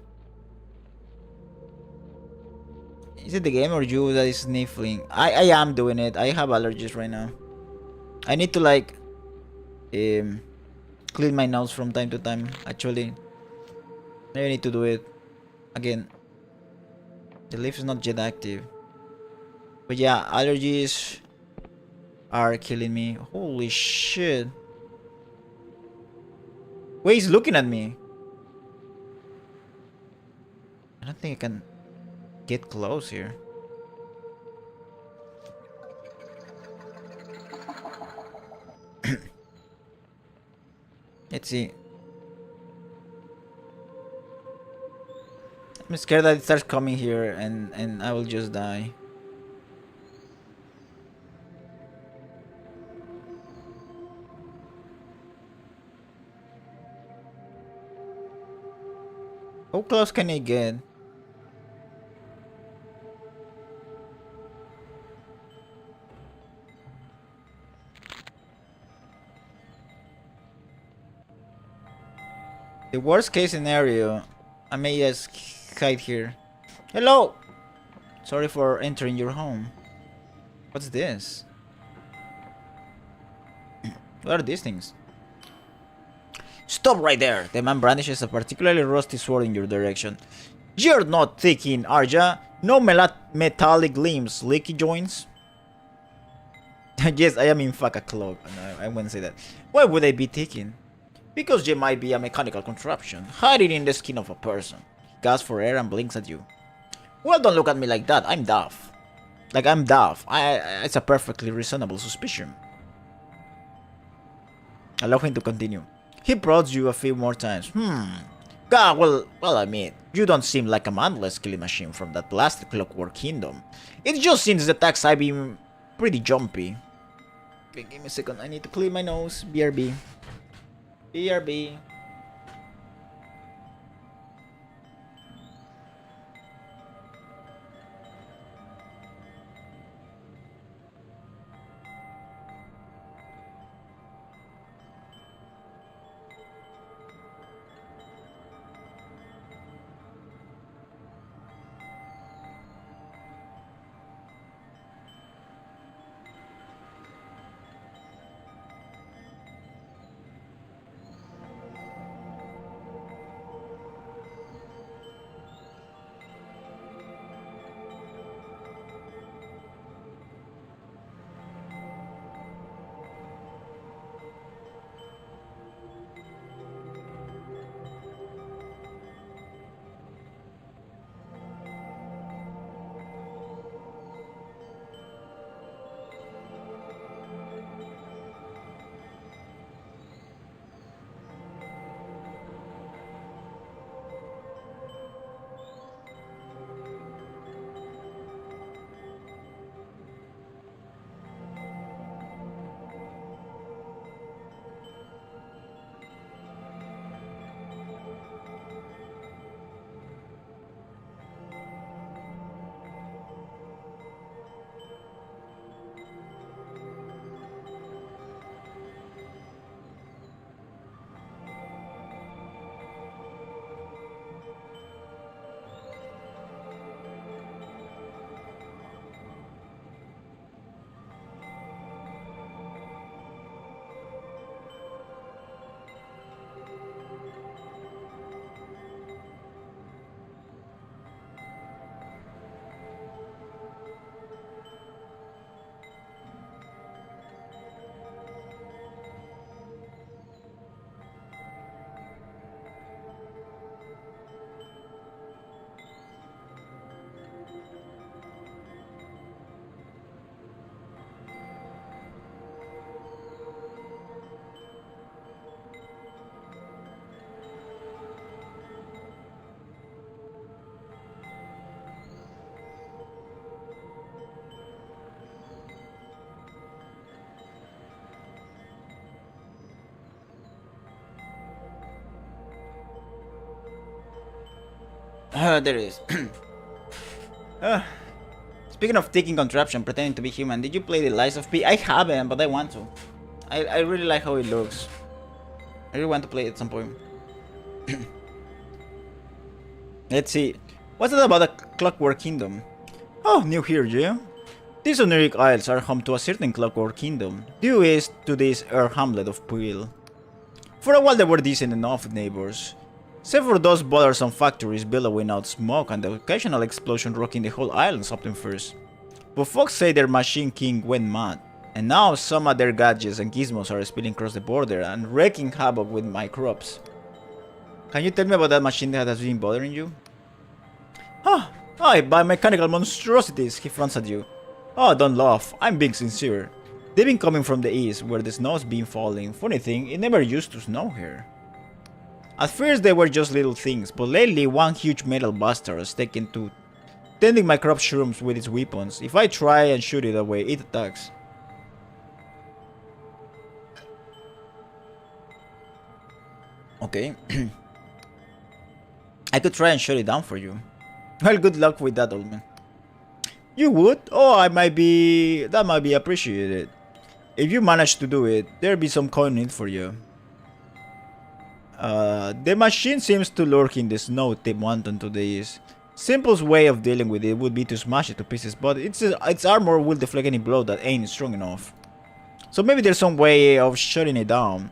Is it the game or you that is sniffling? I am doing it. I have allergies right now. I need to like clean my nose from time to time. Actually, I need to do it again. The leaf is not yet active. But yeah, allergies are killing me. Holy shit. Wait, he's looking at me. I don't think I can get close here. Let's see. I'm scared that it starts coming here and I will just die. How close can I get? The worst case scenario, I may just hide here. Hello! Sorry for entering your home. What's this? What are these things? Stop right there! The man brandishes a particularly rusty sword in your direction. You're not thinking, are ya? No metallic limbs, leaky joints? Yes, I am in fact a clog. No, I wouldn't say that. Why would I be thinking? Because you might be a mechanical contraption, hiding in the skin of a person. He gasps for air and blinks at you. Well, don't look at me like that. I'm daft. Like, I'm daft. It's a perfectly reasonable suspicion. Allow him to continue. He prods you a few more times. God, well, I mean, you don't seem like a mindless killing machine from that blasted clockwork kingdom. It just seems the attacks I've been pretty jumpy. Okay, give me a second. I need to clear my nose. BRB. BRB. There it is. Speaking of taking contraption, pretending to be human, did you play the Lies of P? I haven't, but I want to. I really like how it looks. I really want to play it at some point. Let's see. What's that about the Clockwork Kingdom? Oh, new here, yeah? These Oniric Isles are home to a certain Clockwork Kingdom, due east to this Earth hamlet of Peel. For a while they were decent enough neighbors, except for those bothersome factories billowing out smoke and the occasional explosion rocking the whole island something first. But folks say their Machine King went mad, and now some of their gadgets and gizmos are spilling across the border and wreaking havoc with my crops. Can you tell me about that machine that has been bothering you? Ah, I buy mechanical monstrosities, he fronts at you. Oh, don't laugh, I'm being sincere. They've been coming from the east, where the snow's been falling. Funny thing, it never used to snow here. At first they were just little things, but lately one huge metal bastard has taken to tending my crop shrooms with its weapons. If I try and shoot it away, it attacks. Okay. I could try and shut it down for you. Well, good luck with that, old man. You would? Oh, that might be appreciated. If you manage to do it, there'll be some coin in it for you. The machine seems to lurk in the snow-tipped mountain to the east. Simplest way of dealing with it would be to smash it to pieces, but its armor will deflect any blow that ain't strong enough. So maybe there's some way of shutting it down.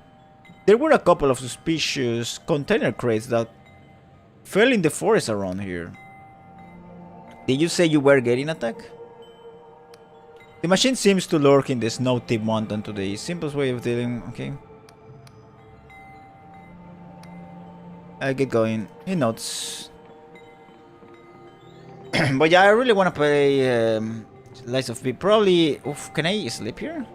There were a couple of suspicious container crates that fell in the forest around here. Did you say you were getting attacked? The machine seems to lurk in the snow-tipped mountain to the east. Simplest way of dealing... okay. I get going. He notes. But yeah, I really want to play Lies of P. Probably... oof, can I sleep here?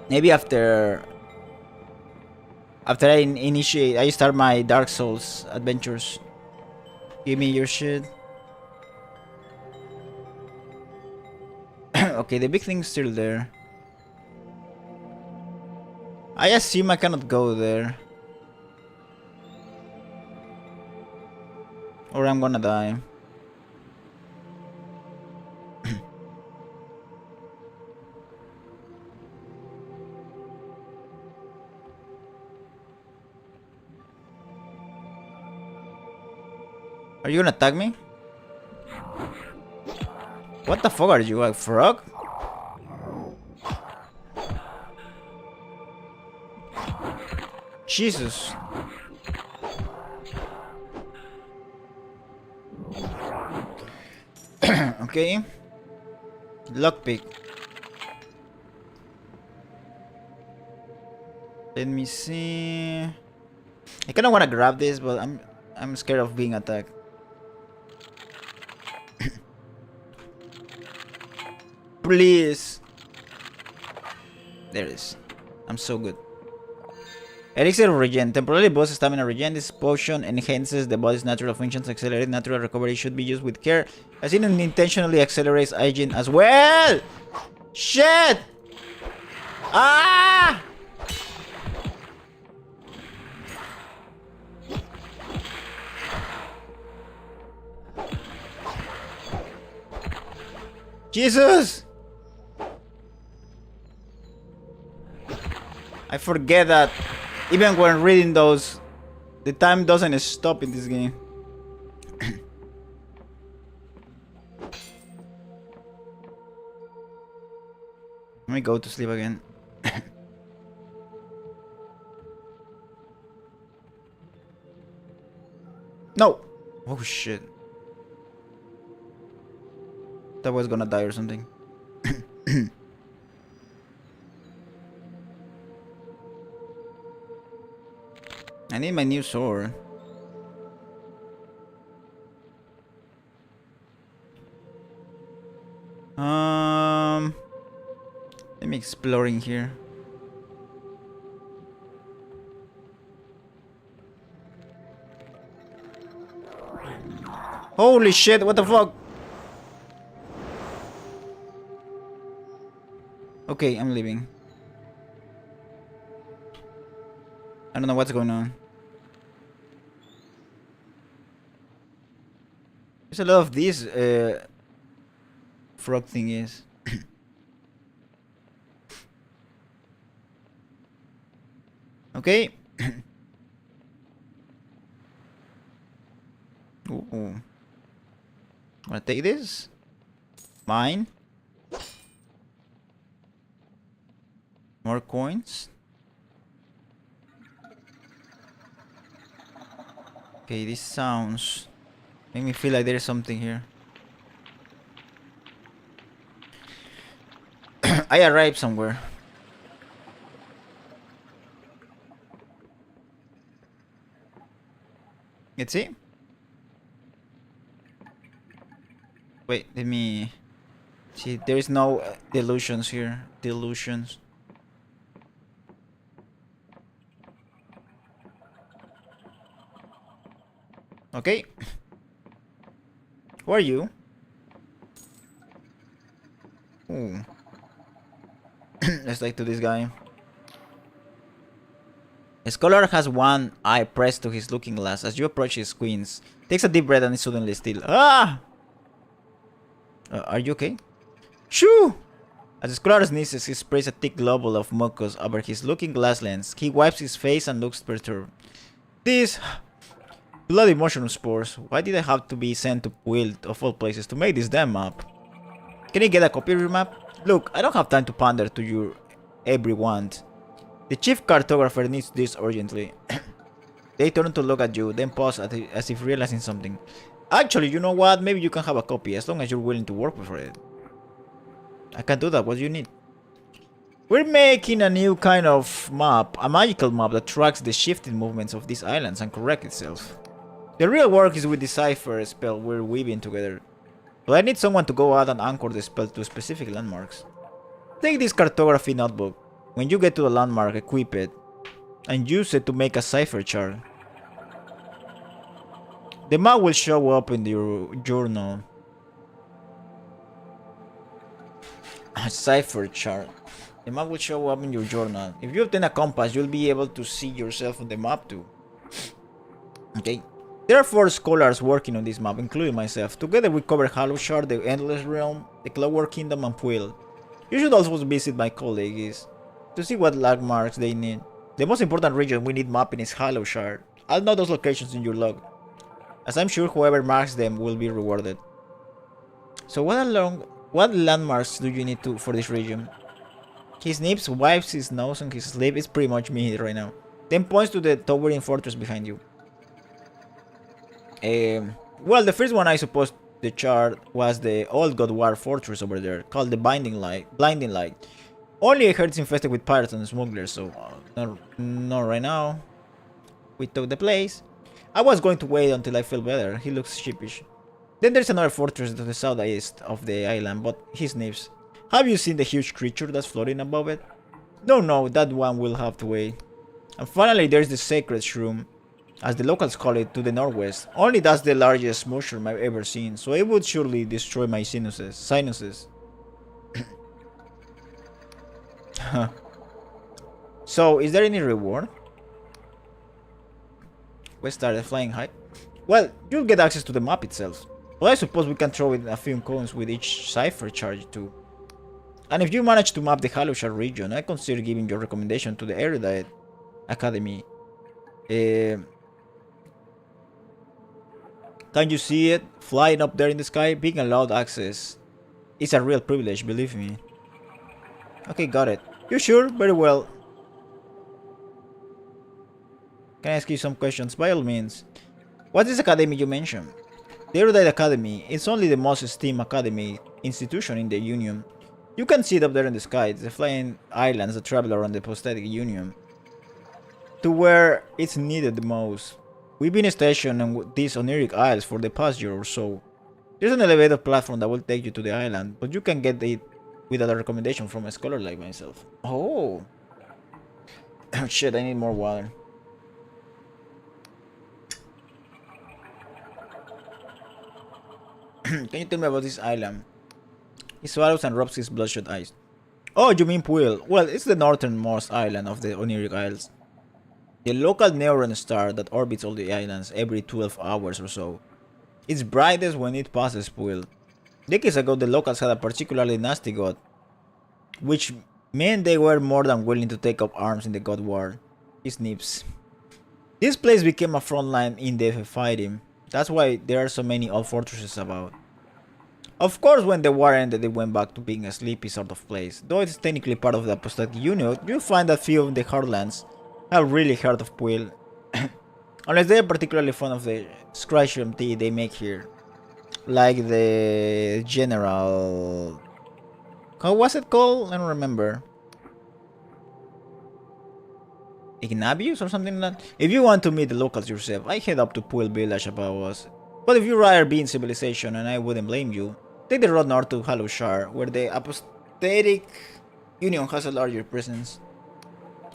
Maybe after I start my Dark Souls adventures. Give me your shit. Okay, the big thing's still there. I assume I cannot go there. Or I'm gonna die. Are you gonna attack me? What the fuck are you, a frog? Jesus. Okay. Lockpick. Let me see. I kinda wanna grab this, but I'm scared of being attacked. Please. There it is. I'm so good. Elixir of Regen. Temporarily boosts stamina regen. This potion enhances the body's natural functions. Accelerated natural recovery should be used with care, as it unintentionally accelerates hygiene as well. Shit! Ah! Jesus! I forget that even when reading those, the time doesn't stop in this game. Let me go to sleep again. No! Oh shit. That was gonna die or something. I need my new sword. Let me exploring here. Holy shit, what the fuck? Okay, I'm leaving. I don't know what's going on. There's a lot of these frog thingies. Okay. Ooh. Wanna take this? Mine. More coins. Okay, this sounds make me feel like there's something here. I arrived somewhere. Let's see. Wait, let me see. There is no delusions here. Delusions. Okay. Who are you? Ooh. Let's talk to this guy. A scholar has one eye pressed to his looking glass. As you approach, he squints. Takes a deep breath and is suddenly still. Ah! Are you okay? Shoo! As the scholar sneezes, he sprays a thick globule of mucus over his looking glass lens. He wipes his face and looks perturbed. These bloody mushroom spores. Why did I have to be sent to Wild, of all places, to make this damn map? Can you get a copy of your map? Look, I don't have time to pander to your every want. The chief cartographer needs this urgently. They turn to look at you, then pause as if realizing something. Actually, you know what? Maybe you can have a copy, as long as you're willing to work for it. I can do that. What do you need? We're making a new kind of map, a magical map that tracks the shifting movements of these islands and corrects itself. The real work is with the cipher spell we're weaving together. But I need someone to go out and anchor the spell to specific landmarks. Take this cartography notebook. When you get to the landmark, equip it, and use it to make a cipher chart. The map will show up in your journal. A cipher chart. The map will show up in your journal. If you obtain a compass, you'll be able to see yourself on the map too. Okay. There are 4 scholars working on this map, including myself. Together we cover Hollow Shard, the Endless Realm, the Clockwork Kingdom, and Puil. You should also visit my colleagues to see what landmarks they need. The most important region we need mapping is Hollow Shard. I'll note those locations in your log, as I'm sure whoever marks them will be rewarded. So what landmarks do you need for this region? He snips, wipes his nose on his sleeve. It's pretty much me right now. Then points to the towering fortress behind you. Well, the first one I suppose the chart was the old God War fortress over there, called the Blinding Light. Only I heard it's infested with pirates and smugglers, so not right now. We took the place. I was going to wait until I feel better. He looks sheepish. Then there's another fortress to the southeast of the island, but he sniffs. Have you seen the huge creature that's floating above it? No, that one will have to wait. And finally there's the sacred shroom, as the locals call it, to the northwest. Only that's the largest mushroom I've ever seen, so it would surely destroy my sinuses. So, is there any reward? We started flying high. Well, you'll get access to the map itself. But I suppose we can throw in a few coins with each cipher charge too. And if you manage to map the Hollow Shard region, I consider giving your recommendation to the Erudite Academy. Can you see it? Flying up there in the sky? Being allowed access is a real privilege, believe me. Okay, got it. You sure? Very well. Can I ask you some questions? By all means. What's this academy you mentioned? The Erudite Academy is only the most esteemed academy institution in the Union. You can see it up there in the sky. It's the flying islands that travel around the prosthetic Union to where it's needed the most. We've been stationed on these oniric isles for the past year or so. There's an elevator platform that will take you to the island, but you can get it without a recommendation from a scholar like myself. Oh. Shit, I need more water. Can you tell me about this island? He swallows and rubs his bloodshot eyes. Oh, you mean Puil? Well, it's the northernmost island of the Oniric Isles. The local neuron star that orbits all the islands every 12 hours or so. It's brightest when it passes Puil. Decades ago, the locals had a particularly nasty god, which meant they were more than willing to take up arms in the god war. His nips. This place became a front line in the fighting. That's why there are so many old fortresses about. Of course, when the war ended, it went back to being a sleepy sort of place. Though it's technically part of the Apostolic Union, you'll find that few of the Heartlands have really heard of Puil. Unless they are particularly fond of the scratchum tea they make here. Like the general... How was it called? I don't remember. Ignabius or something like that? If you want to meet the locals yourself, I head up to Puil village above us. But if you rather be in civilization, and I wouldn't blame you, take the road north to Halloshar, where the Apostolic Union has a larger presence.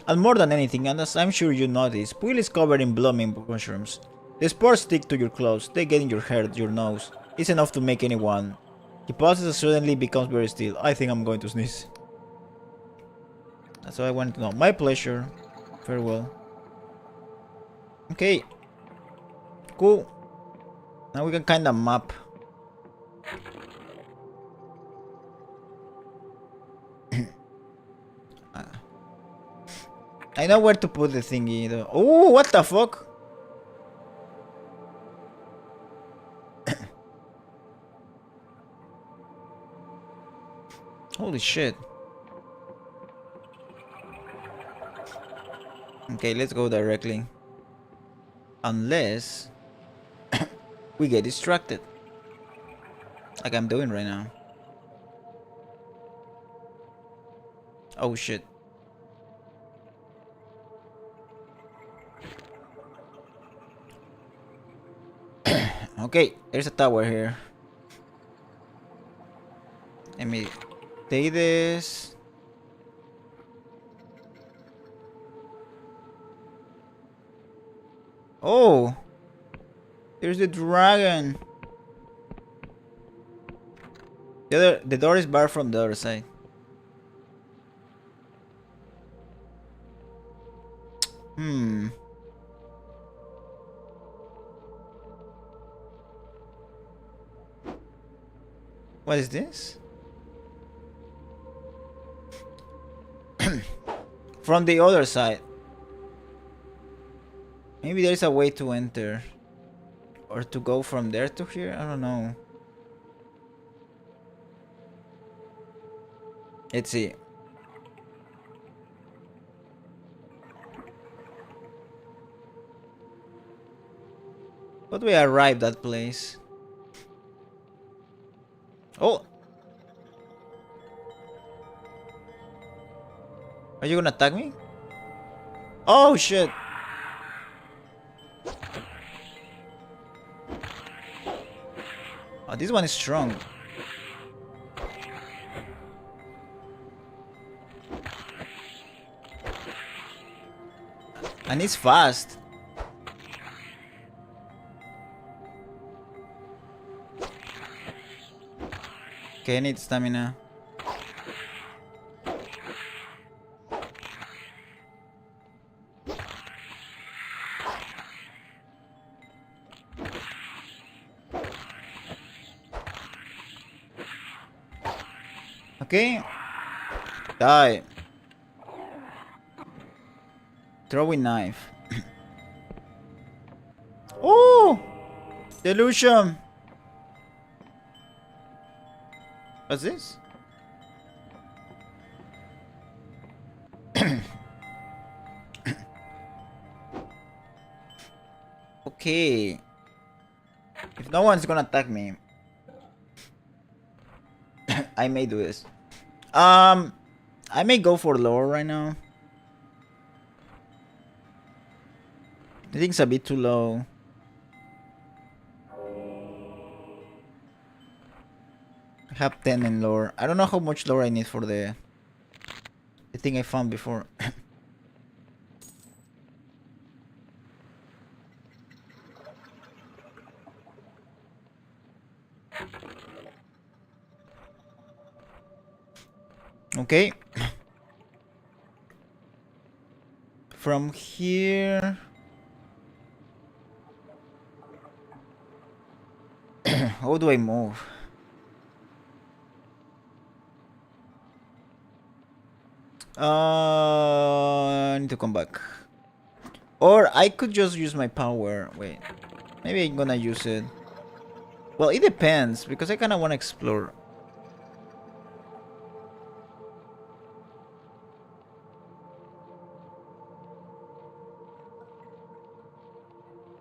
And more than anything, and as I'm sure you noticed, Puil is covered in blooming mushrooms. The spores stick to your clothes, they get in your hair, your nose. It's enough to make anyone. He pauses and suddenly becomes very still. I think I'm going to sneeze. That's all I wanted to know. My pleasure. Farewell. Okay. Cool. Now we can kind of map. I know where to put the thingy though. Oh, what the fuck? Holy shit. Okay, let's go directly. Unless we get distracted. Like I'm doing right now. Oh shit. Okay, there's a tower here. Let me take this. Oh, there's the dragon. The door is barred from the other side. What is this? From the other side. Maybe there's a way to enter. Or to go from there to here? I don't know. Let's see. But we arrived at place. Oh! Are you gonna attack me? Oh shit! Oh, this one is strong. And it's fast. Okay, I need stamina. Okay. Die. Throwing knife. Oh! Delusion! What's this? Okay. If no one's gonna attack me, I may do this. I may go for lore right now. I think it's a bit too low. I have 10 in lore. I don't know how much lore I need for the thing I found before. Okay. From here... How do I move? I need to come back. Or I could just use my power. Wait. Maybe I'm gonna use it. Well, it depends, because I kinda wanna explore.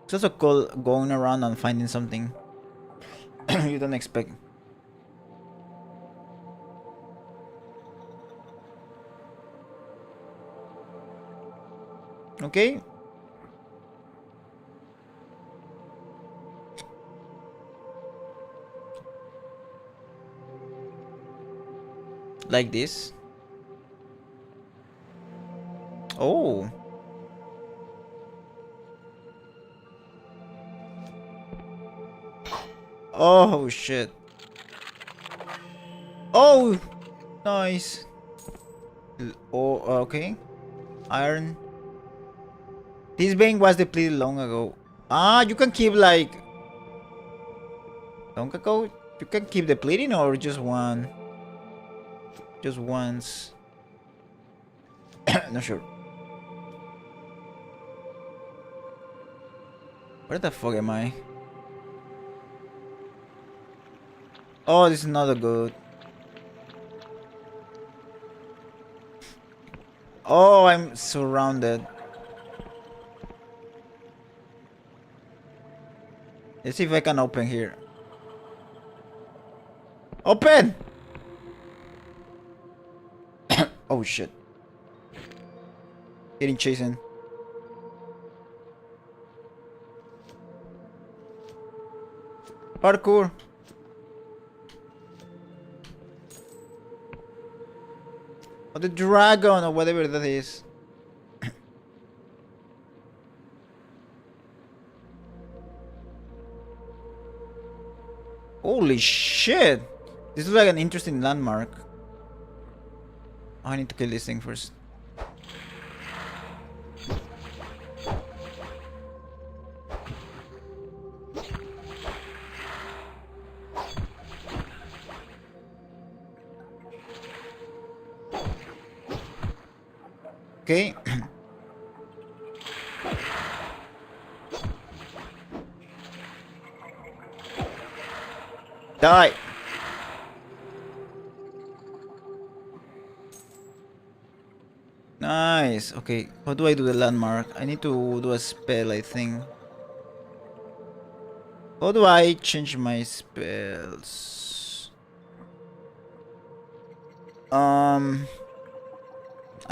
It's also cool going around and finding something you don't expect. Okay. Like this. Oh. Oh shit. Oh, nice. Oh, okay. Iron. This vein was depleted long ago. Ah, you can keep like long ago. You can keep depleting or just one. Just once. Not sure. Where the fuck am I? Oh, this is not a good. Oh, I'm surrounded. Let's see if I can open here. Open! Oh shit. Getting chasing. Parkour. Oh, the dragon or whatever that is. Holy shit! This is like an interesting landmark. Oh, I need to kill this thing first. Okay. Die. Nice. Okay, how do I do the landmark? I need to do a spell, I think. How do I change my spells? I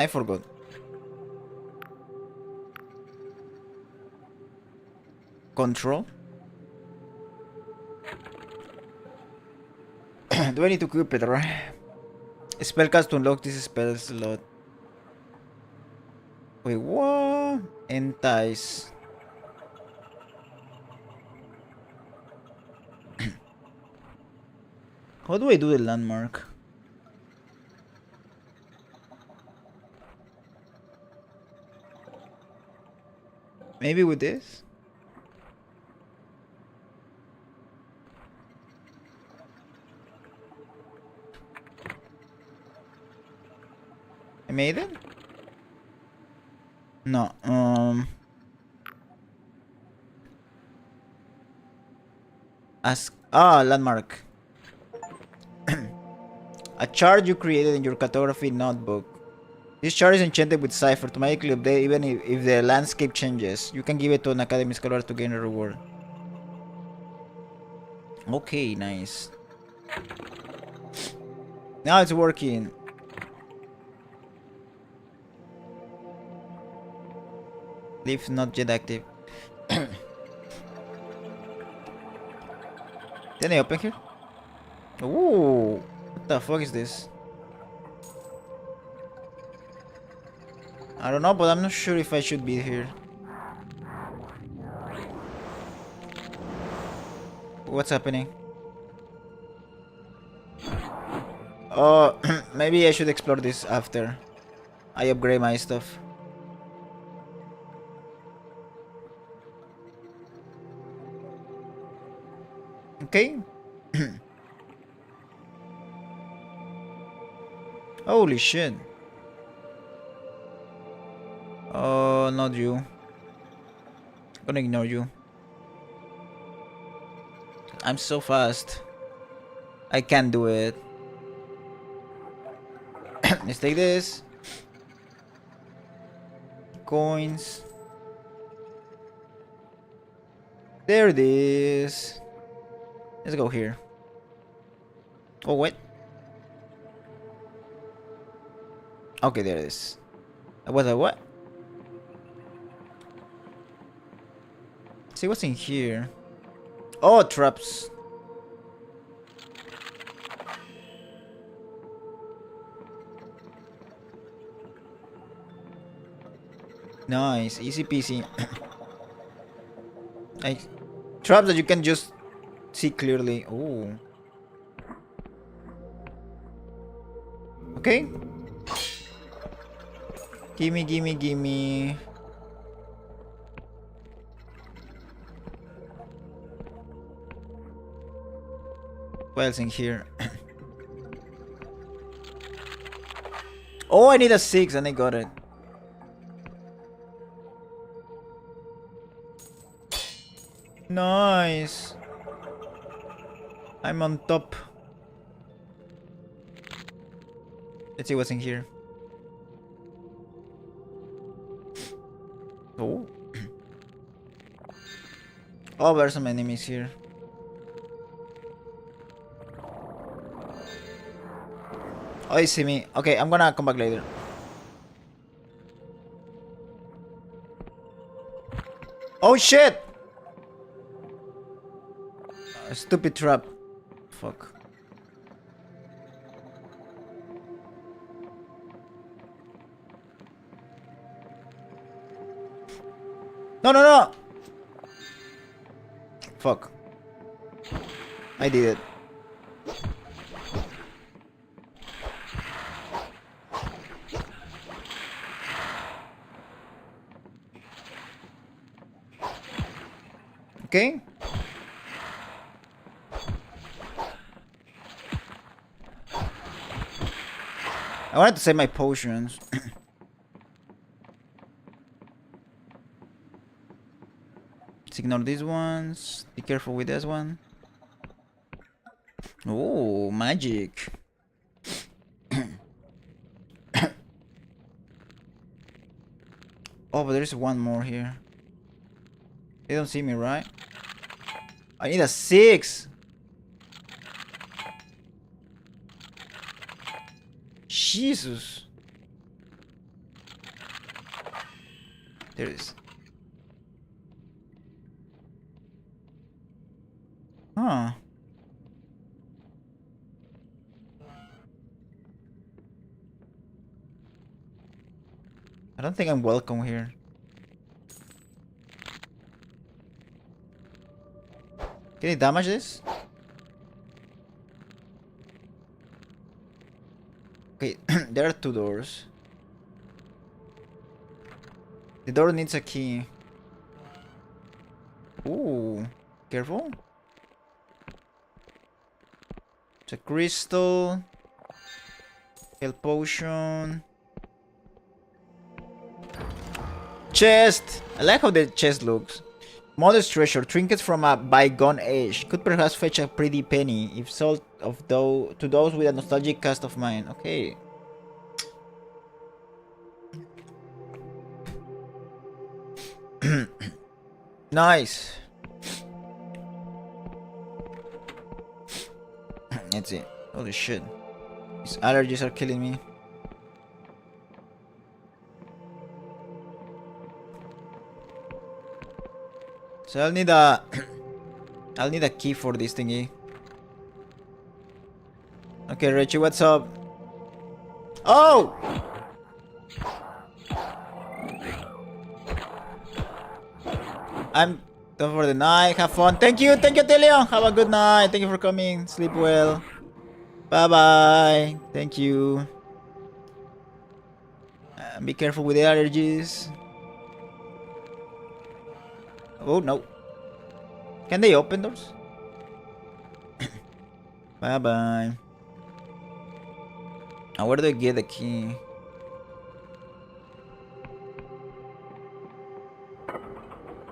forgot. Control. Do I need to equip it, right? Spellcast to unlock this spell slot. Wait, what? Entice. How do I do the landmark? Maybe with this? I made it? No, landmark. A chart you created in your cartography notebook. This chart is enchanted with cipher, automatically update even if the landscape changes. You can give it to an academy scholar to gain a reward. Okay, nice. Now it's working. Leaf not yet active. Can I open here? Ooh, what the fuck is this? I don't know, but I'm not sure if I should be here. What's happening? Oh, maybe I should explore this after I upgrade my stuff. Okay. Holy shit. Oh, not you. I'm gonna ignore you. I'm so fast. I can't do it. Let's take this. Coins. There it is. Let's go here. Oh, wait. Okay, there it is. What a what? See what's in here. Oh, traps. Nice, easy peasy. Like traps that you can just see clearly. Oh. Okay. Gimme, gimme, gimme. What else in here? Oh, I need a 6 and I got it. Nice. I'm on top. Let's see what's in here. Oh. Oh, there's some enemies here. Oh, you see me. Okay, I'm gonna come back later. Oh shit! Stupid trap. Fuck. No, no, no! Fuck. I did it. Okay. I wanted to save my potions. Let's ignore these ones. Be careful with this one. Oh, magic. Oh, but there's one more here. They don't see me, right? I need a 6. Jesus. There it is. Huh. I don't think I'm welcome here. Can you damage this? Okay, there are 2 doors. The door needs a key. Ooh, careful. It's a crystal. Health potion. Chest! I like how the chest looks. Modest treasure, trinkets from a bygone age. Could perhaps fetch a pretty penny if sold to those with a nostalgic cast of mind. Okay. Nice. Let's see. Holy shit. These allergies are killing me. So I'll need a I'll need a key for this thingy. Okay, Rechi, what's up? Oh! I'm done for the night. Have fun. Thank you, Telion. Have a good night. Thank you for coming. Sleep well. Bye bye. Thank you. Be careful with the allergies. Oh no. Can they open doors? Bye bye. Now where do I get the key?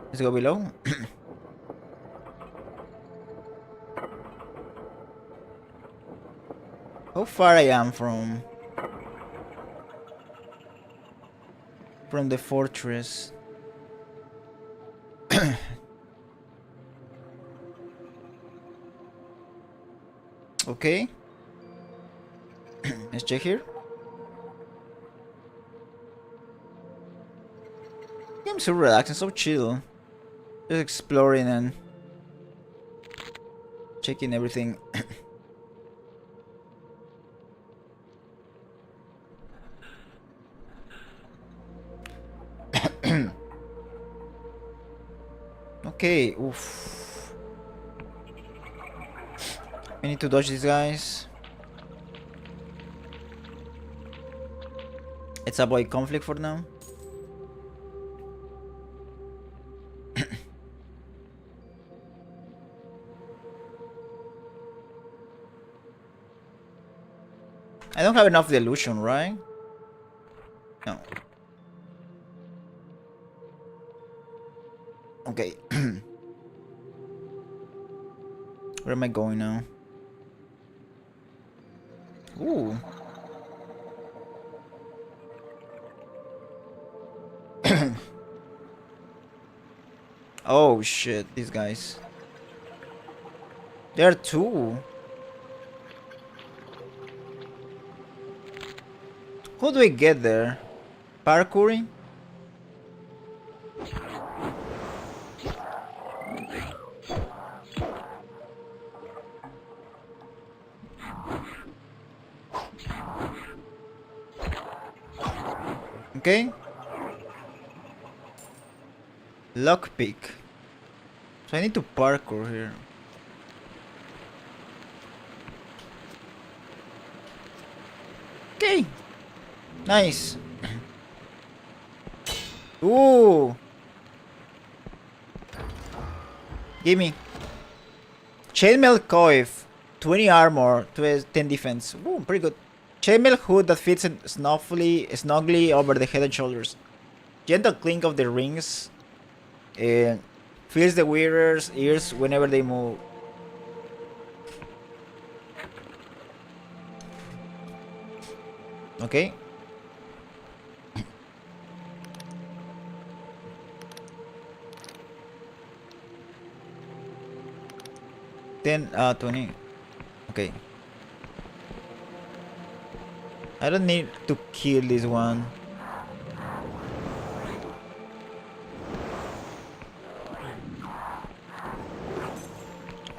Let's go below. How far I am from the fortress? Okay. Let's check here. I'm so relaxed and so chill. Just exploring and checking everything. Okay, oof. I need to dodge these guys. Let's avoid conflict for now. I don't have enough delusion, right? No. Okay. Where am I going now? Ooh. Oh shit, these guys. There are two. How do I get there? Parkouring? Okay. Lockpick. So I need to parkour here. Okay. Nice. Ooh. Gimme. Chainmail coif. 20 armor, 10 defense. Ooh, pretty good. Chainmail hood that fits snugly over the head and shoulders. Gentle clink of the rings. Fills the wearer's ears whenever they move. Okay. Then 20. Okay. I don't need to kill this one.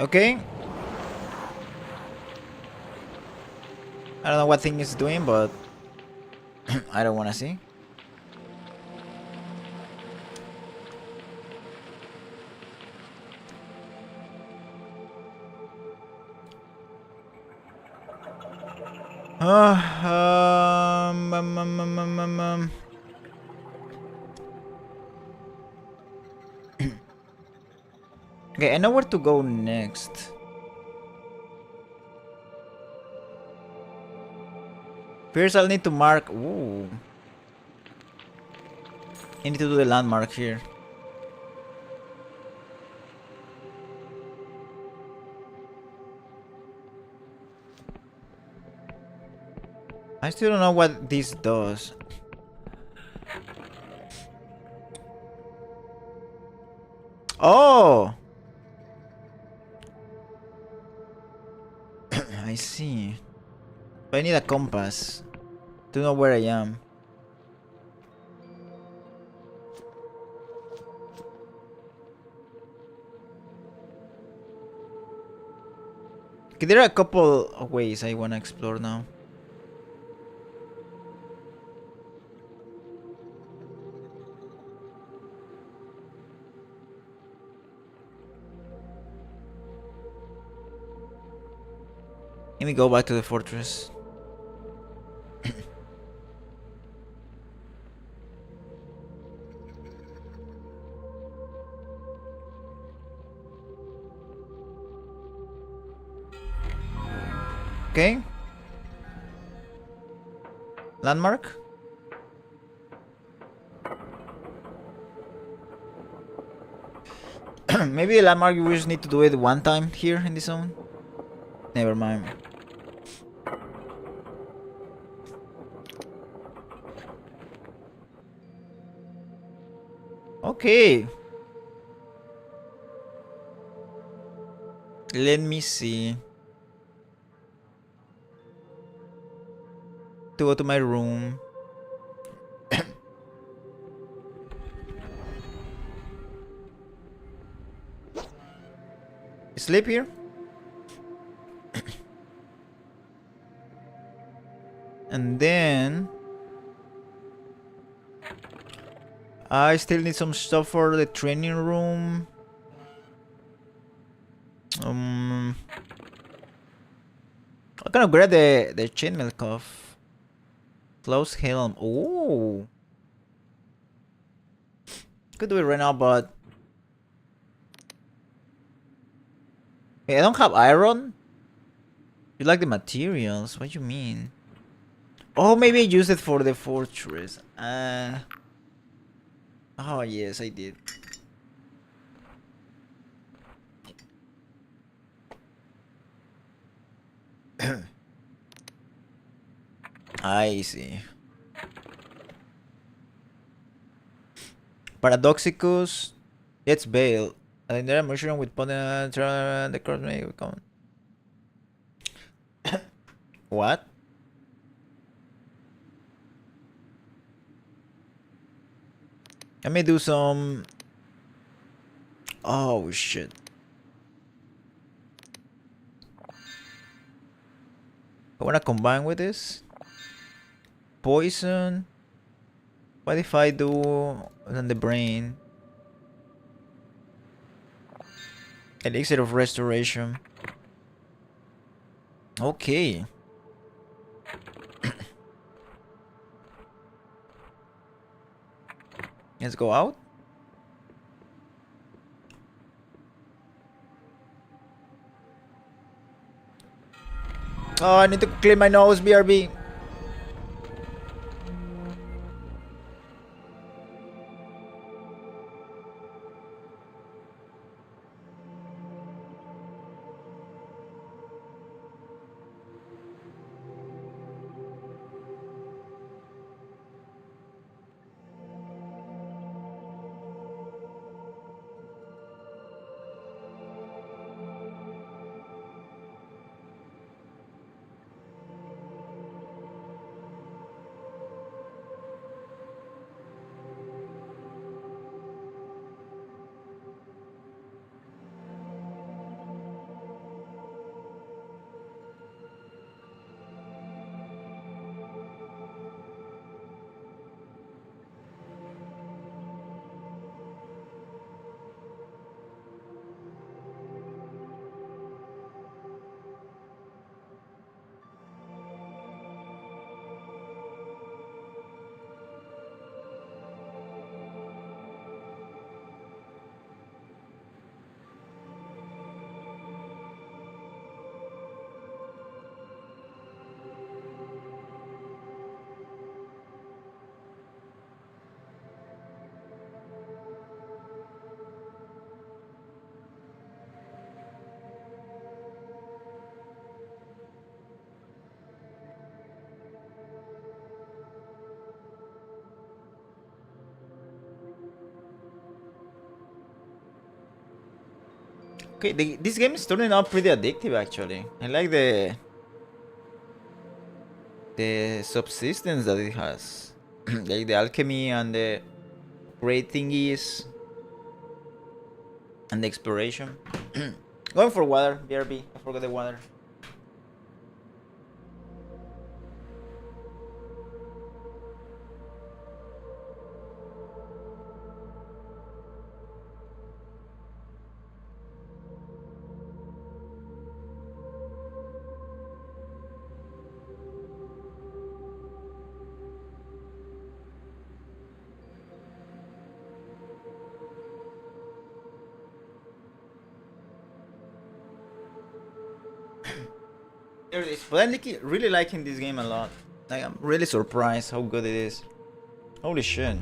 Okay. I don't know what thing is doing, but I don't want to see. Okay, I know where to go next. First, I'll need to mark. Ooh. I need to do the landmark here. I still don't know what this does. Oh! I see. But I need a compass to know where I am. Okay, there are a couple of ways I want to explore now. Let me go back to the fortress. Okay. Landmark. Maybe the landmark we just need to do it one time here in this zone. Never mind. Okay. Let me see. To go to my room. Sleep here. And then I still need some stuff for the training room. I'm gonna grab the chainmail cuff. Close helm. Oh, could do it right now, but hey, I don't have iron. You like the materials? What do you mean? Oh, maybe I used it for the fortress. Oh yes, I did. I see. Paradoxicus gets bail. And then mushroom with potent the cross may become. What? Let me do some. Oh shit. I wanna combine with this. Poison. What if I do on the brain? Elixir of restoration. Okay. Let's go out. Oh, I need to clean my nose, BRB. Okay, this game is turning out pretty addictive actually. I like the subsistence that it has. Like the alchemy and the great thingies and the exploration. Going for water, BRB. I forgot the water. There it is. But I'm really liking this game a lot. Like, I'm really surprised how good it is. Holy shit.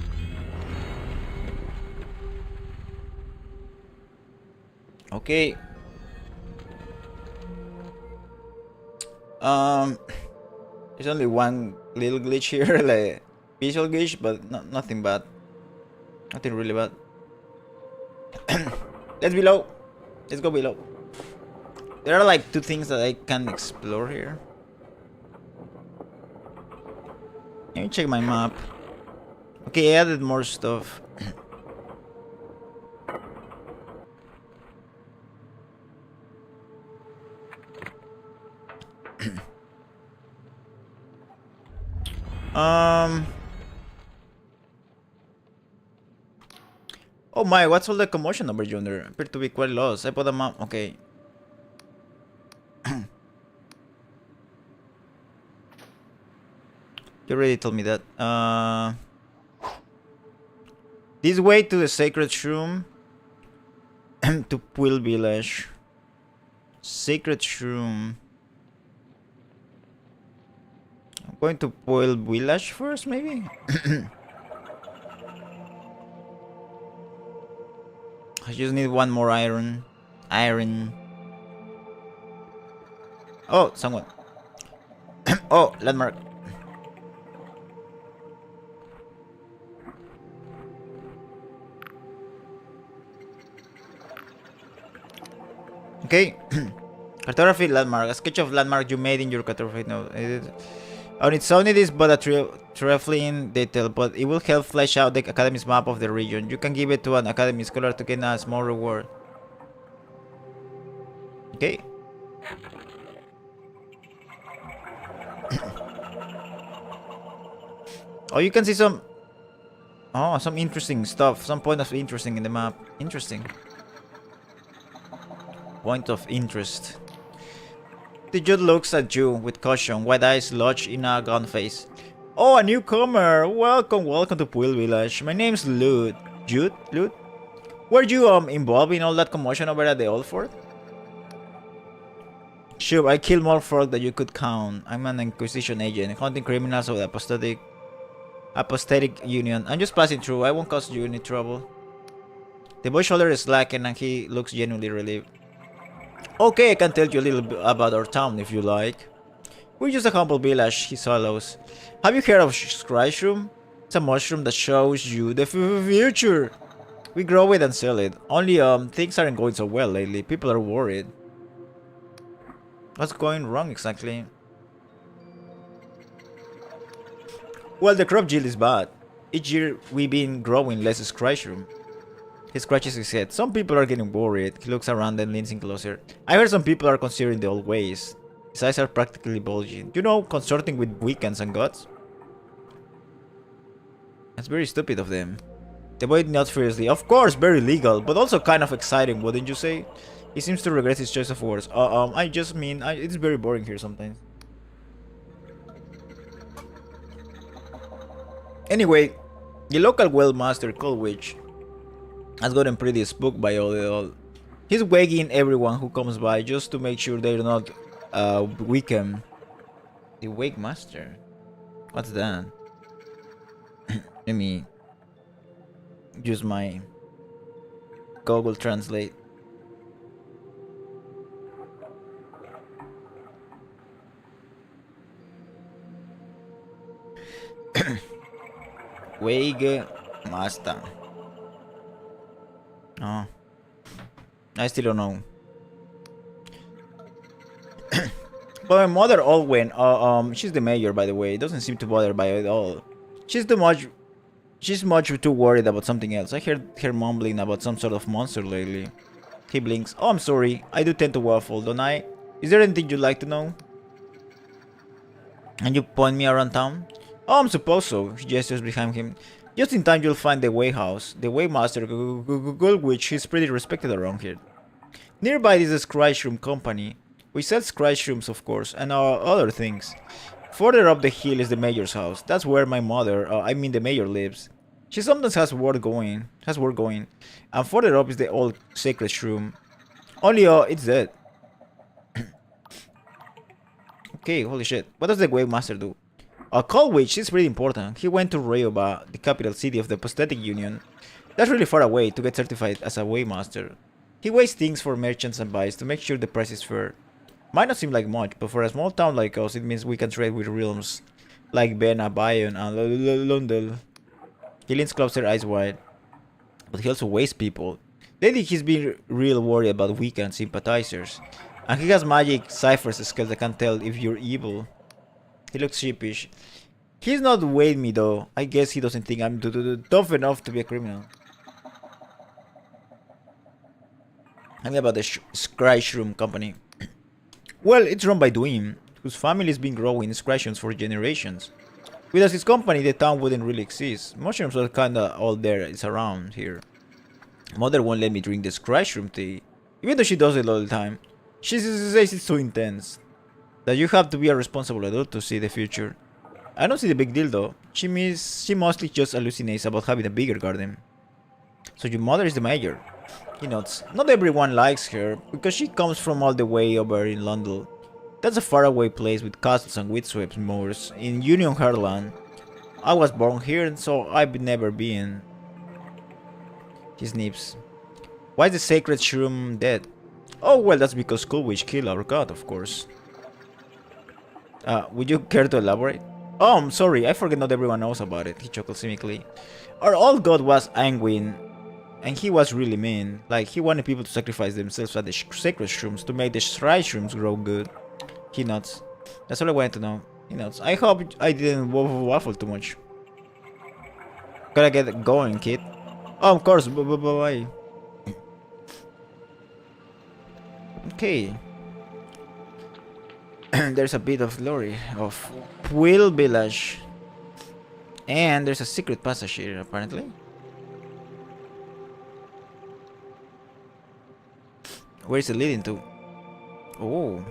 Okay. There's only one little glitch here, like visual glitch, but nothing bad. Nothing really bad. Let's below. Let's go below. There are like two things that I can explore here. Let me check my map. Okay, I added more stuff. Oh my, what's all the commotion over yonder? Appear to be quite lost. I put a map. Okay. You already told me that. This way to the sacred shroom. To Puil Village. Sacred shroom. I'm going to Puil Village first, maybe? I just need one more iron. Oh, someone. Oh, landmark. Okay. Cartography landmark. A sketch of landmark you made in your cartography node. On its own, it is but a trifling detail, but it will help flesh out the Academy's map of the region. You can give it to an Academy scholar to gain a small reward. Okay. Oh, you can see some... Oh, some interesting stuff. Some point of interesting in the map. Interesting. Point of interest. The Jude looks at you with caution, wide eyes lodged in a gun face. Oh, a newcomer! Welcome to Puil Village. My name's Lud. Jude? Lud? Were you involved in all that commotion over at the old fort? Sure, I killed more folk than you could count. I'm an Inquisition agent, hunting criminals of the apostatic union. I'm just passing through. I won't cause you any trouble. The boy's shoulder is slackened and he looks genuinely relieved. Okay, I can tell you a little bit about our town if you like. We're just a humble village, he swallows. Have you heard of Scryshroom? It's a mushroom that shows you the future. We grow it and sell it. Only things aren't going so well lately. People are worried. What's going wrong exactly? Well, the crop yield is bad. Each year we've been growing less Scryshroom. He scratches his head. Some people are getting worried. He looks around and leans in closer. I heard some people are considering the old ways. His eyes are practically bulging. You know, consorting with weekends and gods? That's very stupid of them. The boy nods fiercely. Of course, very legal, but also kind of exciting, wouldn't you say? He seems to regret his choice of words. I just mean, it's very boring here sometimes. Anyway, the local well master, Colwich, has gotten pretty spooked by all it all. He's wagging everyone who comes by just to make sure they're not weakened. The wake master? What's that? Let me use my Google Translate. Wake master. Oh, I still don't know. But my mother Olwen, she's the mayor, by the way. Doesn't seem to bother by it at all. She's much too worried about something else. I heard her mumbling about some sort of monster lately. He blinks. Oh, I'm sorry. I do tend to waffle, don't I? Is there anything you'd like to know? And you point me around town? Oh, I suppose so. He gestures behind him. Just in time you'll find the Way House. The Waymaster, which is pretty respected around here. Nearby is the Scryshroom Company. We sell Scryshrooms, of course, and other things. Further up the hill is the Mayor's house. That's where my mother, the mayor lives. She sometimes has work going. And further up is the old Sacred Shroom. Only, it's dead. Okay, holy shit. What does the Wave Master do? Cold Witch is pretty important. He went to Ryoba, the capital city of the Prosthetic Union. That's really far away to get certified as a Wave Master. He weighs things for merchants and buys to make sure the price is fair. Might not seem like much, but for a small town like us, it means we can trade with realms like Bena, Bayon, and Lundel. He leans closer, eyes wide, but he also weighs people. Lately, he's been real worried about weekend sympathizers, and he has magic ciphers skills that can tell if you're evil. He looks sheepish. He's not weighed me though. I guess he doesn't think I'm tough enough to be a criminal. Tell me about the Scry Shroom Company. Well, it's run by Dweem, whose family has been growing scratchings for generations. Without his company, the town wouldn't really exist. Mushrooms are kinda all there is around here. Mother won't let me drink the Scry Shroom tea, even though she does it all the time. She says it's too intense, that you have to be a responsible adult to see the future. I don't see the big deal though. She mostly just hallucinates about having a bigger garden. So your mother is the mayor. He nods. Not everyone likes her, because she comes from all the way over in London. That's a faraway place with castles and windswept moors in Union Heartland. I was born here, so I've never been. He snips. Why is the sacred shroom dead? Oh well, that's because Coolwitch killed our god, of course. Would you care to elaborate? Oh, I'm sorry, I forget not everyone knows about it, he chuckled cynically. Our old god was Angwin, and he was really mean. Like, he wanted people to sacrifice themselves at the sacred shrooms to make the Scry shrooms grow good. He nods. That's all I wanted to know. He nods. I hope I didn't waffle too much. Gotta get going, kid. Oh, of course, bye. Okay. There's a bit of glory of Puil Village. And there's a secret passage here, apparently. Where is it leading to? Oh.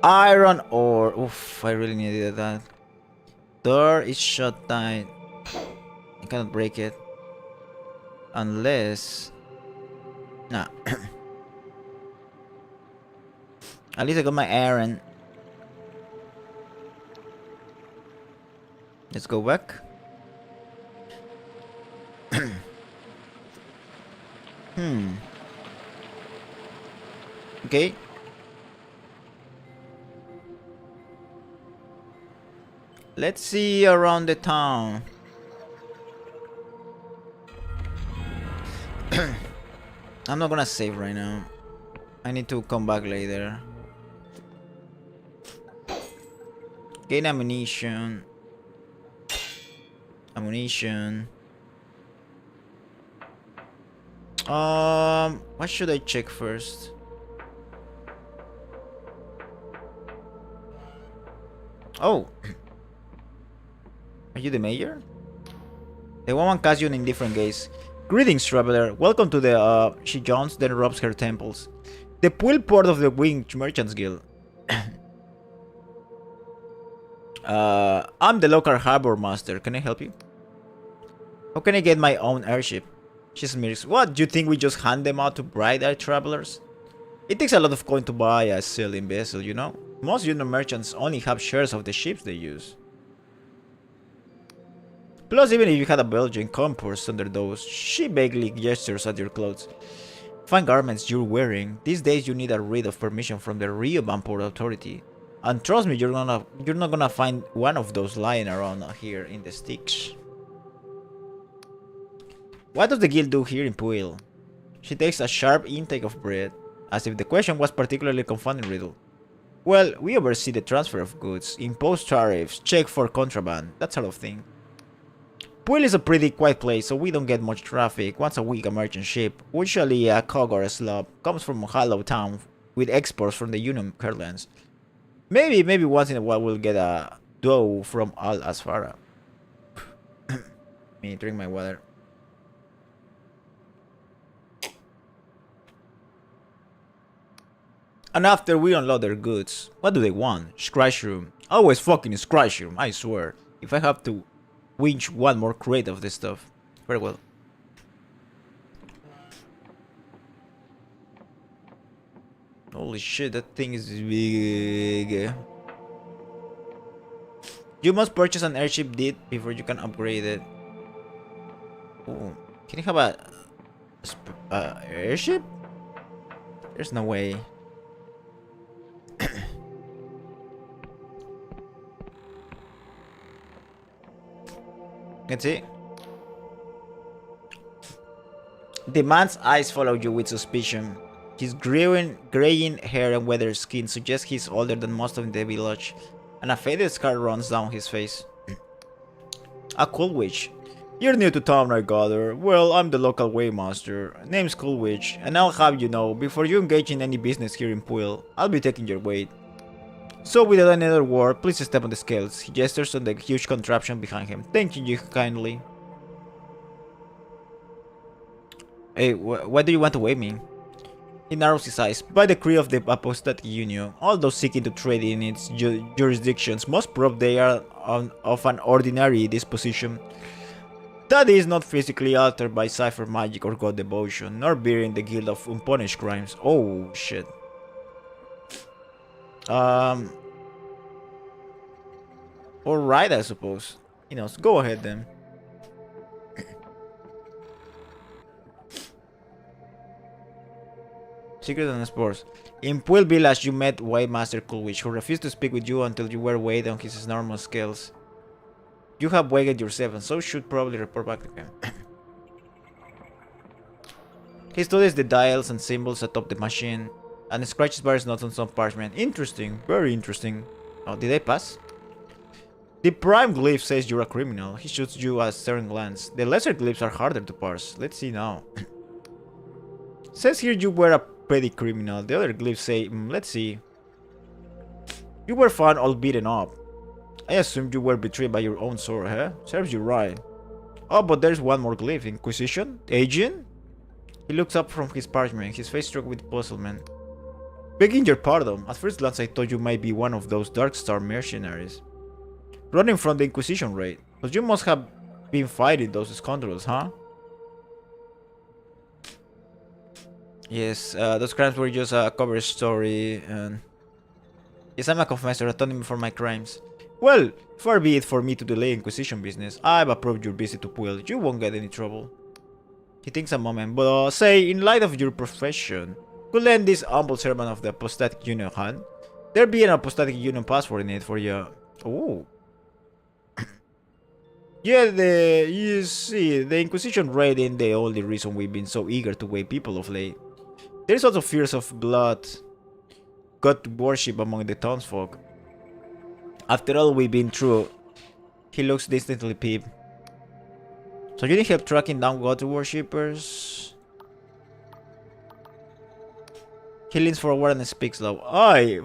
Iron ore. Oof, I really needed that. Door is shut tight. I cannot break it. Unless... Nah. At least I got my iron. Let's go back. Okay. Let's see around the town. I'm not gonna save right now. I need to come back later. Gain ammunition. What should I check first? Oh. Are you the mayor? The woman casts you in different gaze. Greetings, traveler. Welcome to the, she yawns, then rubs her temples. The Puil port of the Winged Merchants Guild. I'm the local harbor master. Can I help you? How can I get my own airship? She smirks. What, do you think we just hand them out to bright-eyed travelers? It takes a lot of coin to buy a sailing vessel, you know? Most union merchants only have shares of the ships they use. Plus, even if you had a Belgian compass under those, she vaguely gestures at your clothes. Fine garments you're wearing. These days you need a writ of permission from the Rio Port Authority. And trust me, you're not gonna find one of those lying around here in the sticks. What does the guild do here in Puil? She takes a sharp intake of breath, as if the question was particularly confounding riddle. Well, we oversee the transfer of goods, impose tariffs, check for contraband, that sort of thing. Puil is a pretty quiet place, so we don't get much traffic. Once a week a merchant ship, usually a cog or a slop, comes from Hollow Town with exports from the Union Heartlands. Maybe once in a while we'll get a dough from Al Asfara. Me drink my water. And after we unload their goods, what do they want? Scratch room. Always fucking scratch room, I swear. If I have to winch one more crate of this stuff. Very well. Holy shit, that thing is big. You must purchase an airship deed before you can upgrade it. Ooh. Can you have a airship? There's no way. Let's see. The man's eyes follow you with suspicion. His graying hair and weathered skin suggest he's older than most of the village, and a faded scar runs down his face. A Coolwitch. You're new to town, I gather. Well, I'm the local waymaster. Name's Coolwitch, and I'll have you know, before you engage in any business here in Puel, I'll be taking your weight. So without another word, please step on the scales. He gestures on the huge contraption behind him. Thank you kindly. Hey, why do you want to weigh me? He narrows his eyes. By the decree of the Apostatic Union, all those seeking to trade in its jurisdictions must prove they are of an ordinary disposition. That is not physically altered by cipher magic or god devotion, nor bearing the guilt of unpunished crimes. Oh shit. Alright, I suppose. You know, so go ahead then. Secret and sports. In Puel Village, you met White Master Coolwitch, who refused to speak with you until you were weighed on his normal scales. You have weighed yourself, and so should probably report back to him. He studies the dials and symbols atop the machine, and scratches various notes on some parchment. Interesting, very interesting. Oh, did I pass? The prime glyph says you're a criminal. He shoots you a stern glance. The lesser glyphs are harder to parse. Let's see now. Says here you were a petty criminal. The other glyphs say, let's see. You were found all beaten up. I assumed you were betrayed by your own sword, huh? Serves you right. Oh, but there's one more glyph. Inquisition? Agent? He looks up from his parchment, his face struck with puzzlement. Begging your pardon, at first glance I thought you might be one of those Darkstar mercenaries. Running from the Inquisition raid. But you must have been fighting those scoundrels, huh? Yes, those crimes were just a cover story, and... Yes, I'm a confessor, atoning for my crimes. Well, far be it for me to delay Inquisition business. I've approved your visit to Puel. You won't get any trouble. He thinks a moment, but say, in light of your profession, could lend this humble servant of the Apostatic Union hand? There be an Apostatic Union passport in it for you. Oh. Yeah, you see, the Inquisition raid ain't the only reason we've been so eager to weigh people of late. There's also fears of blood, god worship among the townsfolk. After all we've been through, he looks distantly peeved. So you need help tracking down god worshippers? He leans forward and speaks low. Aye,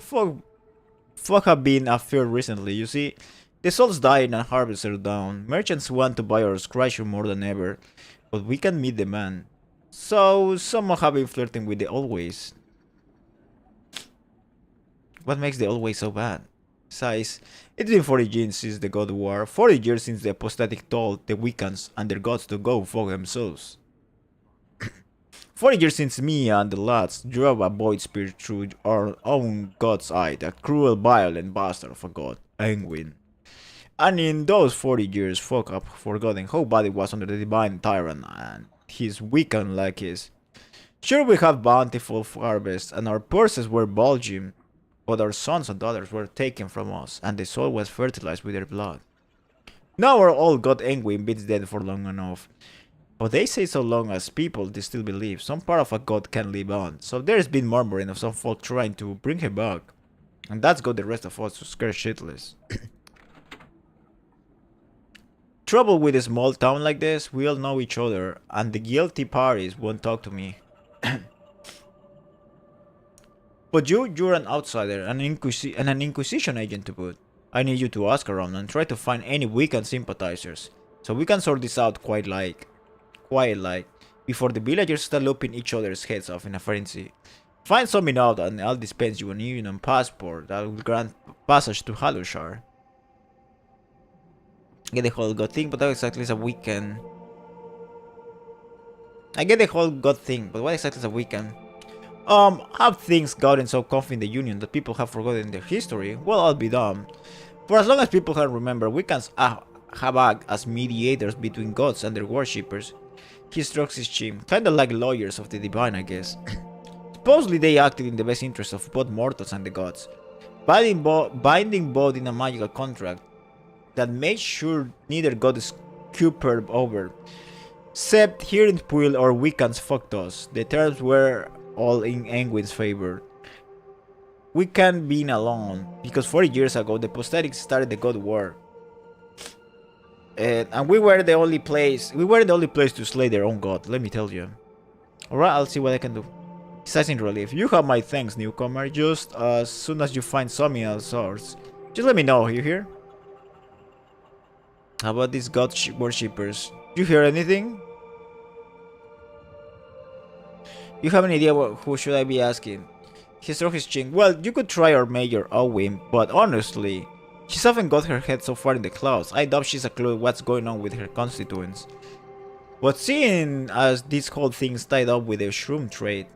fuck have been a fear recently, you see. The souls died and harvests are down. Merchants want to buy our scratcher more than ever, but we can't meet demand. So someone have been flirting with the old ways. What makes the old ways so bad? Size. It's been 40 years since the God War, 40 years since the apostatic told the Wiccans and their gods to go fuck themselves. 40 years since me and the lads drove a void spirit through our own god's eye, that cruel, violent bastard of a god, Engwin. And in those 40 years, folk have forgotten how bad it was under the divine tyrant and his Wiccan lackeys. Sure, we have bountiful harvests and our purses were bulging, but our sons and daughters were taken from us, and the soil was fertilized with their blood. Now our old god Engwin beats dead for long enough. But they say so long as people they still believe, some part of a god can live on, so there's been murmuring of some folk trying to bring him back. And that's got the rest of us scared shitless. Trouble with a small town like this, we all know each other, and the guilty parties won't talk to me. But you're an outsider, and an Inquisition agent to boot. I need you to ask around and try to find any Wiccan sympathizers, so we can sort this out quiet like, before the villagers start looping each other's heads off in a frenzy. Find something out and I'll dispense you an union passport that will grant passage to Halushar. Get the whole god thing, but what exactly is a Wiccan? I get the whole god thing, but what exactly is a Wiccan? Have things gotten so comfy in the Union that people have forgotten their history? Well, I'll be damned. For as long as people can remember, we can have act as mediators between gods and their worshippers. He strokes his chin, kinda like lawyers of the divine, I guess. Supposedly they acted in the best interest of both mortals and the gods, binding both in a magical contract that made sure neither god scuppered over. Except here in Puil or Wiccans fucked us. The terms were all in Engwin's favor. We can't be alone, because 40 years ago the Posterics started the God War. And we were the only place to slay their own god, let me tell you. Alright, I'll see what I can do. Assassin relief. You have my thanks, newcomer. Just as soon as you find Somial source, just let me know, you hear? How about these god worshippers? You hear anything? You have an idea who should I be asking? He stroked his chin. Well, you could try our Mayor Owen, but honestly, she's often got her head so far in the clouds, I doubt she's a clue what's going on with her constituents. But seeing as this whole thing's tied up with the shroom trade,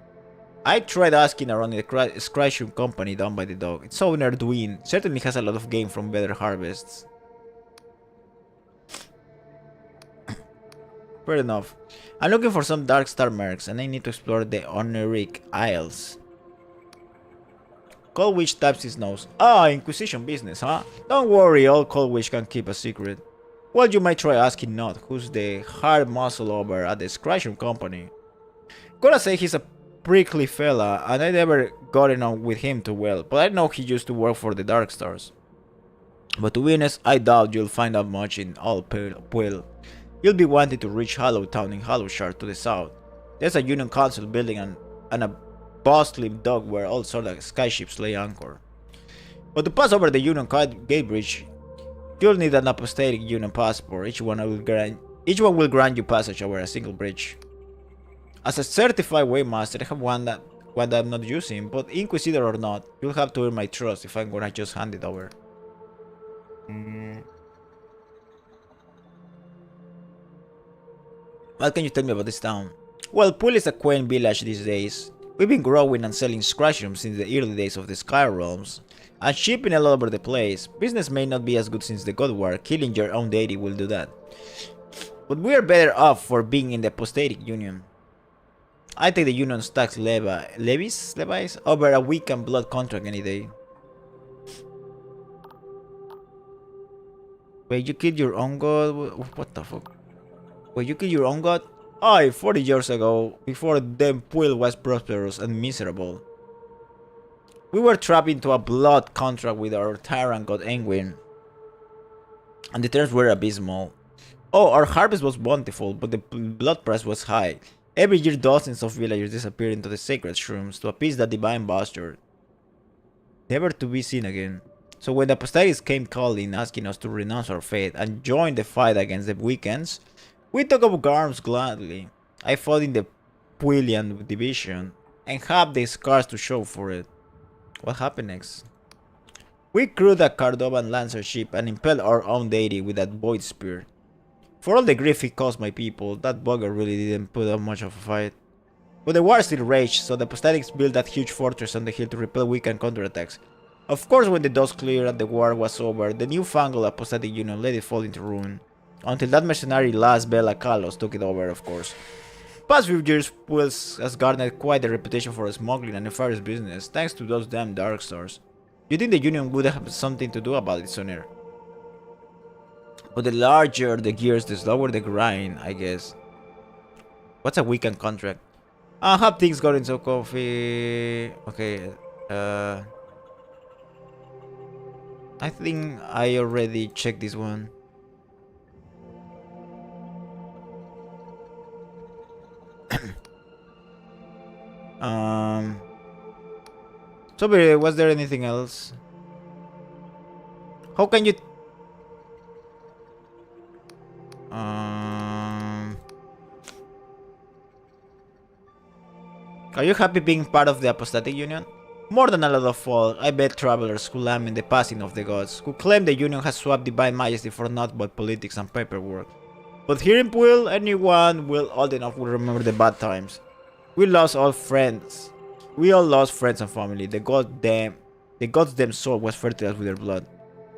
I tried asking around the Scryshroom company down by the dock. Its owner, Dwayne, certainly has a lot of game from better harvests. Fair enough. I'm looking for some Dark Star mercs and I need to explore the Honoric Isles. Cold Witch taps his nose. Ah, Inquisition business, huh? Don't worry, all Cold Witch can keep a secret. Well, you might try asking Nod, who's the hard muscle over at the Scryshroom company. Gotta say he's a prickly fella, and I never gotten on with him too well, but I know he used to work for the Dark Stars. But to be honest, I doubt you'll find out much in all Puil. You'll be wanting to reach Hollowtown in Hollowshire to the south. There's a Union Council building and a bustling dock where all sorts of skyships lay anchor. But to pass over the Union Gate Bridge, you'll need an apostatic Union passport. Each one will grant you passage over a single bridge. As a certified waymaster, I have one that I'm not using, but Inquisitor or not, you'll have to earn my trust if I'm gonna just hand it over. What can you tell me about this town? Well, Pool is a quaint village these days. We've been growing and selling Scryshrooms since the early days of the Sky Realms, and shipping all over the place. Business may not be as good since the God War, killing your own deity will do that. But we are better off for being in the Apostatic Union. I take the Union's tax levies over a weak and blood contract any day. Wait, you killed your own god? What the fuck? Wait, you killed your own god? Aye, 40 years ago, before then Puil was prosperous and miserable. We were trapped into a blood contract with our tyrant god Engwin, and the terms were abysmal. Oh, our harvest was bountiful, but the blood price was high. Every year dozens of villagers disappear into the sacred shrooms to appease that divine bastard, never to be seen again. So when the Apostolics came calling, asking us to renounce our faith and join the fight against the Wiccans, we took up arms gladly. I fought in the Puilian division, and have the scars to show for it. What happened next? We crewed a Cardovan lancer ship and impelled our own deity with that void spear. For all the grief it caused my people, that bugger really didn't put up much of a fight. But the war still raged, so the Apostolics built that huge fortress on the hill to repel Wiccan counterattacks. Of course, when the dust cleared and the war was over, the newfangled Apostatic Union let it fall into ruin. Until that mercenary Las Bella Kalos took it over, of course. Past few years, Puils has garnered quite a reputation for smuggling and nefarious business, thanks to those damn Dark Stars. You think the Union would have something to do about it sooner? But the larger the gears, the slower the grind, I guess. What's a weekend contract? Have things gotten so coffee? Okay, I think I already checked this one. So was there anything else? How can you are you happy being part of the Apostatic Union? More than a lot of folk, I bet travelers who lament the passing of the gods, who claim the Union has swapped divine majesty for naught but politics and paperwork. But here in Puil, anyone old enough will remember the bad times. We lost all friends. We all lost friends and family. The gods themselves was fertilized with their blood.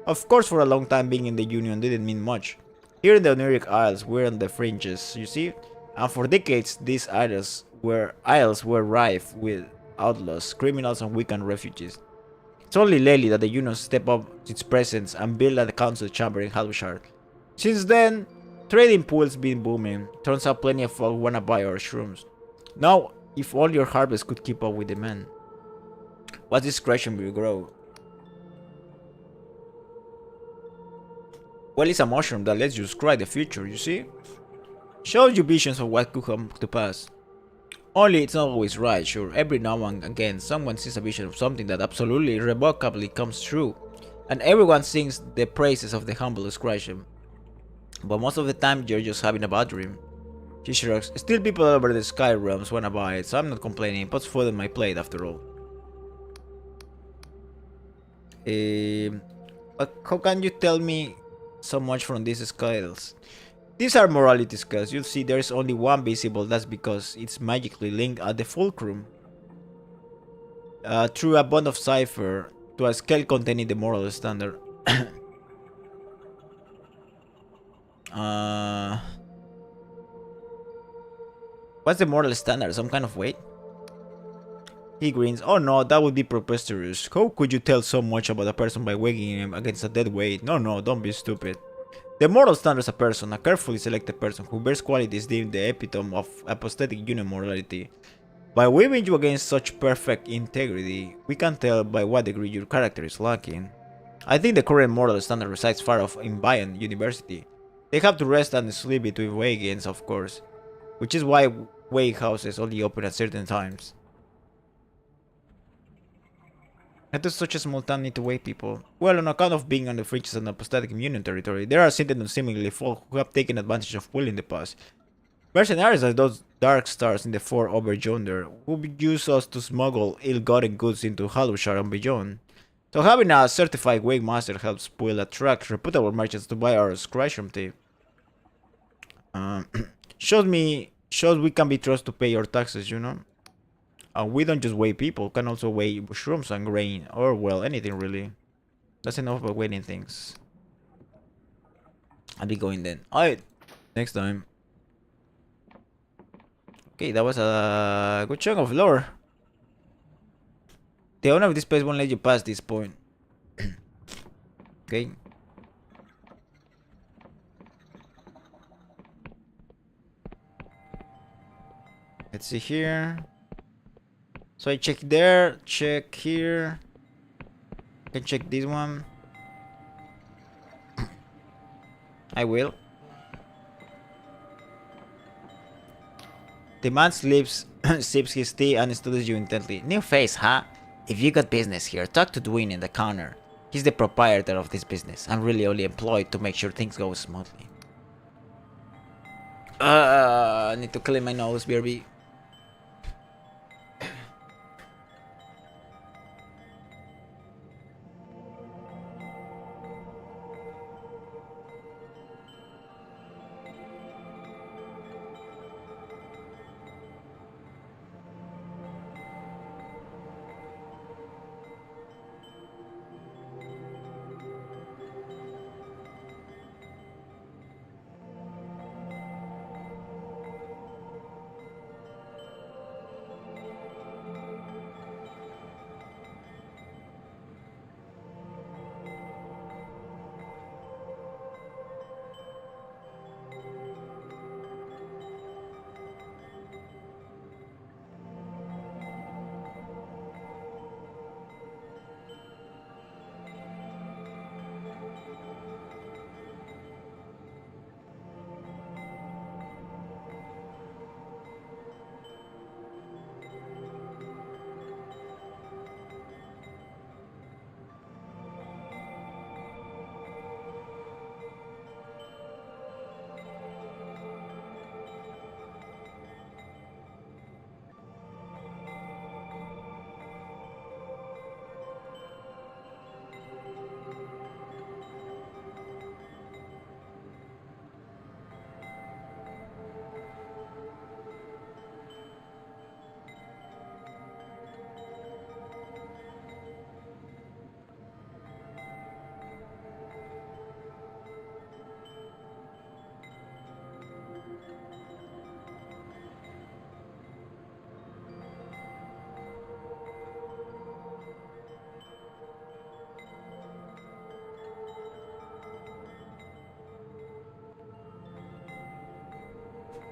Of course, for a long time being in the Union didn't mean much. Here in the Oniric Isles, we're on the fringes, you see? And for decades, these isles were rife with outlaws, criminals, and weekend refugees. It's only lately that the Union stepped up its presence and built a council chamber in Halveshard. Since then, trading pools been booming. Turns out plenty of folk wanna buy our shrooms. Now, if all your harvest could keep up with demand. What discretion will grow? Well, it's a mushroom that lets you scry the future, you see? Shows you visions of what could come to pass. Only it's not always right, sure. Every now and again, someone sees a vision of something that absolutely irrevocably comes true, and everyone sings the praises of the humble discretion. But most of the time, you're just having a bad dream. She shrugs. Still, people all over the sky realms wanna buy it, so I'm not complaining. Puts food on my plate after all. But how can you tell me so much from these scales? These are morality scales. You'll see there's only one visible. That's because it's magically linked at the fulcrum. Through a bond of cipher to a scale containing the moral standard. What's the moral standard? Some kind of weight? He grins. Oh no, that would be preposterous. How could you tell so much about a person by weighing him against a dead weight? No, don't be stupid. The moral standard is a person, a carefully selected person who bears qualities deemed the epitome of apostatic union morality. By weighing you against such perfect integrity, we can tell by what degree your character is lacking. I think the current moral standard resides far off in Bayern University. They have to rest and sleep between weigh-ins, of course, which is why weigh houses only open at certain times. How does such a small town need to weigh people? Well, on account of being on the fringes of apostatic union territory, there are certain seemingly folk who have taken advantage of will in the past. Mercenaries are those dark stars in the fort over yonder, who use us to smuggle ill-gotten goods into Halveshard and beyond. So having a certified weight master helps will attract reputable merchants to buy our scratchum tape. Shows we can be trusted to pay our taxes, you know? We don't just weigh people, we can also weigh shrooms and grain, or well, anything really. That's enough about weighing things. I'll be going then. Alright, next time. Okay, that was a good chunk of lore. The owner of this place won't let you pass this point. Okay. Let's see here. So I check there, check here. I can check this one. I will. The man sleeps, sips his tea and studies you intently. New face, huh? If you got business here, talk to Dwayne in the counter. He's the proprietor of this business. I'm really only employed to make sure things go smoothly. I need to clean my nose, BRB.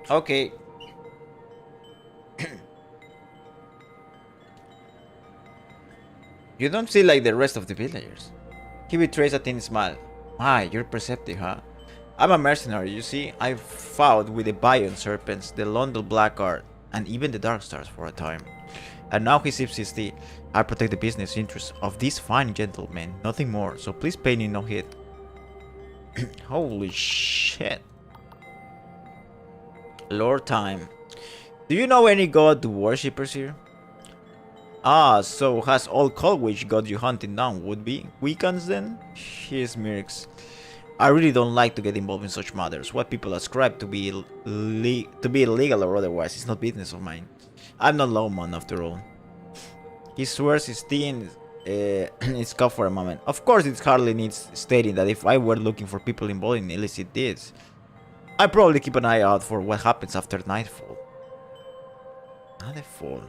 Okay. You don't see like the rest of the villagers. He betrays a thin smile. My, you're perceptive, huh? I'm a mercenary, you see. I fought with the Bion Serpents, the London Blackguard, and even the Dark Stars for a time. And now he sips his tea. I protect the business interests of these fine gentlemen, nothing more, so please pay me no heed. Holy shit. Lord Time. Do you know any god worshippers here? Ah, so has old Colwich got you hunting down, would be? Weekends then? He smirks. I really don't like to get involved in such matters. What people ascribe to be illegal or otherwise is not business of mine. I'm not lawman after all. He swears his tea and it's cough for a moment. Of course it hardly needs stating that if I were looking for people involved in illicit deeds, I'd probably keep an eye out for what happens after nightfall. Nightfall?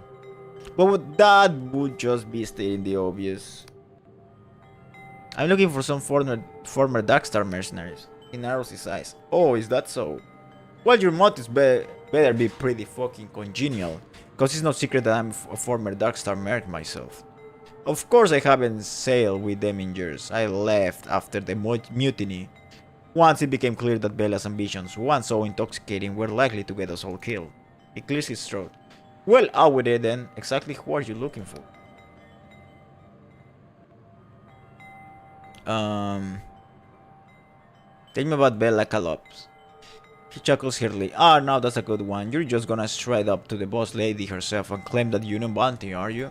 But that would just be stating the obvious. I'm looking for some former Darkstar mercenaries. He narrows his eyes. Oh, is that so? Well, your motives better be pretty fucking congenial, cause it's no secret that I'm a former Darkstar merc myself. Of course I haven't sailed with them in years. I left after the mutiny. Once it became clear that Bella's ambitions, once so intoxicating, were likely to get us all killed. He clears his throat. Well, out with it then. Exactly who are you looking for? Tell me about Bella Calops. He chuckles heartily. Ah, now that's a good one. You're just gonna stride up to the boss lady herself and claim that you know bounty, are you?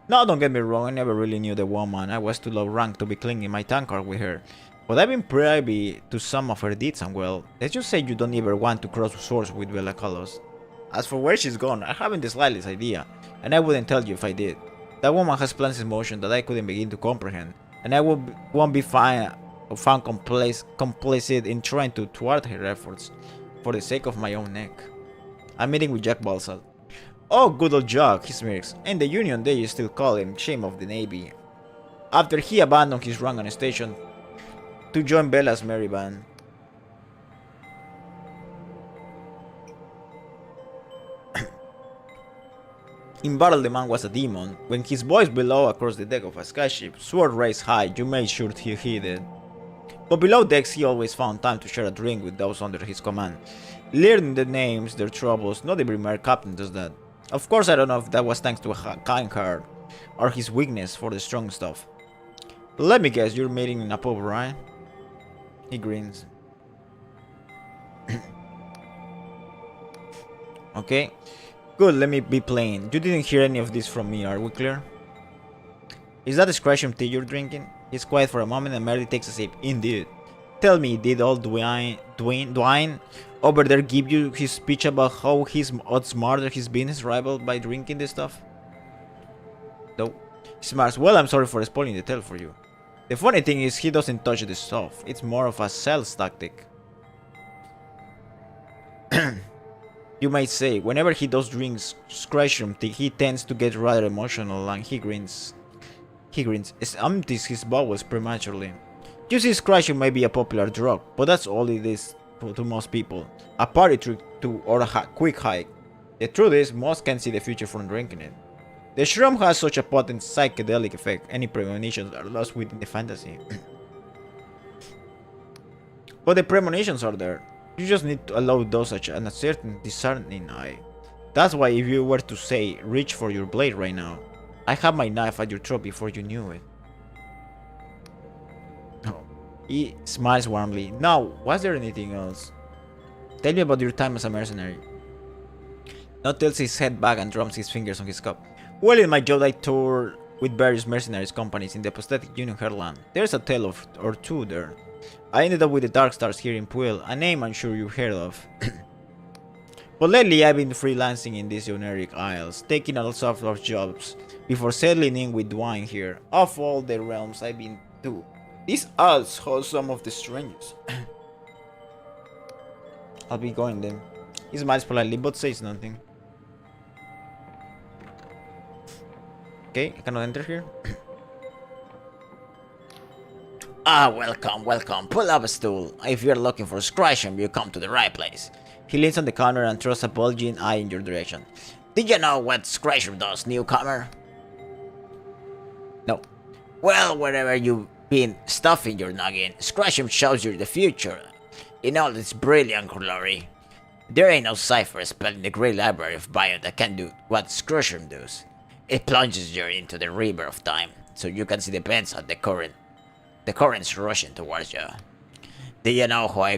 No, don't get me wrong, I never really knew the woman. I was too low rank to be clinging my tankard with her. But I've been privy to some of her deeds, and well, let's just say you don't ever want to cross swords with Bella Calos. As for where she's gone, I haven't the slightest idea, and I wouldn't tell you if I did. That woman has plans in motion that I couldn't begin to comprehend, and I won't be found complicit in trying to thwart her efforts for the sake of my own neck. I'm meeting with Jack Balsall. Oh, good old Jack, he smirks. In the Union they still call him Shame of the Navy. After he abandoned his rank and station to join Bella's merry band. In battle the man was a demon. When his voice below across the deck of a skyship, sword raised high, you made sure he heeded. But below decks he always found time to share a drink with those under his command. Learning the names, their troubles, not every mere captain does that. Of course I don't know if that was thanks to a kind heart, or his weakness for the strong stuff. Let me guess, you're meeting in a pub, right? He grins. Okay. Good, let me be plain. You didn't hear any of this from me, are we clear? Is that discretion tea you're drinking? He's quiet for a moment and merely takes a sip. Indeed. Tell me, did old Dwayne over there give you his speech about how he's outsmarted his business rival by drinking this stuff? No. He smiles. Well, I'm sorry for spoiling the tale for you. The funny thing is he doesn't touch the stuff. It's more of a sales tactic. You might say, whenever he does drink scratchroom tea, he tends to get rather emotional and he grins. Empties his bowels prematurely. You see, scratching may be a popular drug, but that's all it is to most people. A party trick or a quick hike. The truth is, most can't see the future from drinking it. The shroom has such a potent psychedelic effect, any premonitions are lost within the fantasy. But the premonitions are there. You just need to allow dosage and a certain discerning eye. That's why if you were to say, reach for your blade right now, I have my knife at your throat before you knew it. Oh. He smiles warmly. Now, was there anything else? Tell me about your time as a mercenary. Now tilts his head back and drums his fingers on his cup. Well, in my job I toured with various mercenaries companies in the Apostatic Union Heartland. There's a tale or two there. I ended up with the Dark Stars here in Puel, a name I'm sure you've heard of. But lately I've been freelancing in these generic isles, taking all sorts of jobs, before settling in with Dwayne here. Of all the realms I've been to, these isles hold some of the strangest. I'll be going then. He smiles politely but says nothing. Okay, I cannot enter here. Ah, welcome. Pull up a stool. If you're looking for scratching, you come to the right place. He leans on the counter and throws a bulging eye in your direction. Did you know what Scratcher does, newcomer? No. Well, wherever you've been stuffing your noggin, Scratcher shows you the future in all its brilliant glory. There ain't no cipher spell in the great library of Bion that can do what Scratcher does. It plunges you into the river of time, so you can see the bends of the currents rushing towards you. Do you know how I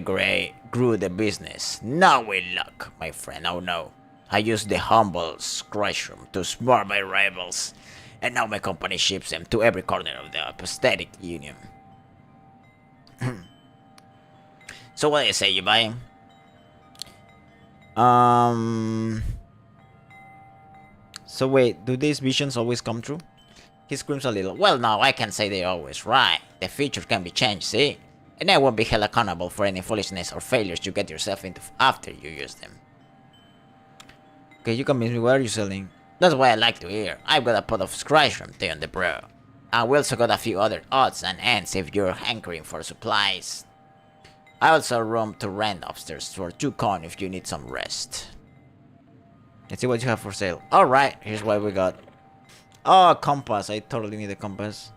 grew the business? No with luck, my friend, oh no. I used the humble scratch room to smart my rivals, and now my company ships them to every corner of the apathetic union. So what do you say, you buy? So wait, do these visions always come true? He screams a little. Well, no, I can't say they're always right. The future can be changed, see? And I won't be held accountable for any foolishness or failures you get yourself into after you use them. Okay, you convince me. What are you selling? That's what I like to hear. I've got a pot of scratch from tea on the brew. And we also got a few other odds and ends if you're hankering for supplies. I also have room to rent upstairs for 2 coin if you need some rest. Let's see what you have for sale. Alright, here's what we got. Oh, a compass. I totally need a compass.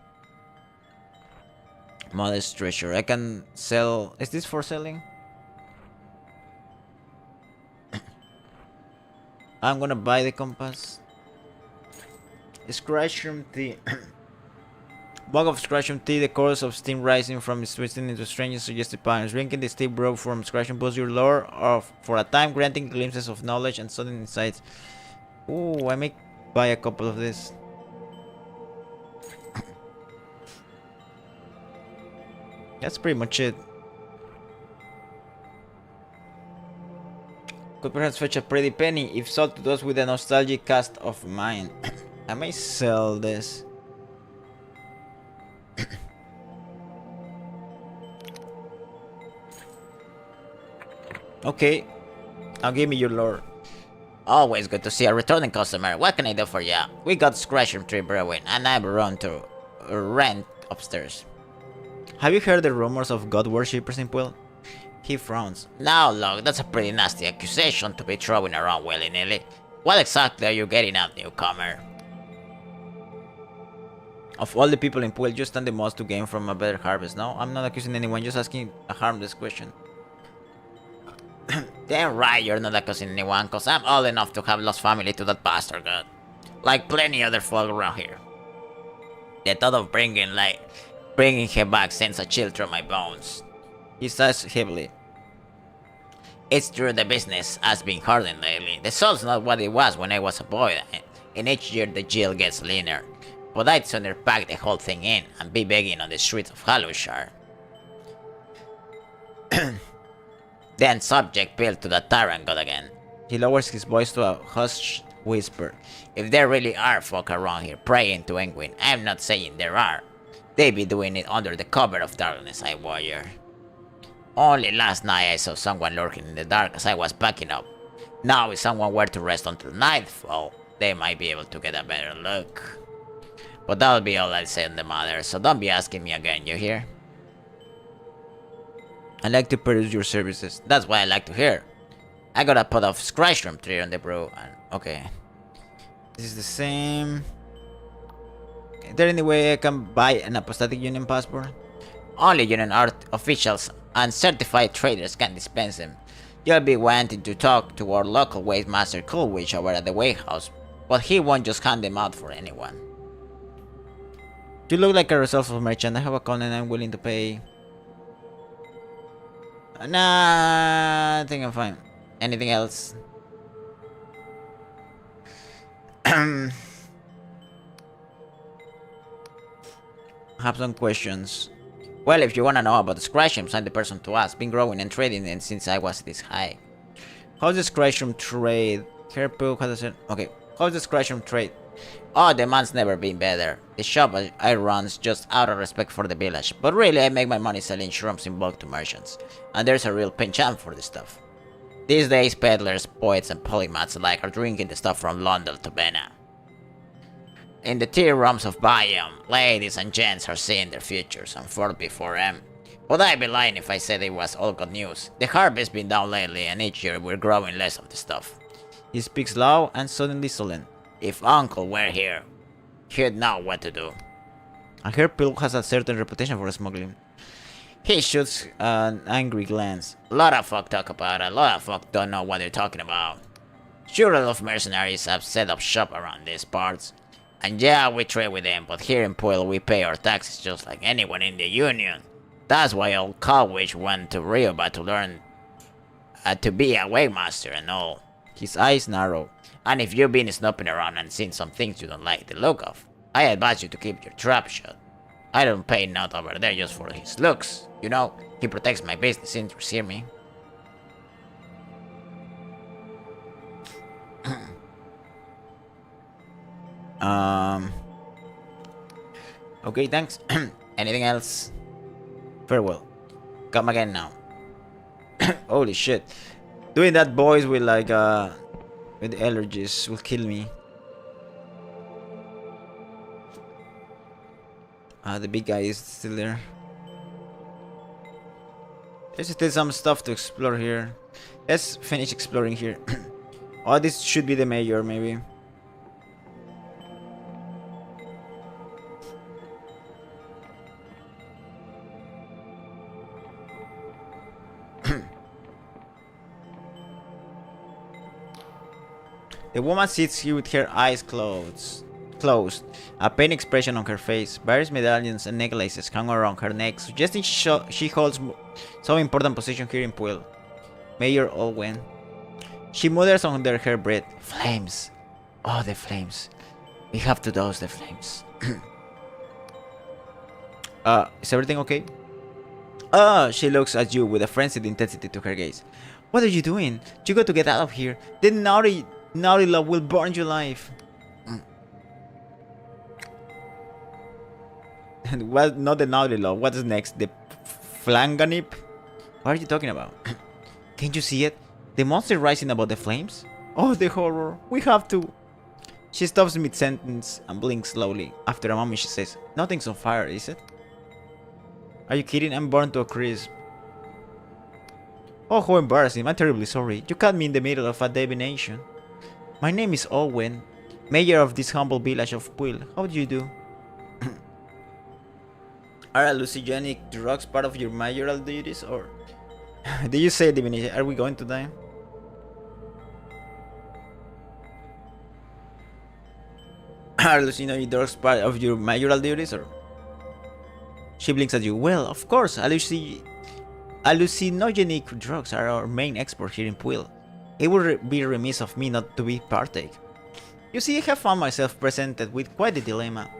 Modest treasure. I can sell... Is this for selling? I'm gonna buy the compass. Scratch room tea. Mug of scratch room tea, the chorus of steam rising from its twisting into strange suggestive patterns. Drinking the steam brew from scratch room boosts your lore of for a time, granting glimpses of knowledge and sudden insights. Ooh, I may buy a couple of this. That's pretty much it. Could perhaps fetch a pretty penny if sold to those with a nostalgic cast of mind. I may sell this. Okay, now give me your lore. Always good to see a returning customer. What can I do for ya? We got Scratch from Tree Brewing, and I've run to rent upstairs. Have you heard the rumors of god worshippers in Puel? He frowns. Now look, that's a pretty nasty accusation to be throwing around willy-nilly. What exactly are you getting at, newcomer? Of all the people in Puel, you stand the most to gain from a better harvest. No, I'm not accusing anyone, just asking a harmless question. Damn right you're not accusing anyone, cause I'm old enough to have lost family to that bastard god. Like plenty other folk around here. The thought of bringing him back sends a chill through my bones. He sighs heavily. It's true the business has been hardened lately. The soul's not what it was when I was a boy, and each year the jail gets leaner. But I'd sooner pack the whole thing in and be begging on the streets of Halushar. Then subject Bill to the tyrant god again. He lowers his voice to a hushed whisper. If there really are folk around here praying to Engwin, I'm not saying there are. They be doing it under the cover of darkness, I warrior. Only last night I saw someone lurking in the dark as I was packing up. Now if someone were to rest until nightfall, they might be able to get a better look. But that'll be all I'll say on the matter, so don't be asking me again, you hear? I like to peruse your services. That's what I like to hear. I got a pot of scratch from tree on the brew, and okay. This is the same. Is there any way I can buy an apostatic union passport? Only union art officials and certified traders can dispense them. You'll be wanting to talk to our local waste master Coolwitch over at the warehouse, but he won't just hand them out for anyone. You look like a resourceful merchant. I have a con and I'm willing to pay. Nah, I think I'm fine. Anything else? I have some questions. Well, if you wanna know about the Scratchums, I'm the person to ask. Been growing and trading them since I was this high. How's the Scratchum trade? Hairpook, how does it? Okay. How's the Scratchum trade? Oh, the man's never been better. The shop I run's just out of respect for the village, but really I make my money selling shrooms in bulk to merchants, and there's a real pinch-am for this stuff. These days, peddlers, poets, and polymaths alike are drinking the stuff from London to Bena. In the tea rooms of Bayam, ladies and gents are seeing their futures unfold before them. Would I be lying if I said it was all good news? The harvest's been down lately, and each year we're growing less of the stuff. He speaks low and suddenly solemn. If Uncle were here, he'd know what to do. I hear Phil has a certain reputation for smuggling. He shoots an angry glance. A lot of folk talk about it, a lot of folk don't know what they're talking about. Sure, a lot of mercenaries have set up shop around these parts. And yeah, we trade with them, but here in Puel we pay our taxes just like anyone in the Union. That's why old Cowwitch went to Rioba to learn to be a waymaster and all. His eyes narrow. And if you've been snooping around and seen some things you don't like the look of, I advise you to keep your trap shut. I don't pay not over there just for his looks. You know, he protects my business interests, hear me? Okay, thanks. Anything else? Farewell. Come again now. Holy shit. Doing that voice with like with allergies will kill me. The big guy is still there. There's still some stuff to explore here. Let's finish exploring here. Oh, this should be the mayor, maybe. The woman sits here with her eyes closed, a pain expression on her face. Various medallions and necklaces hang around her neck, suggesting she holds some important position here in Puel. Mayor Olwen. She mutters under her breath. Flames. Oh, the flames. We have to dose the flames. Is everything okay? She looks at you with a frenzied intensity to her gaze. What are you doing? You got to get out of here. The naughty love will burn you alive. And what? Not the naughty love. What is next? The flanganip? What are you talking about? Can't you see it? The monster rising above the flames? Oh, the horror. We have to. She stops mid-sentence and blinks slowly. After a moment she says, nothing's on fire, is it? Are you kidding? I'm burned to a crisp. Oh, how embarrassing. I'm terribly sorry. You caught me in the middle of a divination. My name is Owen, mayor of this humble village of Puel. How do you do? Are hallucinogenic drugs part of your mayoral duties, or... Did you say divination? Are we going to die? Are hallucinogenic drugs part of your mayoral duties, or... She blinks at you. Well, of course, hallucinogenic drugs are our main export here in Puel. It would be remiss of me not to be partake. You see, I have found myself presented with quite a dilemma.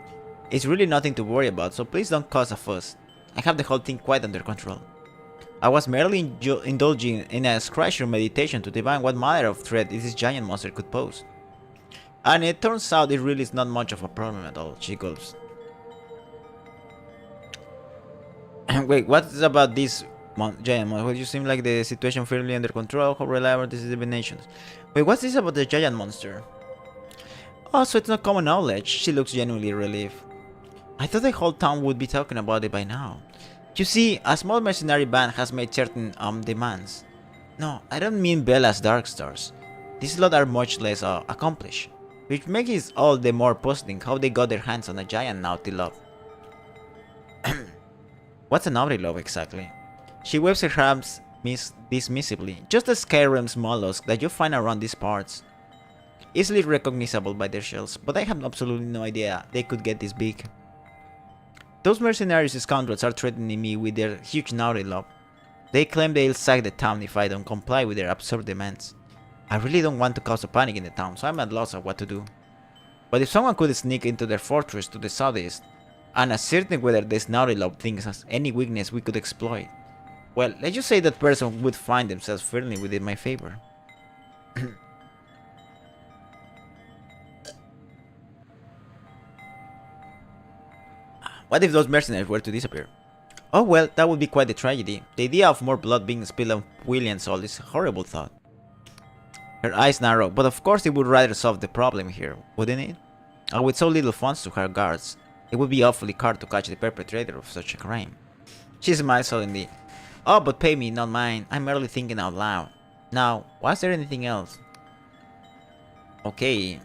It's really nothing to worry about, so please don't cause a fuss. I have the whole thing quite under control. I was merely indulging in a scratcher meditation to divine what manner of threat this giant monster could pose. And it turns out it really is not much of a problem at all, she gulps. Wait, what is about this giant monster? Well, you seem like the situation fairly under control. How reliable this is divinations. Wait, what's this about the giant monster? Oh, so it's not common knowledge. She looks genuinely relieved. I thought the whole town would be talking about it by now. You see, a small mercenary band has made certain demands. No, I don't mean Bella's Dark Stars. These lot are much less accomplished, which makes it all the more puzzling how they got their hands on a giant naughty love. What's a naughty love exactly? She waves her hands dismissively. Just a Skyrim's mollusk that you find around these parts. Easily recognizable by their shells, but I have absolutely no idea they could get this big. Those mercenaries scoundrels are threatening me with their huge naughty love. They claim they'll sack the town if I don't comply with their absurd demands. I really don't want to cause a panic in the town, so I'm at loss of what to do. But if someone could sneak into their fortress to the southeast, and ascertain whether this naughty love thing has any weakness we could exploit, well, let's just say that person would find themselves firmly within my favor. What if those mercenaries were to disappear? Oh well, that would be quite a tragedy. The idea of more blood being spilled on William's soul is a horrible thought. Her eyes narrow, but of course it would rather solve the problem here, wouldn't it? And with so little funds to hire guards, it would be awfully hard to catch the perpetrator of such a crime. She smiled suddenly. Oh, but pay me, not mine. I'm merely thinking out loud. Now, was there anything else? Okay.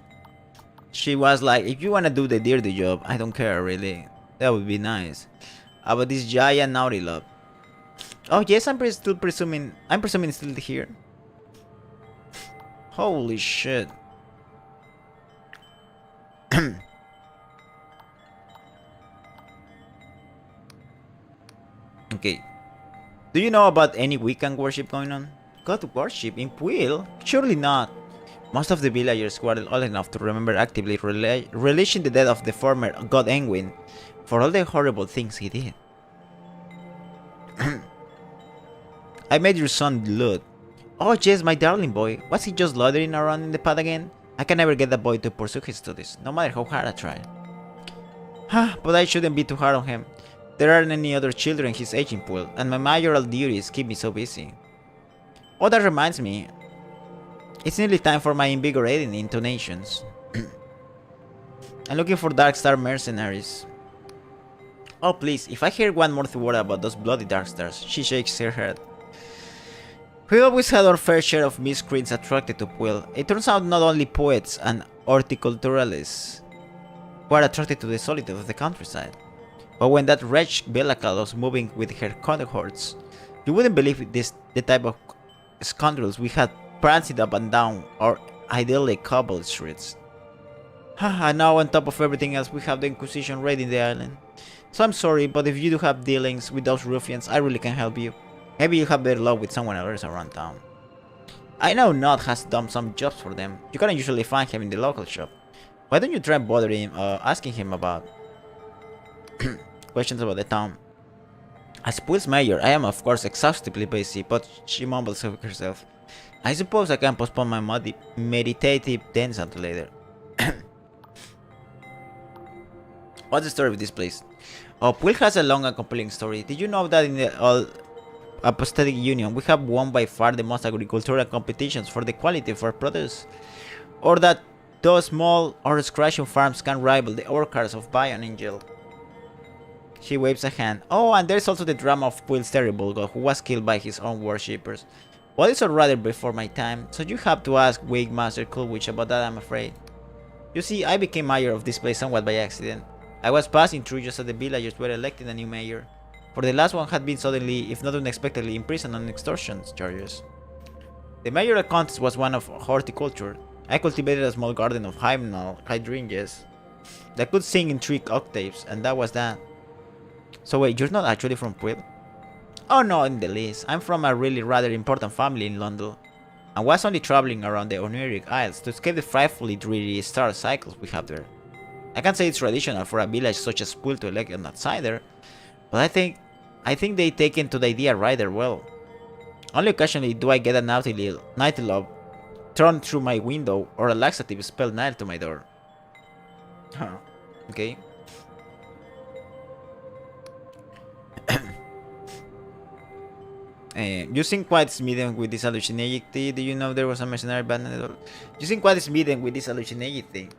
She was like, if you wanna do the dirty job, I don't care really. That would be nice. About this giant naughty love. Oh yes, I'm presuming it's still here. Holy shit. Okay. Do you know about any weekend worship going on? God worship in Puil? Surely not. Most of the villagers were old enough to remember actively relishing the death of the former god Engwin for all the horrible things he did. I made your son blood. Oh yes, my darling boy. Was he just loitering around in the path again? I can never get that boy to pursue his studies, no matter how hard I try. But I shouldn't be too hard on him. There aren't any other children his age in Puil, and my mayoral duties keep me so busy. Oh, that reminds me. It's nearly time for my invigorating intonations. I'm looking for Darkstar mercenaries. Oh please, if I hear one more word about those bloody Darkstars, she shakes her head. We always had our fair share of miscreants attracted to Puil. It turns out not only poets and horticulturalists were attracted to the solitude of the countryside, but when that wretched Belakal was moving with her cohorts, you wouldn't believe the type of scoundrels we had prancing up and down our idyllic cobbled streets. And now on top of everything else, we have the Inquisition raiding the island. So I'm sorry, but if you do have dealings with those ruffians, I really can't help you. Maybe you have better luck with someone else around town. I know Nod has done some jobs for them. You can usually find him in the local shop. Why don't you try bothering him, asking him about questions about the town? As Puil's mayor, I am of course exhaustively busy, but she mumbles to herself. I suppose I can postpone my meditative dance until later. What's the story of this place? Oh, Puil has a long and compelling story. Did you know that in the old Apostatic Union we have won by far the most agricultural competitions for the quality of our produce? Or that those small or scratching farms can rival the orchards of Bion Angel? She waves a hand. Oh, and there's also the drama of Puil's terrible god who was killed by his own worshippers. Well, it's rather before my time, so you have to ask Wigmaster Coolwitch about that, I'm afraid. You see, I became mayor of this place somewhat by accident. I was passing through just as the villagers were electing a new mayor, for the last one had been suddenly, if not unexpectedly, imprisoned on extortion charges. The mayoral contest was one of horticulture. I cultivated a small garden of hydrangeas that could sing in 3 octaves, and that was that. So wait, you're not actually from Puil? Oh no, in the least. I'm from a really rather important family in London, and was only traveling around the Oniric Isles to escape the frightfully dreary star cycles we have there. I can't say it's traditional for a village such as Puil to elect an outsider, but I think they take into the idea rather well. Only occasionally do I get a night love thrown through my window or a laxative spell nailed to my door. Okay. You seem quite smitten with this hallucination. Do you know there was a mercenary band at all? You seem quite smitten with this hallucination. He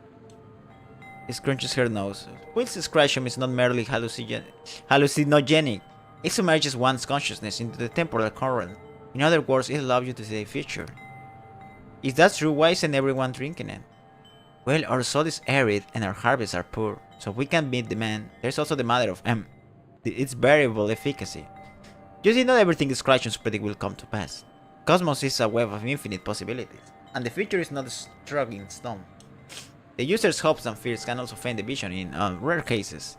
scrunches her nose. Puil's scratchum is not merely hallucinogenic. It submerges one's consciousness into the temporal current. In other words, it allows you to see the future. If that's true, why isn't everyone drinking it? Well, our soil is arid and our harvests are poor, so we can meet demand. There's also the matter of its variable efficacy. You see, not everything scratchums predict will come to pass. Cosmos is a web of infinite possibilities, and the future is not struck in stone. The user's hopes and fears can also faint the vision in rare cases.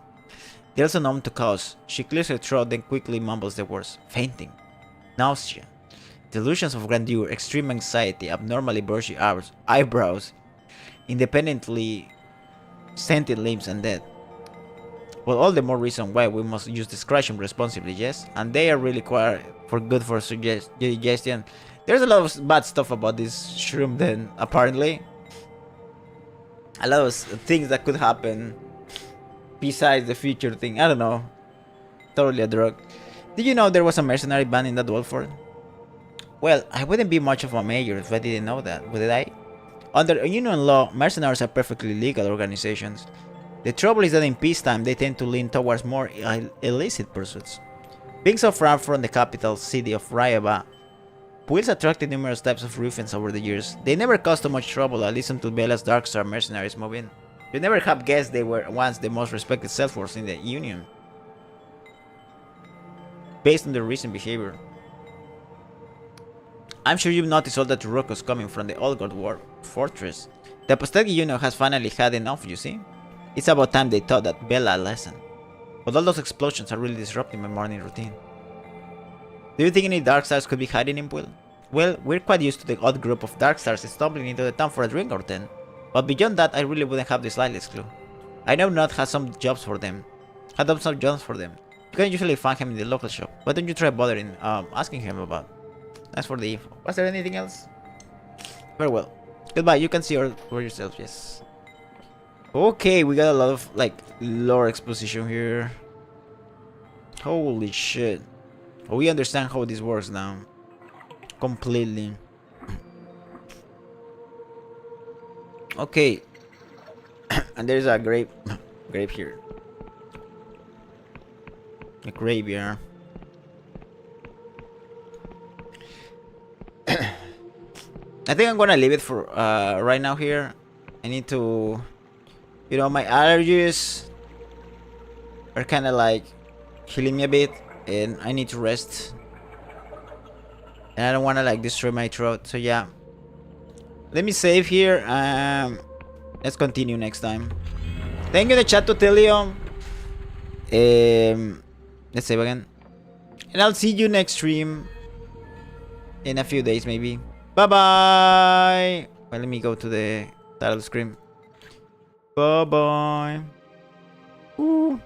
They're also known to cause. She clears her throat, then quickly mumbles the words: fainting, nausea, delusions of grandeur, extreme anxiety, abnormally bushy eyebrows, independently scented limbs, and death. Well, all the more reason why we must use discretion responsibly, yes? And they are really quite good for suggestion. There's a lot of bad stuff about this shroom then, apparently. A lot of things that could happen besides the future thing. I don't know. Totally a drug. Did you know there was a mercenary band in that Dwellford? Well, I wouldn't be much of a mayor if I didn't know that, would I? Under union law, mercenaries are perfectly legal organizations. The trouble is that in peacetime they tend to lean towards more illicit pursuits. Being so far from the capital city of Rayaba, Puils attracted numerous types of ruffians over the years. They never caused too much trouble, at least until Bela's Darkstar mercenaries moved in. You never have guessed they were once the most respected self-force in the Union, based on their recent behavior. I'm sure you've noticed all the ruckus coming from the Old God War fortress. The apostatic Union has finally had enough, you see? It's about time they taught that Bella a lesson. But all those explosions are really disrupting my morning routine. Do you think any Darkstars could be hiding in Puil? Well, we're quite used to the odd group of Darkstars stumbling into the town for a drink or 10. But beyond that, I really wouldn't have the slightest clue. I know Nod has some jobs for them. You can usually find him in the local shop. Why don't you try bothering, asking him about? As for the info. Was there anything else? Very well. Goodbye, you can see for yourself, yes. Okay, we got a lot of, like, lore exposition here. Holy shit. We understand how this works now. Completely. Okay. And there's a grape here. A graveyard. I think I'm gonna leave it for right now here. I need to, my allergies are kind of like killing me a bit, and I need to rest. And I don't want to like destroy my throat. So yeah, let me save here. Let's continue next time. Thank you in the chat to Telio. Let's save again, and I'll see you next stream in a few days maybe. Bye bye. Well, let me go to the title screen. Bye bye. Ooh.